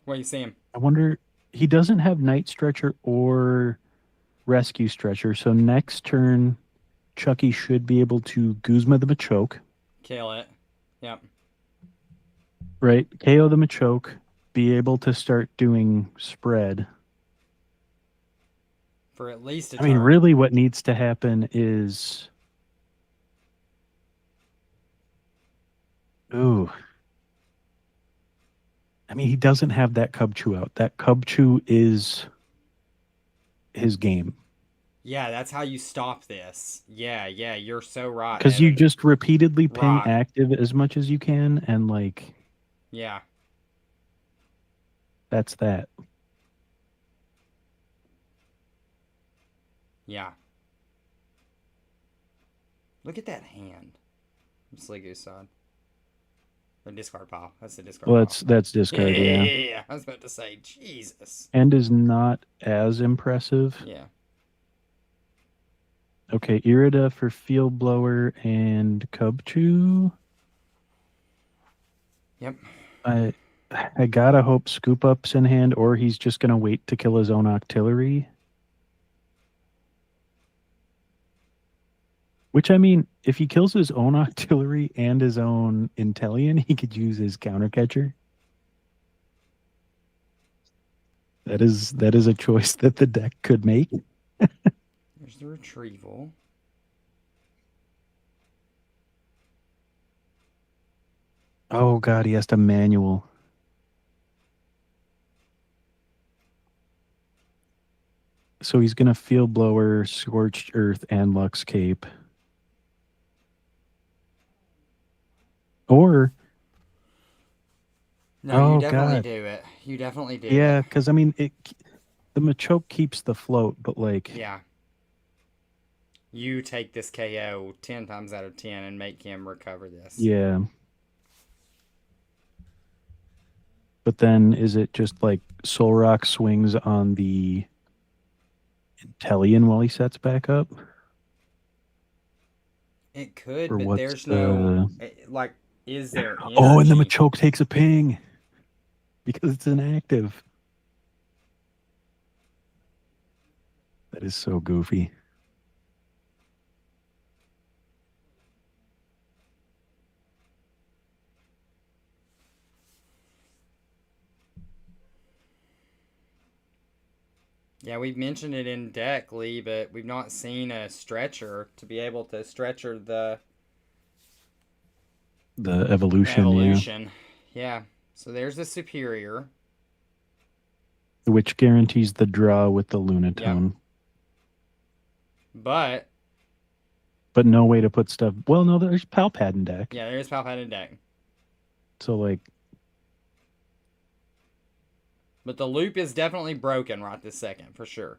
What do you see him? I wonder. He doesn't have Night Stretcher or Rescue Stretcher. So next turn, Chucky should be able to Guzma the Machoke, Kill it. Yep. right? KO the Machoke, be able to start doing spread. For at least a I mean, turn. really, what needs to happen is. Ooh. I mean, he doesn't have that Cub Chew out. That Cub Chew is his game. Yeah, that's how you stop this. Yeah, you're so right, Because you Evan. just repeatedly ping Right. active as much as you can, and like, Yeah. that's that. Yeah. Look at that hand. Sliggoo side. The discard pile. That's the discard Well, pile. that's discard, yeah. Yeah. I was about to say, Jesus. And is not as impressive. Yeah. Okay, Irida for Field Blower and Cub Chew. Yep. I gotta hope Scoop Up's in hand, or he's just gonna wait to kill his own Octillery. Which, I mean, if he kills his own Octillery and his own Intellion, he could use his counter catcher. That is a choice that the deck could make. There's the retrieval. Oh god, he has to manual. So he's gonna Field Blower, Scorched Earth, and Lux Cape. Or No, you oh definitely god, do it. You definitely do yeah, it. because I mean, the Machoke keeps the float, but like, Yeah. You take this KO 10 times out of 10 and make him recover this. yeah. But then is it just like Soul Rock swings on the Intellion while he sets back up? It could, Or but what's there's no, the like, is there Oh, and the energy? Machoke takes a ping because it's inactive. That is so goofy. Yeah, we've mentioned it in deck, Lee, but we've not seen a stretcher to be able to stretcher the The evolution, evolution. Yeah. So there's the superior. yeah. Which guarantees the draw with the Yep. Lunatone. But But no way to put stuff. Well, no, there's Palpad in deck. yeah, there's Palpatine in deck. So like, But the loop is definitely broken right this second, for sure.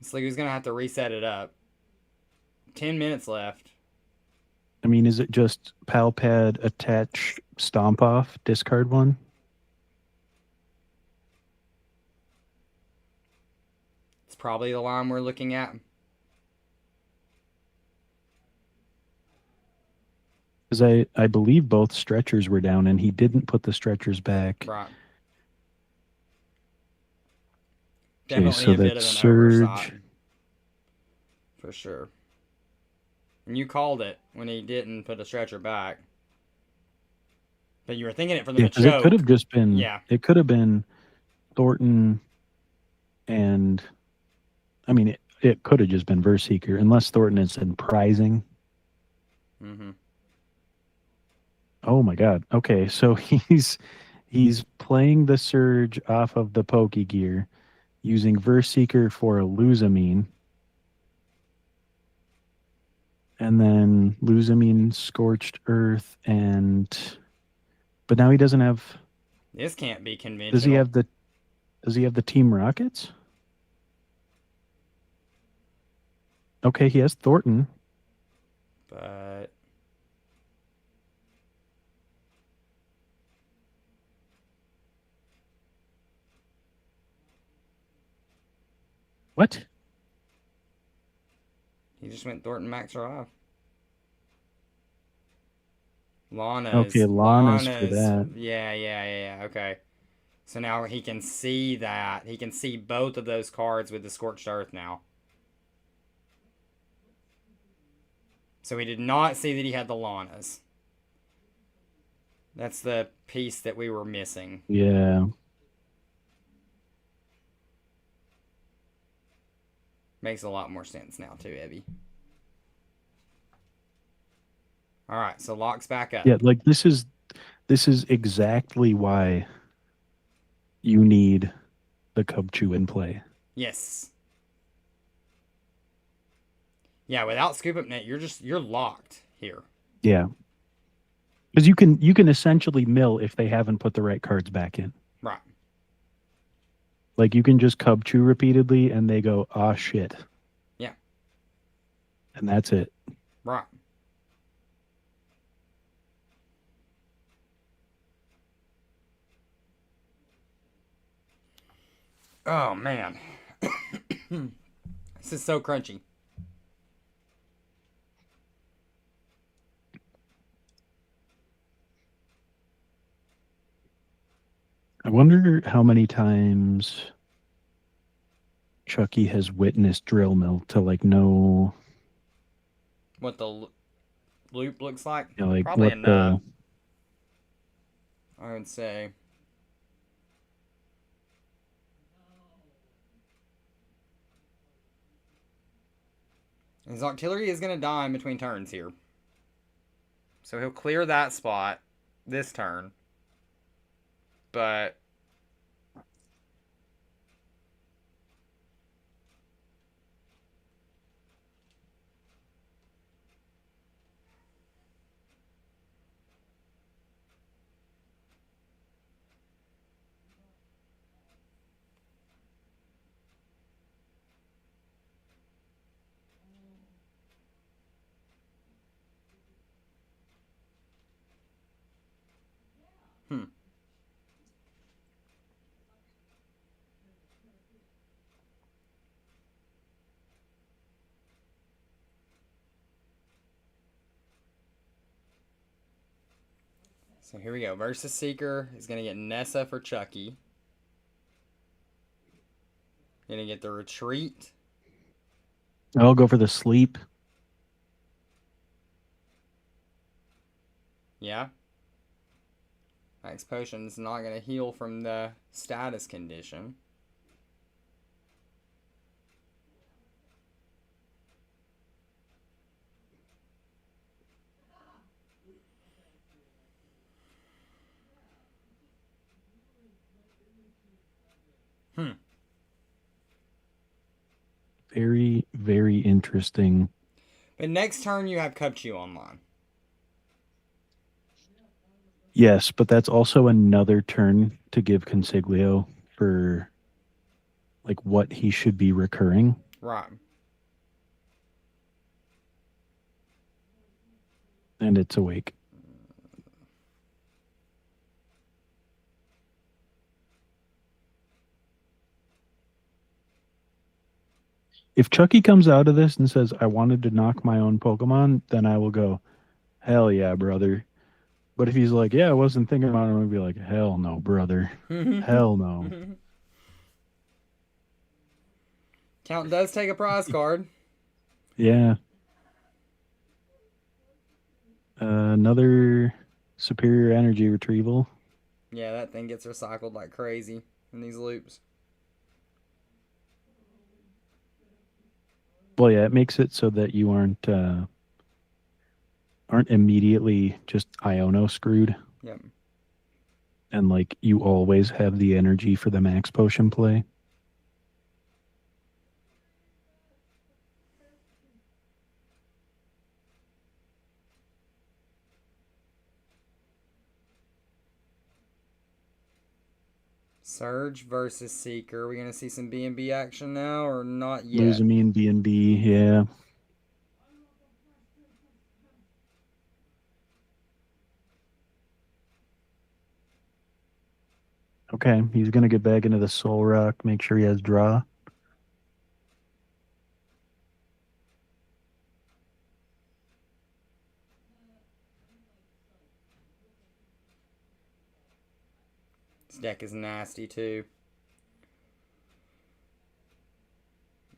It's like he's gonna have to reset it up. 10 minutes left. I mean, is it just Palpad attach Stomp Off discard one? It's probably the line we're looking at. Because I believe both stretchers were down, and he didn't put the stretchers back. Right. Okay, Definitely so a bit of that's an Surge. oversight. For sure. And you called it when he didn't put a stretcher back. But you were thinking it for the Yeah, because it could have Machoke. just been. Yeah. It could have been Thornton, and I mean, it could have just been Verseeker, unless Thornton is in prizing. Mm-hmm. Oh my God. Okay, so he's playing the Surge off of the Pokegear, using Verseeker for a Luzamine. And then Luzamine, Scorched Earth, but now he doesn't have. This can't be conventional. Does he have the Team Rockets? Okay, he has Thornton. But What? He just went Thornton Max Drive. Okay, Lana's for Lana's. that. Yeah. Okay. So now he can see that. He can see both of those cards with the Scorched Earth now. So he did not see that he had the Lanas. That's the piece that we were missing. Yeah. Makes a lot more sense now too, Evie. All right, so lock's back up. Yeah, like this is exactly why you need the Cubchoo in play. Yes. Yeah, without Scoop Up Net, you're locked here. Yeah. Because you can essentially mill if they haven't put the right cards back in. Right. Like you can just Cubchoo repeatedly and they go, ah shit. Yeah. And that's it. Right. Oh man. This is so crunchy. I wonder how many times Chucky has witnessed Drill Mill to like know What the loop looks like? you know, like Probably what enough. I would say. His artillery is going to die in between turns here. So he'll clear that spot this turn. But so here we go. Versus Seeker is going to get Nessa for Chucky. Going to get the Retreat. I'll go for the sleep. Yeah. Max Potion's not going to heal from the status condition. Very, very interesting. But next turn you have Cubchoo online. Yes, but that's also another turn to give Consiglio for like what he should be recurring. Right. And it's awake. If Chucky comes out of this and says, I wanted to knock my own Pokemon, then I will go, hell yeah, brother. But if he's like, yeah, I wasn't thinking about it, I'm going to be like, hell no, brother. Hell no. Count does take a prize card. Yeah. Another superior energy retrieval. Yeah, that thing gets recycled like crazy in these loops. Well, yeah, it makes it so that you aren't immediately just Iono screwed. Yep. And like you always have the energy for the max potion play. Surge versus Seeker. Are we going to see some B&B action now or not yet? Losing me in B&B, yeah. Okay, he's going to get back into the Soul Rock, make sure he has draw. This deck is nasty, too.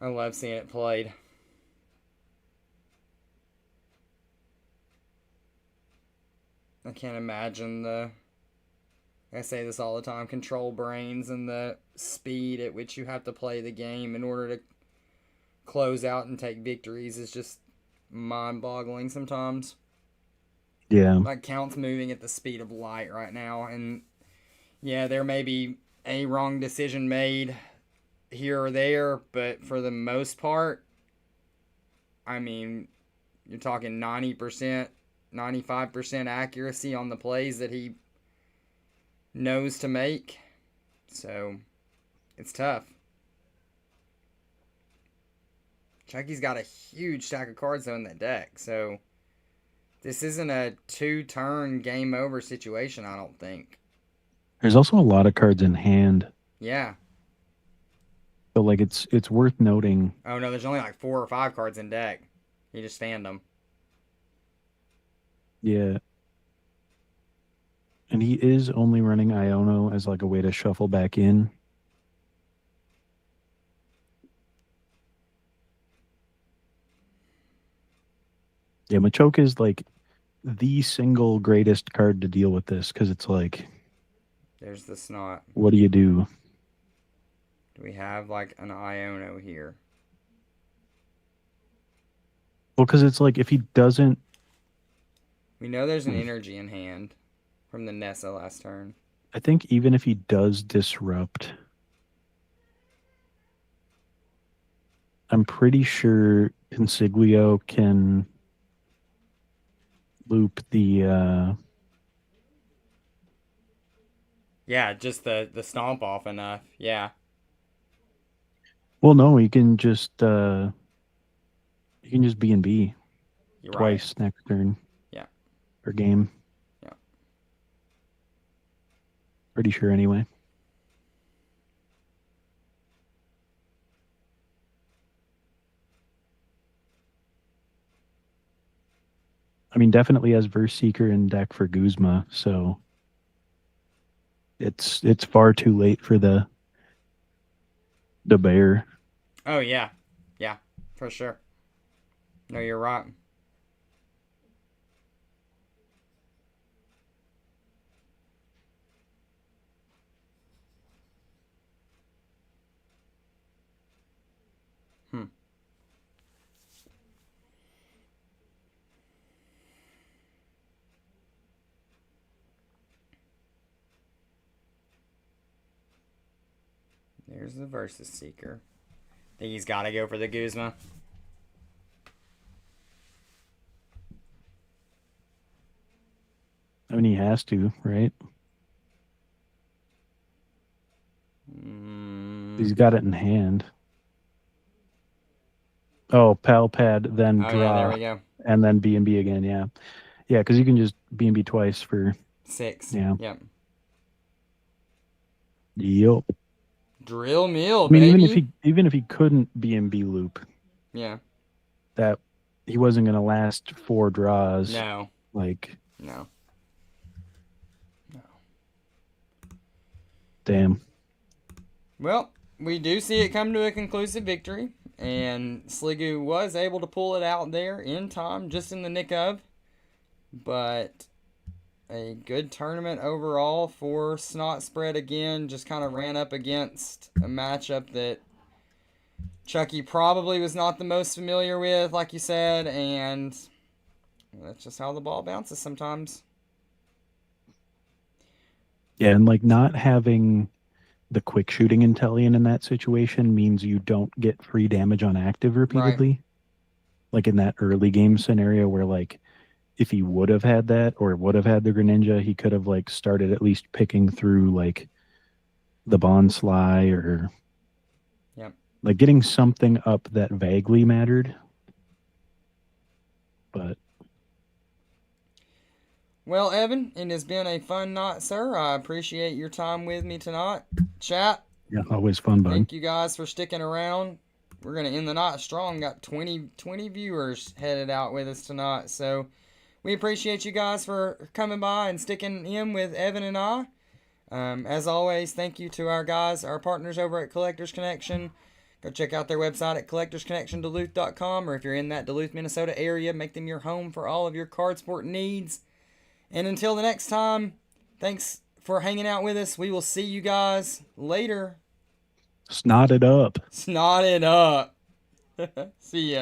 I love seeing it played. I can't imagine I say this all the time, control brains and the speed at which you have to play the game in order to close out and take victories is just mind-boggling sometimes. Yeah. Like, Count's moving at the speed of light right now, and yeah, there may be a wrong decision made here or there, but for the most part, I mean, you're talking 90%, 95% accuracy on the plays that he knows to make. So, it's tough. Chucky's got a huge stack of cards, though, in that deck. So, this isn't a 2-turn game over situation, I don't think. There's also a lot of cards in hand. Yeah. So, like, it's worth noting. Oh, no, there's only like 4 or 5 cards in deck. He just fanned them. Yeah. And he is only running Iono as, like, a way to shuffle back in. Yeah, Machoke is, like, the single greatest card to deal with this, because it's like... There's the Snot. What do you do? Do we have, like, an Iono here? Well, because it's like, if he doesn't... We know there's an energy in hand from the Nessa last turn. I think even if he does disrupt... I'm pretty sure Consiglio can loop the... Yeah, just the stomp off enough. Yeah. Well, no, you can just B&B You're twice right. next turn. Yeah. Per game. Yeah. Pretty sure anyway. I mean, definitely has Verse Seeker in deck for Guzma, so it's far too late for the bear. Oh, yeah. Yeah, for sure. No, you're right. There's the Versus Seeker. Think he's got to go for the Guzma. I mean, he has to, right? He's got it in hand. Oh, Pal Pad, then draw. Yeah, there we go. And then B&B again, yeah. Yeah, because you can just B&B twice for... 6. Yeah. Yep. Yep. Drill meal, I mean, baby. even if he couldn't B&B loop, yeah, that he wasn't going to last 4 draws. No. Like, No. Damn. Well, we do see it come to a conclusive victory, and Sligo was able to pull it out there in time, just in the nick of. But a good tournament overall for Snot Spread again. Just kind of ran up against a matchup that Chucky probably was not the most familiar with, like you said, and that's just how the ball bounces sometimes. Yeah, and like not having the quick shooting Intellion in that situation means you don't get free damage on active repeatedly. Right. Like in that early game scenario where like if he would have had that or would have had the Greninja, he could have like started at least picking through like the Bonsly or like getting something up that vaguely mattered. But well, Evan, it has been a fun night, sir. I appreciate your time with me tonight. Chat. Yeah, always fun, bud. Thank you guys for sticking around. We're going to end the night strong. Got 20 viewers headed out with us tonight. So we appreciate you guys for coming by and sticking in with Evan and I. As always, thank you to our guys, our partners over at Collectors Connection. Go check out their website at collectorsconnectionduluth.com, or if you're in that Duluth, Minnesota area, make them your home for all of your card sport needs. And until the next time, thanks for hanging out with us. We will see you guys later. Snot it up. Snot it up. See ya.